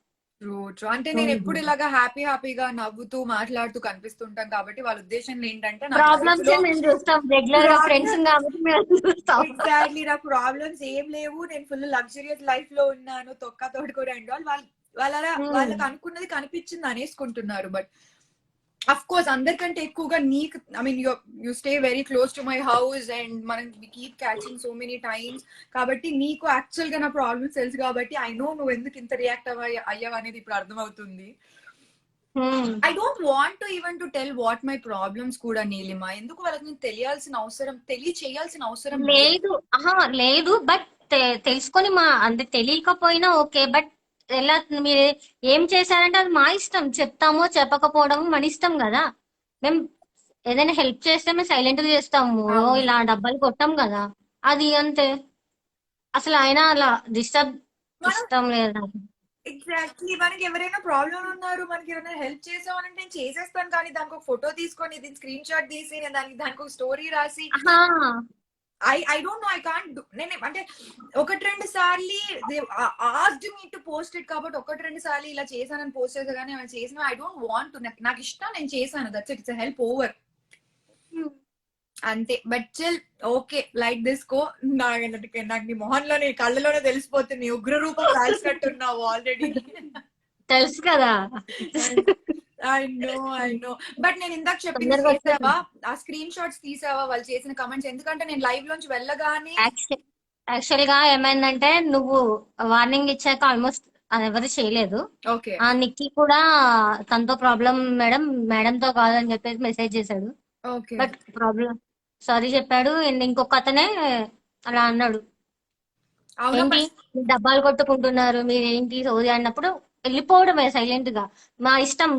Speaker 1: ట్రూ. అంటే నేను ఎప్పుడు ఇలాగా హ్యాపీగా నవ్వుతూ మాట్లాడుతూ కనిపిస్తుంటాం కాబట్టి వాళ్ళ ఉద్దేశం ఏంటంటే నాకు లైఫ్
Speaker 3: ప్రాబ్లమ్స్
Speaker 1: లో
Speaker 3: మేము చూస్తాం రెగ్యులర్ గా, ఫ్రెండ్స్
Speaker 1: ప్రాబ్లమ్
Speaker 3: కాబట్టి మేము చూస్తాం.
Speaker 1: ఎగ్జాక్ట్లీ నాకు ప్రాబ్లమ్స్ ఏం లేవు, నేను ఫుల్ లగ్జరియస్ లైఫ్ లో ఉన్నాను, తొక్క తోడుకోరు అండ్ ఆల్. వాళ్ళకి అనుకున్నది కనిపించింది అనేసుకుంటున్నారు. బట్ అఫ్ కోర్స్ అందరికంటే ఎక్కువగా నీకు, I mean you stay very close to my house and మనం keep catching so many times కాబట్టి నీకు యాక్చువల్ గా నా ప్రాబ్లమ్స్ తెలుసు కాబట్టి ఐ నో నువ్వు ఎందుకు ఇంత రియాక్ట్ అయ్యావు అనేది ఇప్పుడు అర్థమవుతుంది. I don't want to even to tell what my problems కూడా నీలిమా. ఎందుకు వాళ్ళకి నేను తెలియచేయాల్సిన అవసరం
Speaker 3: లేదు. లేదు. బట్ తెలుసుకొని అంటే తెలియకపోయినా ఓకే. బట్ ఎలా మీరు ఏం చేశారంటే అది మా ఇష్టం. చెప్తామో చెప్పకపోవడము మన ఇష్టం కదా. మేము ఏదైనా హెల్ప్ చేస్తే మేము సైలెంట్ గా చేస్తాము. ఇలా డబ్బాలు కొట్టాం కదా, అది అంతే. అసలు అయినా అలా డిస్టర్బ్ ఇష్టం లేదు నాకు.
Speaker 1: ఎగ్జాక్ట్లీ. మనకి ఎవరైనా ప్రాబ్లం ఉన్నారు, మనకి ఎవరైనా హెల్ప్ చేసామని నేను చేసేస్తాను, కానీ దానికి ఒక ఫోటో తీసుకొని దీని స్క్రీన్ షాట్ తీసి నేను దానికి ఒక స్టోరీ రాసి I don't know, I can't. నేను అంటే ఒకటి రెండు సార్లు asked me to post it కాబట్టి ఒకటి రెండు సార్లు ఇలా చేశానని పోస్ట్ చేసా, కానీ చేసిన ఐ డోంట్ వాంట్. నాకు ఇష్టం, నేను చేశాను, that's it, it's help over అంతే. But still okay, like this కో. నాకు నీ మొహంలోనే కళ్ళలోనే తెలిసిపోతుంది ఉగ్ర రూపం రాల్సినట్టున్నావు ఆల్రెడీ.
Speaker 3: తెలుసు కదా.
Speaker 1: I know. బట్ నేను ఇందాక చెప్పింది చేసావా, ఆ స్క్రీన్ షాట్స్ తీసావా వాళ్ళు చేసిన కమెంట్స్? ఎందుకంటే నేను లైవ్ లోంచి వెళ్ళగానే
Speaker 3: యాక్చువల్ గా ఏమైందంటే నువ్వు వార్నింగ్ ఇచ్చాక ఆల్మోస్ట్ అది ఎవరు చేయలేదు.
Speaker 1: ఓకే.
Speaker 3: ఆ నిక్కీ కూడా తనతో ప్రాబ్లం మేడంతో కాదని చెప్పేసి మెసేజ్ చేశాడు.
Speaker 1: ఓకే.
Speaker 3: బట్ ప్రాబ్లం సారీ చెప్పాడు. అండ్ ఇంకొక అతనే అలా అన్నాడు, ఏంటి డబ్బాలు కొట్టుకుంటున్నారు మీరేంటి సోది అన్నప్పుడు వెళ్ళిపోవడమే సైలెంట్ గా. మా ఇష్టం,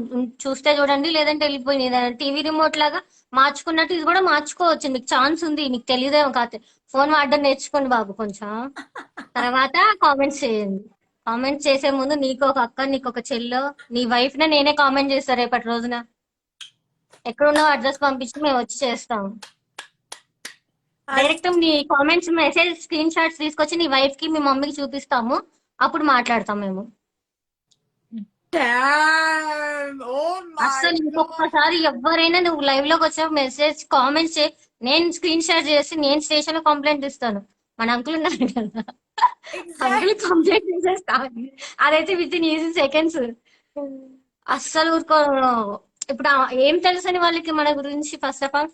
Speaker 3: చూస్తే చూడండి లేదంటే వెళ్ళిపోయి టీవీ రిమోట్ లాగా మార్చుకున్నట్టు ఇది కూడా మార్చుకోవచ్చు. మీకు ఛాన్స్ ఉంది, మీకు తెలియదేమో కాదు. ఫోన్ వాడడం నేర్చుకోండి బాబు కొంచెం, తర్వాత కామెంట్స్ చేయండి. కామెంట్స్ చేసే ముందు నీకు ఒక అక్క, నీకు ఒక చెల్లో, నీ వైఫ్ నే నేనే కామెంట్ చేస్తా రేపటి రోజున. ఎక్కడున్నావు అడ్రస్ పంపించి మేము వచ్చి చేస్తాం. డైరెక్ట్ నీ కామెంట్స్ మెసేజ్ స్క్రీన్ షాట్స్ తీసుకొచ్చి నీ వైఫ్ కి మీ మమ్మీకి చూపిస్తాము, అప్పుడు మాట్లాడతాం మేము. అసలు ఇంకొకసారి ఎవరైనా నువ్వు లైవ్ లోకి వచ్చా మెసేజ్ కామెంట్స్ చే, నేను స్క్రీన్ షాట్ చేసి నేను స్టేషన్ లో కంప్లైంట్ ఇస్తాను. మన అంకుల్ ఉన్నారు కదా, అంకుల్ కంప్లైంట్ చేసేస్తాను. అదైతే విత్ ఇన్ ఈజీ సెకండ్స్. అస్సలు ఊరుకో. ఇప్పుడు ఏం తెలుసు అని వాళ్ళకి మన గురించి? ఫస్ట్ ఆఫ్ ఆల్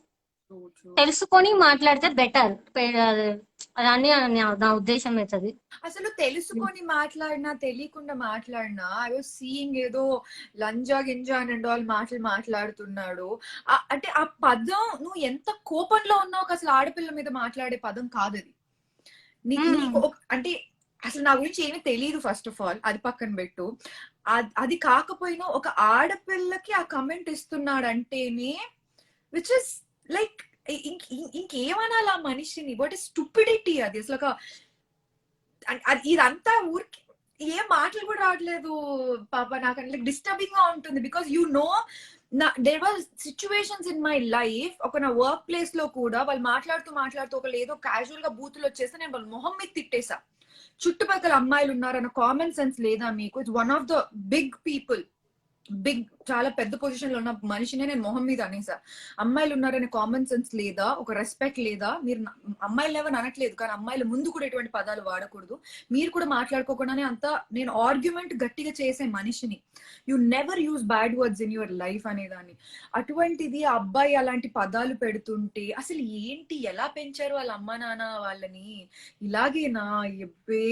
Speaker 3: తెలుసుకొని మాట్లాడితే బెటర్ అని నా ఉద్దేశం అవుతుంది.
Speaker 1: అసలు తెలుసుకొని మాట్లాడినా తెలియకుండా మాట్లాడినా ఐ వాజ్ సీయింగ్ ఏదో లంజా గింజా అండ్ ఆల్ మాట్లాడుతున్నాడు. అంటే ఆ పదం నువ్వు ఎంత కోపంలో ఉన్నావు అసలు ఆడపిల్ల మీద మాట్లాడే పదం కాదు అది. నీకు అంటే అసలు నా గురించి ఏమీ తెలియదు ఫస్ట్ ఆఫ్ ఆల్, అది పక్కన పెట్టు. అది కాకపోయినా ఒక ఆడపిల్లకి ఆ కమెంట్ ఇస్తున్నాడంటేనే విచ్ ఇస్ లైక్ ఇంకేమనాలి ఆ మనిషిని? వాట్ ఇస్ స్టూపిడిటీ అది అసలు. ఇదంతా ఊరికి ఏం మాటలు కూడా రావట్లేదు పాప. నాకు లైక్ డిస్టర్బింగ్ గా ఉంటుంది because you know there were situations in my life. ఒక నా వర్క్ ప్లేస్ లో కూడా వాళ్ళు మాట్లాడుతూ ఒక ఏదో క్యాజువల్ గా బూతులు వచ్చేస్తే నేను వాళ్ళ మొహం మీద తిట్టేసా. చుట్టుపక్కల అమ్మాయిలు ఉన్నారన్న కామన్ సెన్స్ లేదా మీకు? It's one of the big people చాలా పెద్ద పొజిషన్ లో ఉన్న మనిషినే నేను మొహం మీద అనేసా. అమ్మాయిలు ఉన్నారనే కామన్ సెన్స్ లేదా, ఒక రెస్పెక్ట్ లేదా? మీరు అమ్మాయిలు ఎవరు అనట్లేదు, కానీ అమ్మాయిల ముందు కూడా ఎటువంటి పదాలు వాడకూడదు. మీరు కూడా మాట్లాడుకోకుండానే అంత నేను ఆర్గ్యుమెంట్ గట్టిగా చేసే మనిషిని. You never use bad words in your life అనేదాన్ని. అటువంటిది ఆ అబ్బాయి అలాంటి పదాలు పెడుతుంటే అసలు ఏంటి, ఎలా పెంచారు వాళ్ళ అమ్మ నాన్న వాళ్ళని? ఇలాగేనా? ఎబ్బే,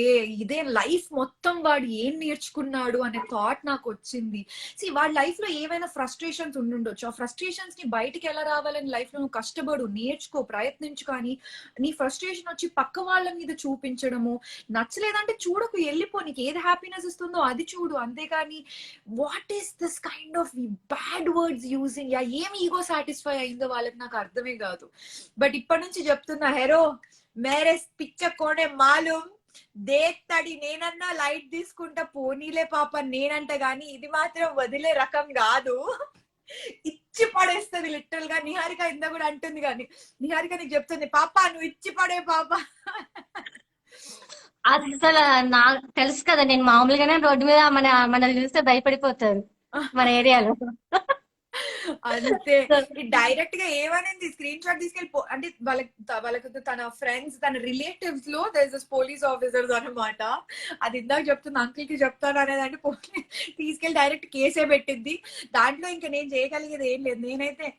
Speaker 1: ఇదే లైఫ్ మొత్తం వాడు ఏం నేర్చుకున్నాడు అనే థాట్ నాకు వచ్చింది. వాళ్ళ లైఫ్ లో ఏమైనా ఫ్రస్ట్రేషన్స్ ఉండుండొచ్చు. ఆ ఫ్రస్ట్రేషన్స్ ని బయటికి ఎలా రావాలని లైఫ్ లో నువ్వు కష్టపడు, నేర్చుకో, ప్రయత్నించు. కానీ నీ ఫ్రస్ట్రేషన్ వచ్చి పక్క వాళ్ళ మీద చూపించడము, నచ్చలేదంటే చూడకు, వెళ్ళిపో. నీకు ఏది హ్యాపీనెస్ ఇస్తుందో అది చూడు. అంతేగాని what is this kind of bad words using? ఏం ఈగో సాటిస్ఫై అయిందో వాళ్ళకి నాకు అర్థమే కాదు. బట్ ఇప్పటి నుంచి చెప్తున్నా, హెరో మేరే పిచ్చ కోనే మాలూం, దేత్తడి. నేనన్నా లైట్ తీసుకుంటా, పోనీలే పాప నేనంట, గాని ఇది మాత్రం వదిలే రకం కాదు. ఇచ్చి పడేస్తుంది లిటరల్ గా. నిహారిక ఇంత కూడా అంటుంది, కానీ నిహారిక నీకు చెప్తుంది, పాప నువ్వు ఇచ్చి పడే పాప.
Speaker 3: అసలు నాకు తెలుసు కదా, నేను మామూలుగానే రోడ్డు మీద మనల్ని చూస్తే భయపడిపోతారు మన ఏరియాలో.
Speaker 1: అంతే. డైరెక్ట్ గా ఏమనింది, స్క్రీన్ షాట్ తీసుకెళ్ళి అంటే వాళ్ళకి తన ఫ్రెండ్స్, తన రిలేటివ్స్ లో పోలీస్ ఆఫీసర్స్ అనమాట. అది ఇందాక చెప్తున్నా, అంకిల్ కి చెప్తాను అనేదంటే తీసుకెళ్లి డైరెక్ట్ కేసే పెట్టింది. దాంట్లో ఇంకా నేను చేయగలిగేది ఏం లేదు. నేనైతే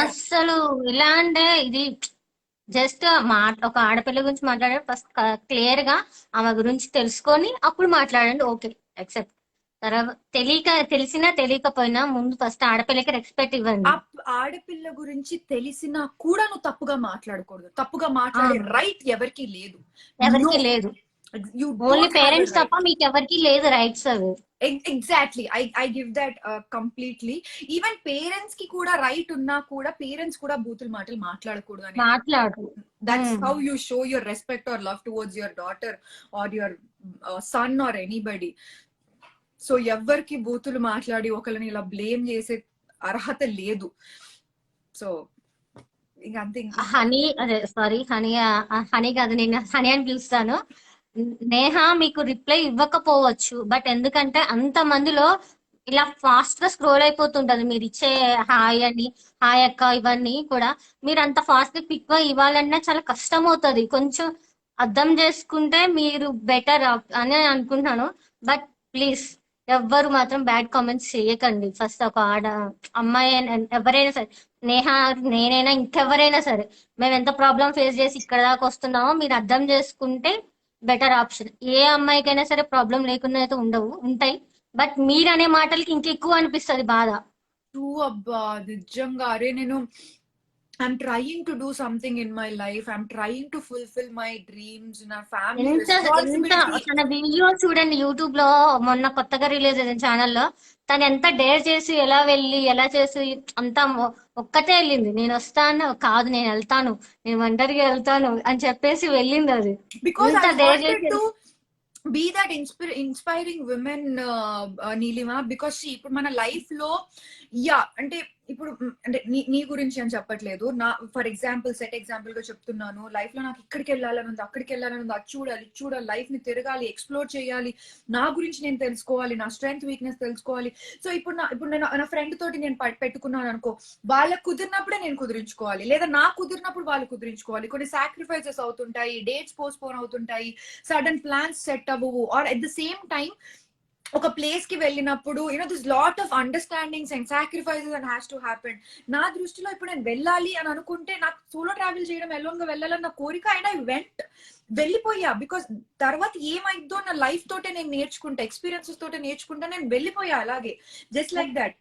Speaker 3: అసలు ఇలా అంటే ఇది జస్ట్ ఒక ఆడపిల్ల గురించి మాట్లాడే ఫస్ట్ క్లియర్ గా ఆమె గురించి తెలుసుకొని అప్పుడు మాట్లాడండి, ఓకే యాక్సెప్ట్. తర్వాత తెలిసినా తెలియకపోయినా ముందు ఫస్ట్ ఆడపిల్లకి రెస్పెక్ట్ ఇవ్వండి.
Speaker 1: ఆడపిల్ల గురించి తెలిసినా కూడా నువ్వు తప్పుగా మాట్లాడకూడదు. తప్పుగా మాట్లాడే రైట్ ఎవరికి లేదు.
Speaker 3: ఓన్లీ పేరెంట్స్ తప్ప మీకు ఎవరికి లేదు రైట్స్ అవి.
Speaker 1: Exactly, I give that completely. Even parents కి కూడా రైట్ ఉన్నా కూడా పేరెంట్స్ కూడా బూతులు మాటలు మాట్లాడకూడదు అని మాట్లాడు. That's how you show your respect or love towards your daughter or your son or anybody. So ఎవరికి బూతులు మాట్లాడి ఒకరిని ఇలా బ్లేమ్ చేసే అర్హత లేదు. సో ఇంకా అంతే.
Speaker 3: హనీ, అదే సారీ హనీ కాదు, నేను హనీ అని పిలుస్తాను. నేహ మీకు రిప్లై ఇవ్వకపోవచ్చు, బట్ ఎందుకంటే అంత మందిలో ఇలా ఫాస్ట్ గా స్క్రోల్ అయిపోతుంటది. మీరు ఇచ్చే హాయ్ అని, హాయ్ అక్క, ఇవన్నీ కూడా మీరు అంత ఫాస్ట్ గా క్విక్ గా ఇవ్వాలన్నా చాలా కష్టం అవుతుంది. కొంచెం అర్థం చేసుకుంటే మీరు బెటర్ అని అనుకుంటున్నాను. బట్ ప్లీజ్ ఎవ్వరు మాత్రం బ్యాడ్ కామెంట్స్ చేయకండి. ఫస్ట్ ఒక అమ్మాయి ఎవరైనా సరే, నేహ, నేనైనా, ఇంకెవరైనా సరే, మేము ఎంత ప్రాబ్లం ఫేస్ చేసి ఇక్కడ దాకా వస్తున్నామో మీరు అర్థం చేసుకుంటే బెటర్ ఆప్షన్. ఏ అమ్మాయికైనా సరే ప్రాబ్లం లేకుండా అయితే ఉంటాయి, బట్ మీరు అనే మాటలకి ఇంకెక్కువ అనిపిస్తుంది బాధ.
Speaker 1: అబ్బా నిజంగా. అరే నేను I'm trying to do something in my life. I'm trying to fulfill my dreams, నా ఫ్యామిలీ రెస్పాన్సిబిలిటీ.
Speaker 3: తన వీడియో చూడండి యూట్యూబ్ లో, మొన్న కొత్తగా రిలీజ్ అయిన ఛానల్లో తను ఎంత డేర్ చేసి ఎలా వెళ్ళి ఎలా చేసి అంతా ఒక్కతే వెళ్ళింది. నేను వస్తాను కాదు, నేను వెళ్తాను, నేను ఒంటరిగా వెళ్తాను అని చెప్పేసి వెళ్ళింది. అది
Speaker 1: because I wanted to be that inspiring women, Neelima. Because ఇప్పుడు మన లైఫ్ లో అంటే ఇప్పుడు అంటే నీ గురించి అని చెప్పట్లేదు, నా ఫర్ ఎగ్జాంపుల్ సెట్ ఎగ్జాంపుల్ గా చెప్తున్నాను. లైఫ్ లో నాకు ఇక్కడికి వెళ్ళాలని ఉంది, అక్కడికి వెళ్ళాలని ఉంది, అది చూడాలి, లైఫ్ ని తిరగాలి, ఎక్స్ప్లోర్ చేయాలి, నా గురించి నేను తెలుసుకోవాలి, నా స్ట్రెంగ్త్ వీక్నెస్ తెలుసుకోవాలి. సో ఇప్పుడు నేను నా ఫ్రెండ్ తోటి నేను పెట్టుకున్నాను అనుకో, వాళ్ళకు కుదిరినప్పుడే నేను కుదిరించుకోవాలి, లేదా నాకు కుదిరినప్పుడు వాళ్ళు కుదిరించుకోవాలి. కొన్ని సాక్రిఫైసెస్ అవుతుంటాయి, డేట్స్ పోస్ట్పోన్ అవుతుంటాయి, సడన్ ప్లాన్స్ సెట్ అవ్వవు. Or at the same time ఒక ప్లేస్ కి వెళ్ళినప్పుడు this lot of understandings and sacrifices and has to happen. నా దృష్టిలో ఇప్పుడు నేను వెళ్ళాలి అని అనుకుంటే, నాకు సోలో ట్రావెల్ చేయడం, ఎలోన్ గా వెళ్ళాలన్న కోరిక, అండ్ ఐ వెంట్, వెళ్ళిపోయా. బికాస్ తర్వాత ఏమైందో నా లైఫ్ తోటే నేను నేర్చుకుంటా, ఎక్స్పీరియన్సెస్ తోటే నేర్చుకుంటా, నేను వెళ్ళిపోయా అలాగే, just like that.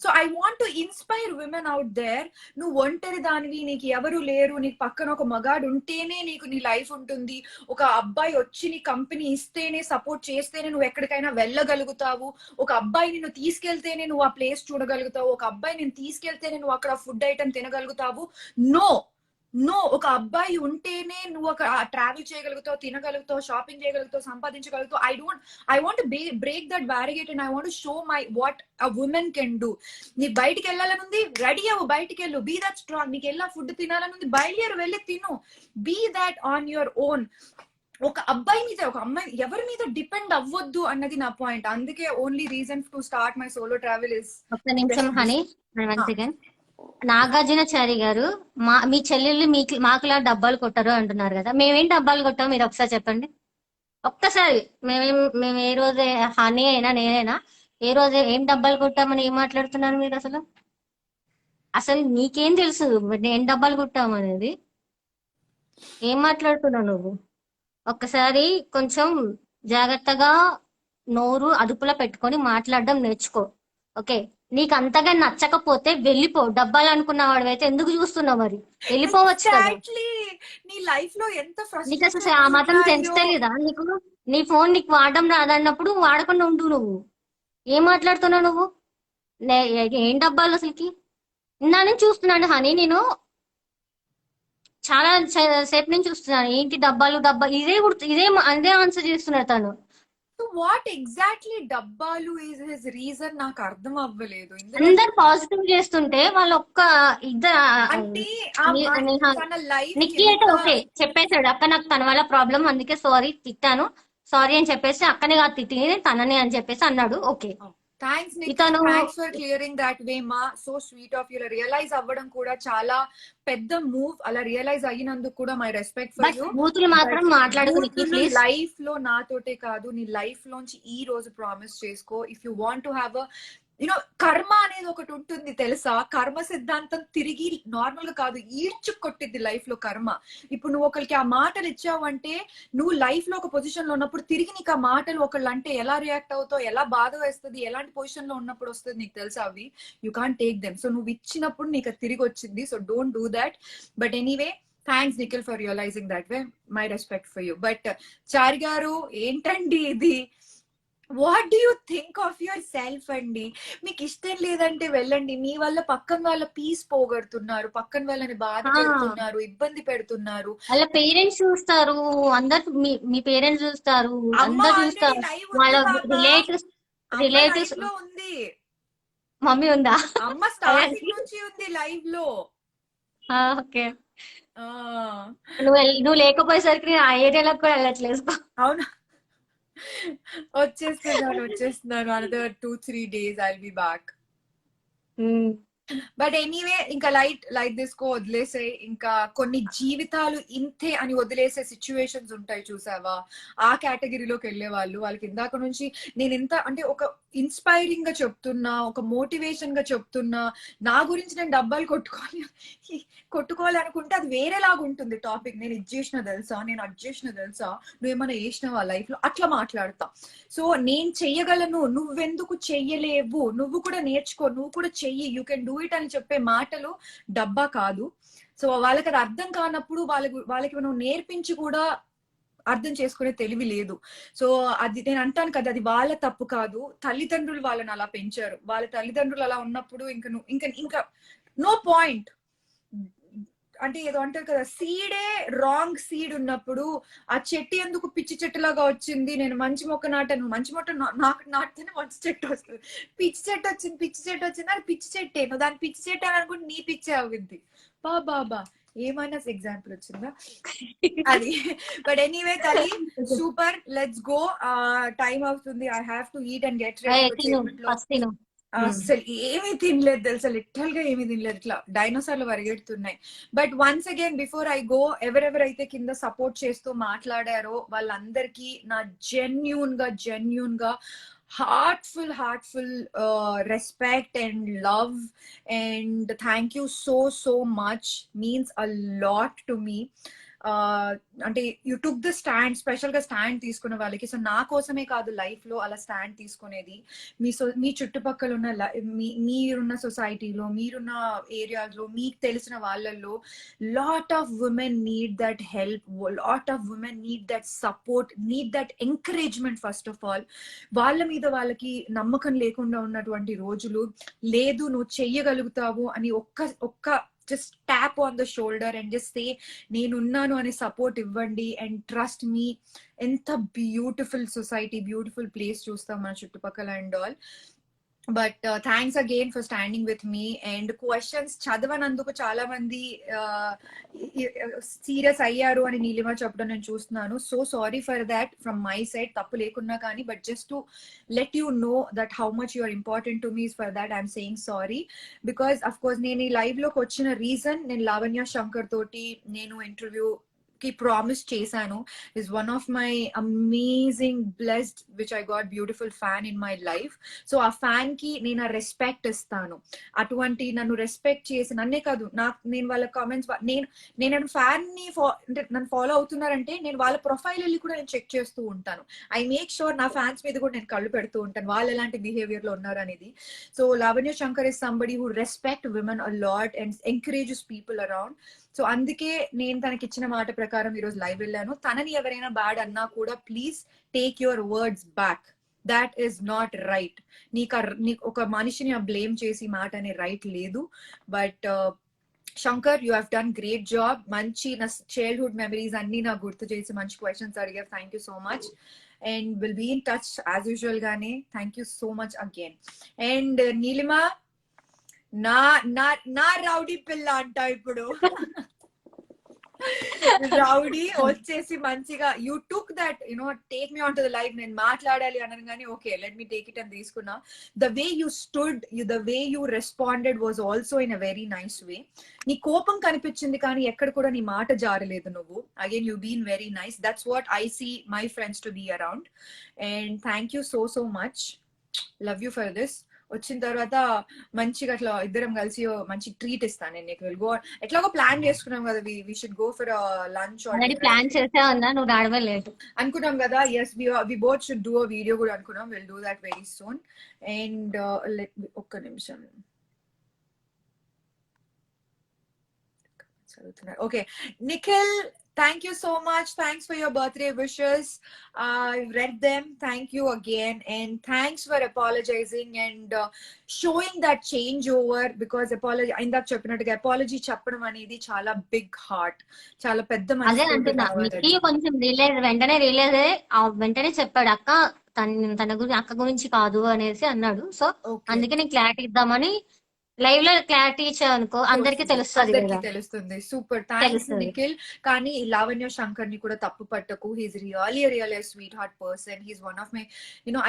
Speaker 1: So I want to inspire women out there. నువ్వు ఒంటరి దానివి, నీకు ఎవరు లేరు, నీకు పక్కన ఒక మగాడు ఉంటేనే నీకు నీ లైఫ్ ఉంటుంది, ఒక అబ్బాయి వచ్చి నీ కంపెనీ ఇస్తేనే, సపోర్ట్ చేస్తేనే నువ్వు ఎక్కడికైనా వెళ్ళగలుగుతావు, ఒక అబ్బాయి నిన్ను తీసుకెళ్తేనే నువ్వు ఆ ప్లేస్ చూడగలుగుతావు, ఒక అబ్బాయి నేను తీసుకెళ్తేనే నువ్వు అక్కడ ఫుడ్ ఐటమ్ తినగలుగుతావు. నో, ఒక అబ్బాయి ఉంటేనే నువ్వు ఒక ట్రావెల్ చేయగలుగుతావు, తినగలుగుతావు, షాపింగ్ చేయగలుగుతావు, సంపాదించగలుగుతావు. I want break that barricade and I want show my what a women can do. నీకు బయటికి వెళ్ళాలని ఉంది, రెడీ అవ్వు, బయటికి వెళ్ళు, బీ దట్ స్ట్రాంగ్. నీకు ఎలా ఫుడ్ తినాలని ఉంది, బయలుదేరు, వెళ్ళి తిను, be that on your own. ఒక అబ్బాయి మీద ఒక అమ్మాయి ఎవరి మీద డిపెండ్ అవ్వద్దు అన్నది నా పాయింట్. అందుకే only reason to start my solo travel is
Speaker 3: ఒక్క నిమిషం హనీ, వన్ సెకండ్. నాగార్జునచారి గారు, మీ చెల్లెళ్ళు మాకులా డబ్బాలు కొట్టరు అంటున్నారు కదా, మేమేం డబ్బాలు కొట్టాం మీరు ఒకసారి చెప్పండి. ఒక్కసారి మేము ఏ రోజే, హనీ అయినా నేనైనా ఏ రోజే ఏం డబ్బాలు కొట్టామని ఏం మాట్లాడుతున్నారు మీరు? అసలు అసలు నీకేం తెలుసు ఏం డబ్బాలు కొట్టామనేది? ఏం మాట్లాడుతున్నావు నువ్వు? ఒక్కసారి కొంచెం జాగ్రత్తగా నోరు అదుపులో పెట్టుకొని మాట్లాడడం నేర్చుకో. ఓకే, నీకు అంతగా నచ్చకపోతే వెళ్ళిపో. డబ్బాలు అనుకున్న వాడివైతే ఎందుకు చూస్తున్నావు? మరి వెళ్ళిపోవచ్చు కదా.
Speaker 1: ఎగ్జాక్ట్లీ నీ లైఫ్ లో ఎంత
Speaker 3: నీకు అసలు
Speaker 1: ఫ్రస్ట్రేషన్
Speaker 3: ఆ మాత్రం సెన్స్
Speaker 1: ఉంటాయో.
Speaker 3: తెలీదా నీకు? నీ ఫోన్ నీకు వాడడం రాదన్నప్పుడు వాడకుండా ఉండు. నువ్వు ఏం మాట్లాడుతున్నావు నువ్వు? ఏం డబ్బాలు అసలుకి? ఇందా నుంచి చూస్తున్నాను హనీ, నేను చాలా సేపు నుంచి చూస్తున్నాను. ఏంటి డబ్బాలు డబ్బాలు, ఇదే ఆన్సర్ చేస్తున్నాడు తను.
Speaker 1: వాట్ ఎగ్జాక్ట్లీ డబ్బాలు ఇస్ హిస్ రీజన్ నాకు అర్థం అవ్వలేదు.
Speaker 3: అందరు పాజిటివ్ చేస్తుంటే వాళ్ళు ఒక్క ఇద్దరు
Speaker 1: అంటే తన లైఫ్
Speaker 3: నిక్కీ అయితే ఓకే చెప్పేశాడు, అక్క నాకు తన వల్ల ప్రాబ్లం, అందుకే సారీ తిట్టాను, సారీ అని చెప్పేసి, అక్కనే కాదు తిట్టింది తనని అని చెప్పేసి అన్నాడు. ఓకే,
Speaker 1: థ్యాంక్స్ నిఖిల్,
Speaker 3: ఇతను
Speaker 1: thanks for clearing that way మా. So sweet of you. Realise అవ్వడం కూడా చాలా పెద్ద మూవ్. అలా రియలైజ్ అయినందుకు కూడా మై రెస్పెక్ట్ ఫర్ యూ.
Speaker 3: బూతులు మాత్రం మాట్లాడుకు నిక్కీ ప్లీజ్.
Speaker 1: లైఫ్ లో నాతోటే కాదు, నీ లైఫ్ లోంచి ఈ రోజు ప్రామిస్ చేసుకో. If you want to have you know కర్మ అనేది ఒకటి ఉంటుంది తెలుసా? కర్మ సిద్ధాంతం తిరిగి నార్మల్ గా కాదు, ఈడ్చు కొట్టిద్ది లైఫ్ లో కర్మ. ఇప్పుడు నువ్వు ఒకరికి ఆ మాటలు ఇచ్చావంటే, నువ్వు లైఫ్ లో ఒక పొజిషన్ లో ఉన్నప్పుడు తిరిగి నీకు ఆ మాటలు ఒకళ్ళు అంటే ఎలా రియాక్ట్ అవుతావు, ఎలా బాధ వేస్తుంది, ఎలాంటి పొజిషన్ లో ఉన్నప్పుడు వస్తుంది నీకు తెలుసా అవి? You can't take them. So నువ్వు ఇచ్చినప్పుడు నీకు అది తిరిగి వచ్చింది. So don't do that. But anyway, thanks Nikhil for realising that way. My respect for you. But Chari గారు ఏంటండి ఇది? What do you think of yourself అండి? మీకు ఇష్టం లేదంటే వెళ్ళండి. మీ వల్ల పక్కన వాళ్ళ పీస్ పోగొడుతున్నారు, పక్కన వాళ్ళని బాధ పెడుతున్నారు, ఇబ్బంది పెడుతున్నారు.
Speaker 3: వాళ్ళ పేరెంట్స్ చూస్తారు, అందరు మీ పేరెంట్స్ చూస్తారు, అందరు చూస్తారు, వాళ్ళ రిలేటివ్స్
Speaker 1: ఉంది.
Speaker 3: మమ్మీ ఉందా?
Speaker 1: అమ్మ స్టార్టింగ్ నుంచి ఉంది లైవ్ లో.
Speaker 3: ఓకే, నువ్వు లేకపోయేసరికి ఆ ఏరియాలో కూడా వెళ్ళట్లేదు.
Speaker 1: అవునా, వచ్చేస్తున్నాను. Another 2-3 days I'll be back. But anyway, ఇంకా లైట్ తీసుకో, వదిలేసే. ఇంకా కొన్ని జీవితాలు ఇంతే అని వదిలేసే సిచ్యువేషన్స్ ఉంటాయి చూసావా? ఆ కేటగిరీలోకి వెళ్ళే వాళ్ళకి ఇందాక నుంచి నేను ఎంత అంటే ఒక ఇన్స్పైరింగ్ గా చెప్తున్నా, ఒక మోటివేషన్ గా చెప్తున్నా. నా గురించి నేను డబ్బాలు కొట్టుకోవాలి అనుకుంటే అది వేరేలాగా ఉంటుంది టాపిక్. నేను ఇది చేసిన తెలుసా, నేను అది చేసిన తెలుసా, నువ్వేమైనా చేసినావా లైఫ్ లో, అట్లా మాట్లాడతా. సో నేను చెయ్యగలను, నువ్వెందుకు చెయ్యలేవు, నువ్వు కూడా నేర్చుకో, నువ్వు కూడా చెయ్యి, యూ కెన్ డూ ఇట్ అని చెప్పే మాటలు డబ్బా కాదు. సో వాళ్ళకి అది అర్థం కానప్పుడు వాళ్ళకి నువ్వు నేర్పించి కూడా అర్థం చేసుకునే తెలివి లేదు. సో అది నేను అంటాను కదా, అది వాళ్ళ తప్పు కాదు. తల్లిదండ్రులు వాళ్ళని అలా పెంచారు. వాళ్ళ తల్లిదండ్రులు అలా ఉన్నప్పుడు ఇంకా నో పాయింట్. అంటే ఏదో అంటారు కదా, సీడే రాంగ్ సీడ్ ఉన్నప్పుడు ఆ చెట్టు ఎందుకు పిచ్చి చెట్టులాగా వచ్చింది, నేను మంచి మొక్క నాటాను, మంచి మొక్క నాకు నాటితేనే మంచి చెట్టు వస్తుంది, పిచ్చి చెట్టు వచ్చింది అది పిచ్చి చెట్టే, నువ్వు దాన్ని పిచ్చి చెట్టు అని అనుకుంటే నీ పిచ్చే అవుద్ది. బాబా ఏమైనా ఎగ్జాంపుల్ వచ్చిందా అది? బట్ ఎనీవే తల్లి, సూపర్, లెట్స్ గో. టైం అవుతుంది. I have to eat and get ready. అసలు ఏమీ తినలేదు తెలుసా, లిటరల్ గా ఏమీ తినలేదు. ఇట్లా డైనోసార్లు పరిగెడుతున్నాయి. But once again before I go, ఎవరెవరైతే కింద సపోర్ట్ చేస్తూ మాట్లాడారో వాళ్ళందరికీ నా జెన్యూన్ గా heartful respect and love, and thank you so much. Means a lot to me. అంటే you took the stand, special గా స్టాండ్ తీసుకునే వాళ్ళకి. సో నా కోసమే కాదు లైఫ్ లో అలా స్టాండ్ తీసుకునేది, మీ చుట్టుపక్కల ఉన్న మీరున్న సొసైటీలో, మీరున్న ఏరియాలో, మీకు తెలిసిన వాళ్ళల్లో lot of women need that help, lot of women need that support, need that encouragement. First of all వాళ్ళ మీద వాళ్ళకి నమ్మకం లేకుండా ఉన్నటువంటి రోజులు లేదు, నువ్వు చెయ్యగలుగుతావు అని ఒక్క just tap on the shoulder and just say నేనున్నాను అనే సపోర్ట్ ఇవ్వండి. అండ్ ట్రస్ట్ మీ, ఎంత బ్యూటిఫుల్ సొసైటీ, బ్యూటిఫుల్ ప్లేస్ చూస్తాం మన చుట్టుపక్కల and all. But thanks again for standing with me. And questions చదవనందుకు చాలా మంది సీరియస్ అయ్యారు అని నీలిమ చెప్పడం నేను చూస్తున్నాను. So sorry for that from my side, తప్పు లేకున్నా కానీ. But just to let you know that how much you are important to me, for that I'm saying sorry. Because of course నేను ఈ లైవ్ లోకి వచ్చిన రీజన్, నేను లావణ్య శంకర్ తోటి నేను ఇంటర్వ్యూ కి ప్రామిస్ చేశాను. is one of my amazing blessed which I got beautiful fan in my life. So ఆ ఫ్యాన్ కి నేను రెస్పెక్ట్ ఇస్తాను. అటువంటి నన్ను రెస్పెక్ట్ చేసి, నన్నే కాదు నేను వాళ్ళ కామెంట్స్, నేను ఫ్యాన్ ని అంటే నన్ను ఫాలో అవుతున్నారంటే నేను వాళ్ళ ప్రొఫైల్ వెళ్ళి కూడా నేను చెక్ చేస్తూ ఉంటాను. ఐ మేక్ షూర్ నా ఫ్యాన్స్ మీద కూడా నేను కళ్ళు పెడుతూ ఉంటాను, వాళ్ళు ఎలాంటి బిహేవియర్ లో ఉన్నారు అనేది. So Lavanya Shankar is somebody who respect women a lot and encourages people around. So అందుకే నేను తనకి ఇచ్చిన మాట ప్రకారం ఈరోజు లైవ్ వెళ్ళాను. తనని ఎవరైనా బ్యాడ్ అన్నా కూడా please take your words back. That is not right. నీకు ఒక మనిషిని బ్లేమ్ చేసి మాట అనే రైట్ లేదు. But Shankar, you have done great job. మంచి నా చైల్డ్హుడ్ మెమరీస్ అన్ని నాకు గుర్తు చేసి మంచి క్వశ్చన్స్ అడిగారు. Thank you so much. And will be in touch as usual గానే. Thank you so much again. And Neelima, నా నా నా రౌడీ పిల్ల అంట ఇప్పుడు. రౌడీ వచ్చేసి మంచిగా you took that take me on to the live. నేను మాట్లాడాలి అనను కానీ okay let me take it అని తీసుకున్నా. The way you stood, the way you responded was also in a very nice way. నీ కోపం కనిపించింది కానీ ఎక్కడ కూడా నీ మాట జారలేదు నువ్వు. Again you been very nice. That's what I see my friends to be around. And thank you so so much. Love you for this. వచ్చిన తర్వాత మంచిగా అట్లా ఇద్దరం కలిసి మంచి ట్రీట్ ఇస్తాను నేను నీకు. గో ఎట్లాగో ప్లాన్ చేసుకున్నాం కదా, we should go for lunch
Speaker 3: plan చేసా ఉన్నా, నువ్వు రావలేదు
Speaker 1: అనుకున్నాం కదా. Yes we both should do a video కూడా అనుకున్నాం. Will do that very soon. And ఒక్క నిమిషం చదువుతున్నారు. Okay Nikhil, thank you so much. Thanks for your birthday wishes. I read them. Thank you again. And thanks for apologizing and showing that changeover. Because apology, ఇందాక చెప్పినట్టుగా apology చెప్పడం అనేది చాలా big heart, చాలా పెద్ద
Speaker 3: అదే అంటున్నా.
Speaker 1: మనసు.
Speaker 3: కొంచెం వెంటనే వెంటనే చెప్పాడు అక్క తన గురించి అక్క గురించి కాదు అనేసి అన్నాడు. సో అందుకే నేను క్లారిటీ ఇద్దామని లైవ్ లో క్లారిటీ ఇచ్చావు అనుకో, అందరికి
Speaker 1: తెలుస్తుంది. Super, thanks Nikhil. కానీ లావణ్య శంకర్ ని కూడా తప్పు పట్టకు. He's really sweet heart person. He's one of my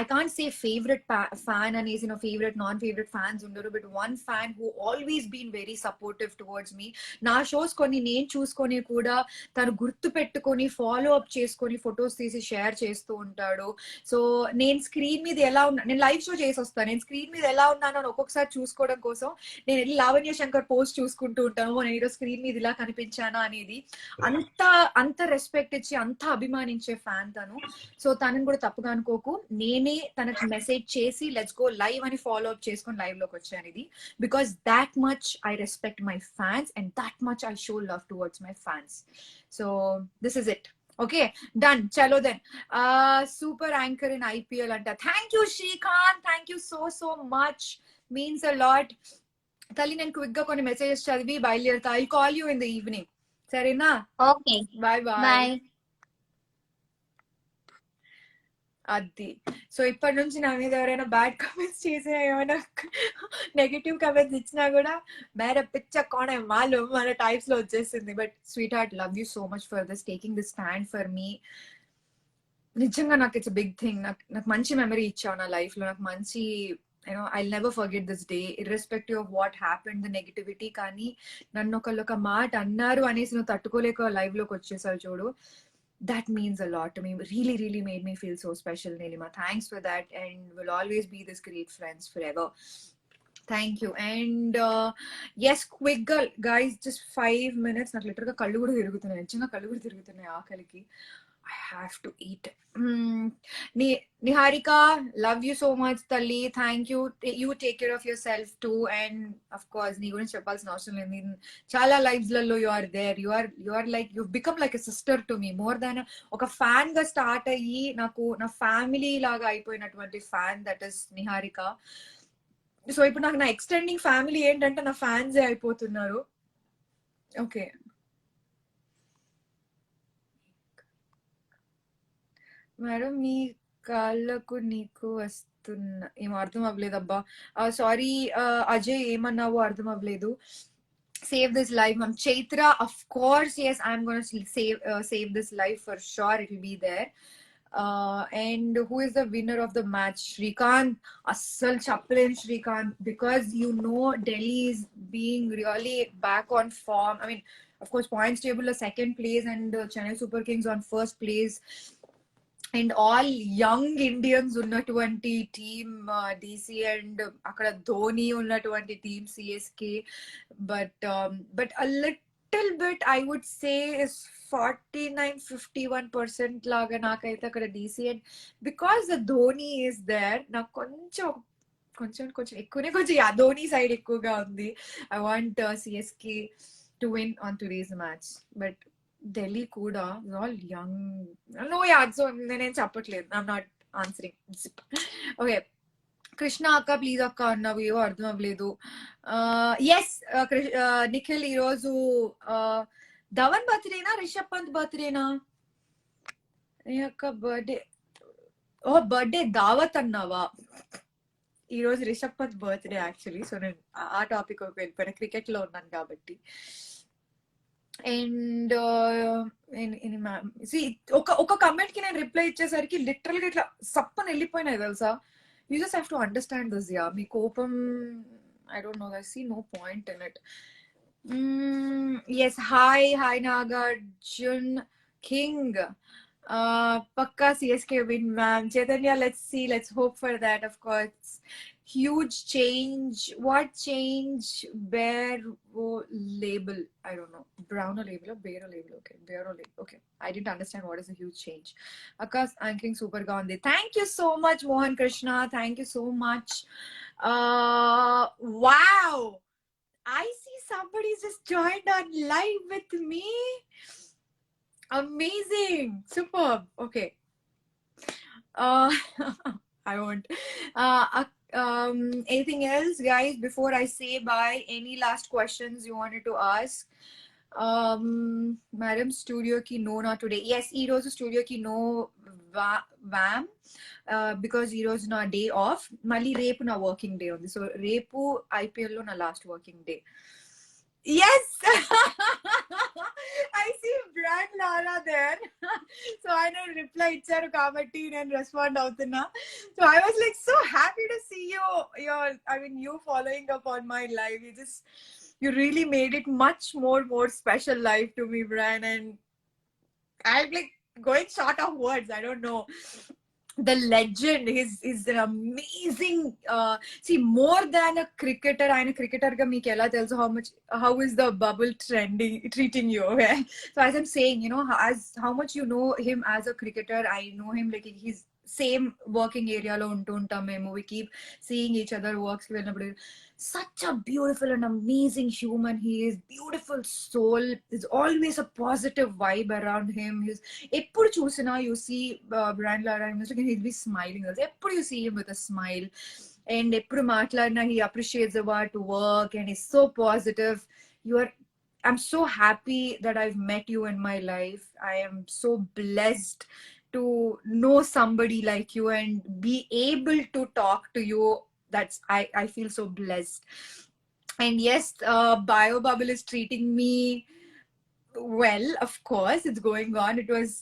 Speaker 1: I can't say favourite fan అనేసి ఫేవరెట్ నాన్ ఫేవరెట్ ఫ్యాన్స్ ఉండరు. But one fan who always been very supportive towards me. నా షోస్ కొన్ని నేను చూసుకొని కూడా తను గుర్తు పెట్టుకొని ఫాలో అప్ చేసుకొని ఫొటోస్ తీసి షేర్ చేస్తూ ఉంటాడు. సో నేను స్క్రీన్ మీద ఎలా ఉన్నా, నేను లైవ్ షో చేసి వస్తాను, నేను స్క్రీన్ మీద ఎలా ఉన్నాను అని ఒక్కొక్కసారి చూసుకోవడం కోసం నేను వెళ్ళి లావణ్య శంకర్ పోస్ట్ చూసుకుంటూ ఉంటాను. నేను ఈరోజు స్క్రీన్ మీద ఇలా కనిపించానా అనేది. అంత రెస్పెక్ట్ ఇచ్చి అంత అభిమానించే ఫ్యాన్ తను. సో తనని కూడా తప్పుగా అనుకోకు. నేనే తనకు మెసేజ్ చేసి లెట్స్ గో లైవ్ అని ఫాలో అప్ చేసుకొని లైవ్ లోకి వచ్చాను ఇది. Because that much I respect my fans and that much I show love towards my fans. So this is it. Okay, done. Chalo then. Super anchor in IPL anta. Thank you Shrikant. Thank you so much. Means a lot. తల్లి నేను quick గా కొన్ని messages చదివి బయలుదేరుతా. I call you in the evening, సరేనా?
Speaker 3: Okay,
Speaker 1: bye bye. అది so ఇప్పటి నుంచి నా మీద ఎవరైనా బ్యాడ్ కామెంట్స్ చేసినా, ఏమైనా నెగటివ్ కామెంట్స్ ఇచ్చినా కూడా మేర పిచ్చ కోణ మాలు మన టైప్స్ లో వచ్చేసింది. But sweet heart, love you so much for this taking this stand for me. నిజంగా నాకు ఇట్స్ బిగ్ థింగ్. నాకు మంచి మెమరీ ఇచ్చావు నా లైఫ్ లో. నాకు మంచి I'll never forget this day, irrespective of what happened, the negativity. కానీ నన్ను ఒక మాట అన్నారు అనేసి నువ్వు తట్టుకోలేక లైవ్ లోకి వచ్చేసావు చూడు. That means a lot to me. Really made me feel so special, Nilima. Thanks for that, and we'll always be this great friends forever. Thank you. And yes, quick guys, just 5 minutes. నాకు litter గా కళ్ళు కూడా తిరుగుతున్నాయి, నిజంగా కళ్ళు కూడా తిరుగుతున్నాయి ఆకలికి. I have to eat. Niharika, love you so much, Talli. Thank you. You take care of yourself too. And of course, nee gurinchi cheppalsina avasaram ledhu. Chala lives lallo you are there. You are like, you've become like a sister to me. More than oka fan ga start ayyi naku na family laga ayipoyinatvanti fan, that is Niharika. So ఇప్పుడు నాకు నా extending family ఏంటంటే నా fans అయిపోతున్నారు. Okay madam, మీ కాళ్ళకు నీకు వస్తున్న ఏం అర్థం అవ్వలేదబ్బా. సారీ అజయ్, ఏమన్నావో అర్థం అవ్వలేదు. Save this life, ma'am. Chaitra, of course, yes, I'm gonna save this life for sure. It will be there. And who is the winner of the match? Shrikant. Assal Chaplin Shrikant, because you know Delhi is being really back on form. I mean, of course, points table is second place, and Chennai Super Kings on first place. And all young Indians ఉన్నటువంటి team DC and అక్కడ ధోని ఉన్నటువంటి team CSK, but a little bit I would say is 49-51% లాగా నాకైతే అక్కడ DC, and because the Dhoni is there నాకు కొంచెం కొంచెం ఎక్కువనే కొంచెం ధోని సైడ్ ఎక్కువగా ఉంది. I want CSK to win on today's match, but Delhi kuda is all young. No, yeah, so నేను చెప్పట్లేదు. I'm not answering. Okay. Krishna అక్క ప్లీజ్ అక్క అన్నావు, ఏవో అర్థం అవ్వలేదు. ఎస్ నిఖిల్, ఈరోజు ధవన్ బర్త్డేనా రిషబ్ పంత్ బర్త్డేనా? అక్క బర్త్డే, ఓ బర్త్డే దావత్ అన్నావా? ఈరోజు Rishabh Pant birthday actually. So నేను ఆ టాపిక్ వెళ్ళిపోయినా, క్రికెట్ లో ఉన్నాను కాబట్టి. అండ్ ఒక కమెంట్ కి నేను రిప్లై ఇచ్చేసరికి లిటరల్ గా ఇట్లా సప్పని వెళ్ళిపోయినాయి తెలుసా. You just have to understand this. Yeah, మీ కోపం, I don't know, I see no point in it. Yes, hi Nagarjun king. పక్కా CSK win, ma'am. Chaitanya, let's hope for that, of course. Huge change. What change? Bear label, I don't know. Brown label or bear label? Okay, bear label. Okay, I didn't understand what is a huge change. Akash anchoring super ga undi. Thank you so much, Mohan Krishna. Thank you so much. Wow, I see somebody just joined on live with me. Amazing, superb. Okay. I won't. Anything else, guys, before I say bye? Any last questions you wanted to ask? Madam, studio ki no, not today. Yes, Ero's studio ki no vam. Because Ero's na day off. Mali repu na working day on this. So repu IPL lo na last working day. Yes. I see Brand Lara there. So I know reply icharu kabatti nenu respond avutuna. So I was like so happy to see you following up on my live. You really made it much more special live to me, Brian, and I'm like going short of words. I don't know. The legend is an amazing, see, more than a cricketer. I'm a cricketer ga meeku ela telusu how is the bubble treating you, okay? So as I'm saying, you know, how much you know him as a cricketer, I know him like he's same working area lo untuntam memo. We keep seeing each other works ki vellinappudu. Such a beautiful and amazing human he is. Beautiful soul. There's always a positive vibe around him. He's eppudu chusina you see Brian Lara, he'll be smiling. Eppudu you see him with a smile, and eppudu maatladina he appreciates about work, and he's so positive. I'm so happy that I've met you in my life. I am so blessed to know somebody like you and be able to talk to you. I feel so blessed. And yes, Bio Bubble is treating me well, of course. It's going on.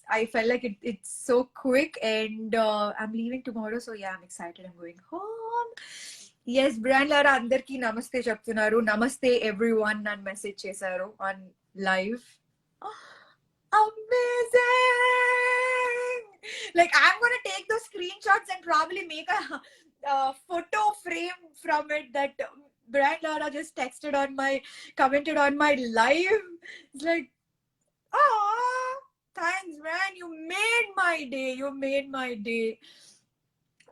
Speaker 1: I felt like it's so quick, and I'm leaving tomorrow, so yeah, I'm excited. I'm going home. Yes, Brian Lara andarki namaste cheptunnaru. Namaste everyone and message chesaru on live. Amazing! Like, I'm gonna take those screenshots and probably make a photo frame from it that Brian Lara just commented on my live. It's like, oh, thanks, man. You made my day.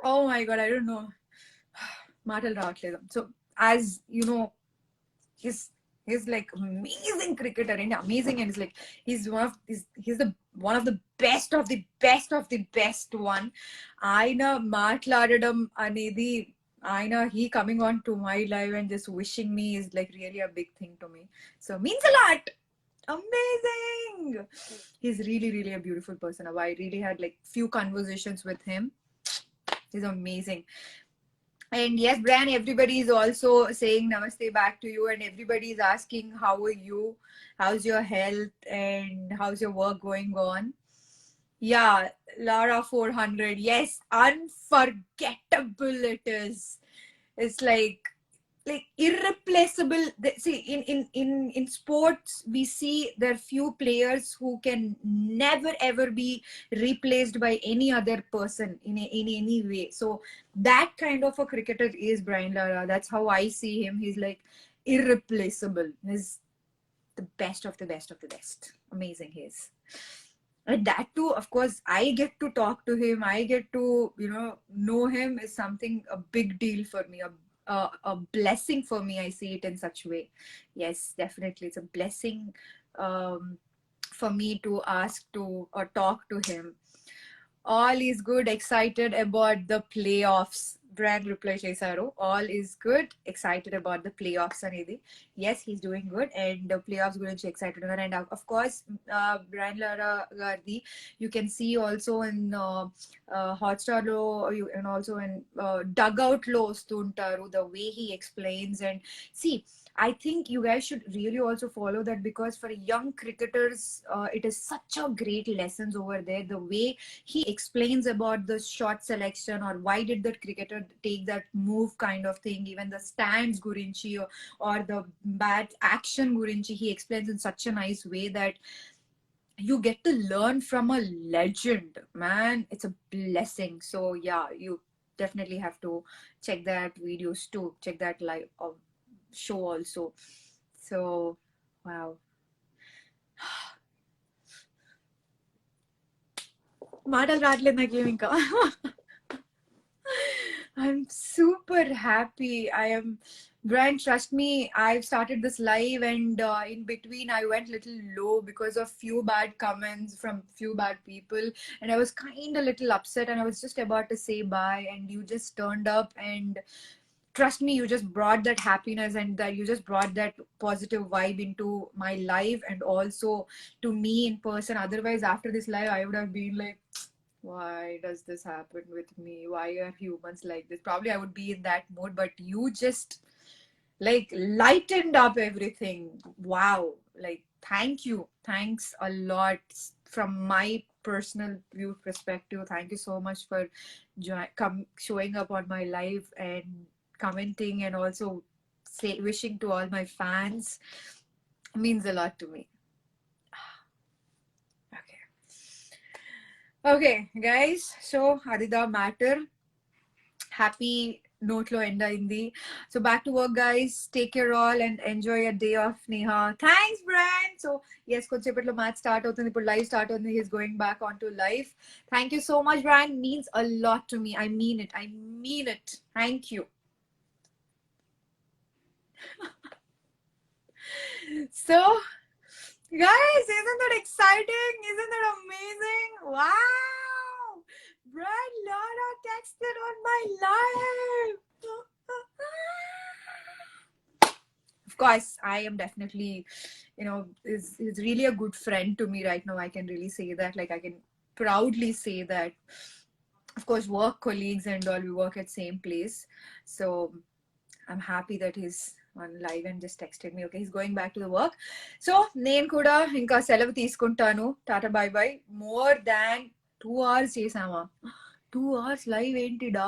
Speaker 1: Oh my God, I don't know. Matal ravatledu. So, as you know, he's like amazing cricketer, and amazing, and it's like he's one of the best of the best one. Aina matladadam anedi, he coming on to my live and just wishing me is like really a big thing to me. So means a lot. Amazing. He's really a beautiful person. I really had like few conversations with him. He's amazing. And yes, Brian, everybody is also saying namaste back to you, and everybody is asking, how are you? How's your health? And how's your work going on? Yeah, Lara 400. Yes, unforgettable it is. It's like irreplaceable. See, in sports we see there are few players who can never ever be replaced by any other person in any way. So that kind of a cricketer is Brian Lara. That's how I see him. He's like irreplaceable. He's the best of the best of the best. Amazing he is. And that too, of course, I get to talk to him. I get to, know him is something, a big deal for me, a blessing for me. I see it in such a way. Yes, definitely. It's a blessing for me to ask to or talk to him. All is good, excited about the playoffs. Brad reply చేశారు. All is good, excited about the playoffs అనేది. Yes, he's doing good, and the playoffs గురించి excited ఉన్నారు. And of course, Brian Lara గారిది you can see also in Hotstar లో and also in dugout లో వస్తూ ఉంటారు. The way he explains, and see, I think you guys should really also follow that, because for young cricketers, it is such a great lessons over there. The way he explains about the shot selection, or why did that cricketer take that move kind of thing, even the stands gurinchi or the bat action gurinchi, he explains in such a nice way that you get to learn from a legend, man. It's a blessing. So yeah, you definitely have to check that videos too, check that live show also. So wow. మాటలు రావట్లేదు నాకేం ఇంకా. I'm super happy. Brian, trust me, I've started this live, and in between I went little low because of few bad comments from few bad people, and I was kind of little upset, and I was just about to say bye, and you just turned up, and trust me, you just brought that happiness, and that you just brought that positive vibe into my life, and also to me in person. Otherwise, after this live, I would have been like, why does this happen with me? Why are humans like this? Probably I would be in that mood, but you just like lightened up everything. Wow. Like, thank you. Thanks a lot from my personal view perspective. Thank you so much for showing up on my live and commenting, and also wishing to all my fans. It means a lot to me. Okay, guys, so adida matter. Happy note lo end ayindi. So back to work, guys. Take care all, and enjoy your day off, Neha. Thanks, Brian. So yes, konchepatlo match start avutundi, ipudu live start avutundi. He's going back onto live. Thank you so much, Brian. Means a lot to me. I mean it. Thank you. So guys, isn't that exciting? Isn't that amazing? Wow! Brian Lara texted on my live. Of course, I am definitely, is really a good friend to me right now. I can really say that. Like, I can proudly say that. Of course, work colleagues and all, we work at same place. So I'm happy that he's on live and just texted me. Okay, he's going back to the work. So నేను కూడా ఇంకా సెలవు తీసుకుంటాను. Tata bye by. More than 2 hours చేసామా? 2 hours live ఏంటిడా?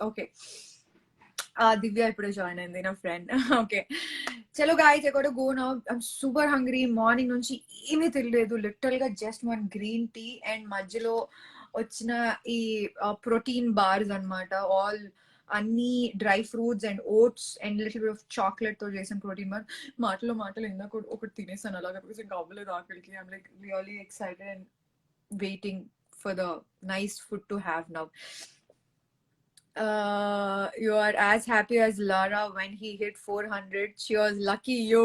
Speaker 1: Okay. Divya ఇప్పుడే join అయింది, నా friend. Okay, చలో guys, I gotta go now. I'm super hungry. Morning నుంచి ఏమీ తెలియలేదు. లిటరల్ గా జస్ట్ 1 గ్రీన్ టీ అండ్ మధ్యలో వచ్చిన ఈ ప్రోటీన్ బార్స్ అన్నమాట. ఆల్ అన్ని dry fruits and oats and little bit of chocolate తో చేసిన ప్రోటీన్ బార్. మాటలు ఇందాక ఒకటి తినేసాను అలాగా, బికాస్ ఇంకా అవ్వలేదు ఆకలికి. I'm like really excited and waiting for the nice food to have now. You are as happy as Lara when he hit 400. Cheers, lucky you.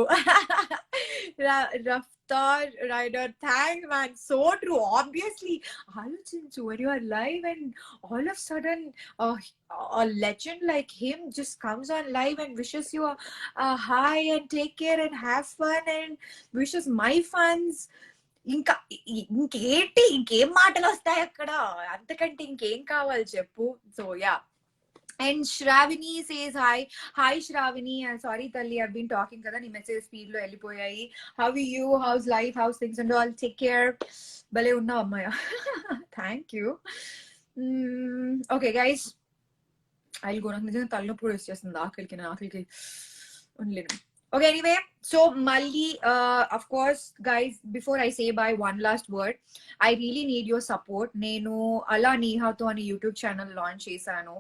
Speaker 1: Raftar Rider, thanks man. So true. Obviously, Alochinchu, when you are live and all of a sudden a legend like him just comes on live and wishes you a hi and take care and have fun and wishes my fans ఇంకా ఇంకేంటి, ఇంకేం మాటలు వస్తాయి అక్కడ, అంతకంటే ఇంకేం కావాలి చెప్పు. So yeah. And Shravani says hi. Hi Shravani. I'm sorry Talli, I've been talking kada నీ మెసేజ్ స్పీడ్ లో వెళ్ళిపోయాయి. How are you? How's life? How's things and all? Take care. భలే ఉన్నావు అమ్మాయ. Thank you. Okay guys, I'll go. నాకు నిజంగా తలనొప్పి కూడా వచ్చేస్తుంది ఆకలికి ఉండలేను. Okay, anyway, so Malli, of course, guys, before I say bye, one last word. I really need your support. Nenu Ala Nehato ani YouTube channel launch chesanu.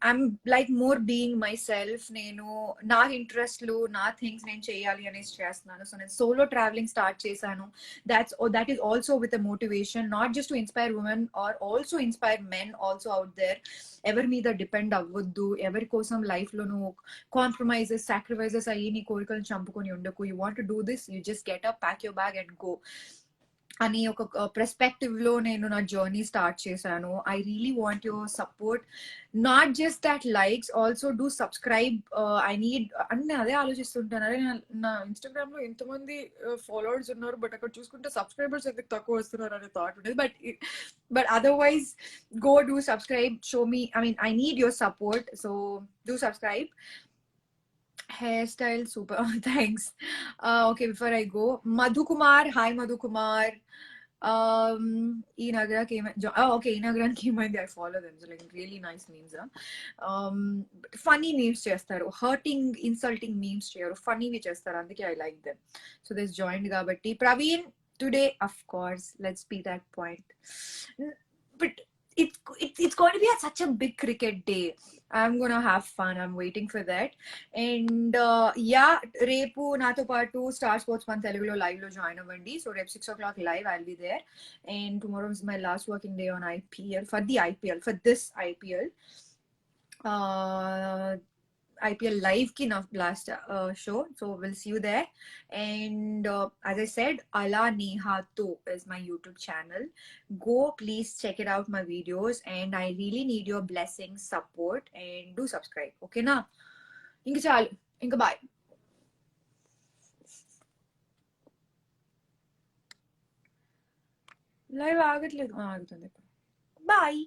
Speaker 1: I'm like more being myself. Nenu na interest lu, na things nen cheyali anes chestunanu. So nen solo traveling start chesanu. That is also with a motivation, not just to inspire women or also inspire men also out there. ఎవరి మీద depend అవ్వద్దు, ఎవరి కోసం life లో నువ్వు compromises, sacrifices అయ్యి నీ కోరికలను చంపుకొని ఉండకు. You want to do this, you just get up, pack your bag and go అని ఒక పర్స్పెక్టివ్ లో నేను నా జర్నీ స్టార్ట్ చేశాను. I really want your support, not just that likes, also do subscribe. I need అని అదే ఆలోచిస్తుంటాను, అరే నా ఇన్స్టాగ్రామ్ లో ఎంతమంది ఫాలోవర్స్ ఉన్నారు, బట్ అక్కడ చూసుకుంటే సబ్స్క్రైబర్స్ ఎందుకు తక్కువ వస్తున్నారు అనే థాట్ ఉండేది. But otherwise go do subscribe, show me, I mean I need your support, so do subscribe. Hairstyle super. Thanks. Okay, before I go, Madhu Kumar, hi Madhu Kumar. Inagra came, okay, Inagra came in, I follow them, so like really nice memes. Funny memes chestaru, hurting, insulting memes cheyaru, funny vi chestaru, అందుకే I like them. So this joined kabatti Praveen today, of course, let's be that point. But it's going to be such a big cricket day. I'm gonna have fun. I'm waiting for that. And yeah, repu nato paatu Star Sports 1 Telugulo live lo join avandi. So rep 6 o'clock live I'll be there. And tomorrow is my last working day on IPL, for the IPL, for this IPL. IPL live ki na last show, so we'll see you there. And as I said, Ala Nehato is my YouTube channel. Go please check it out, my videos, and I really need your blessings, support, and do subscribe. Okay na? Inka chalu, inka bye. Live ఆగట్లేదు, ఆగుతుంది. Bye.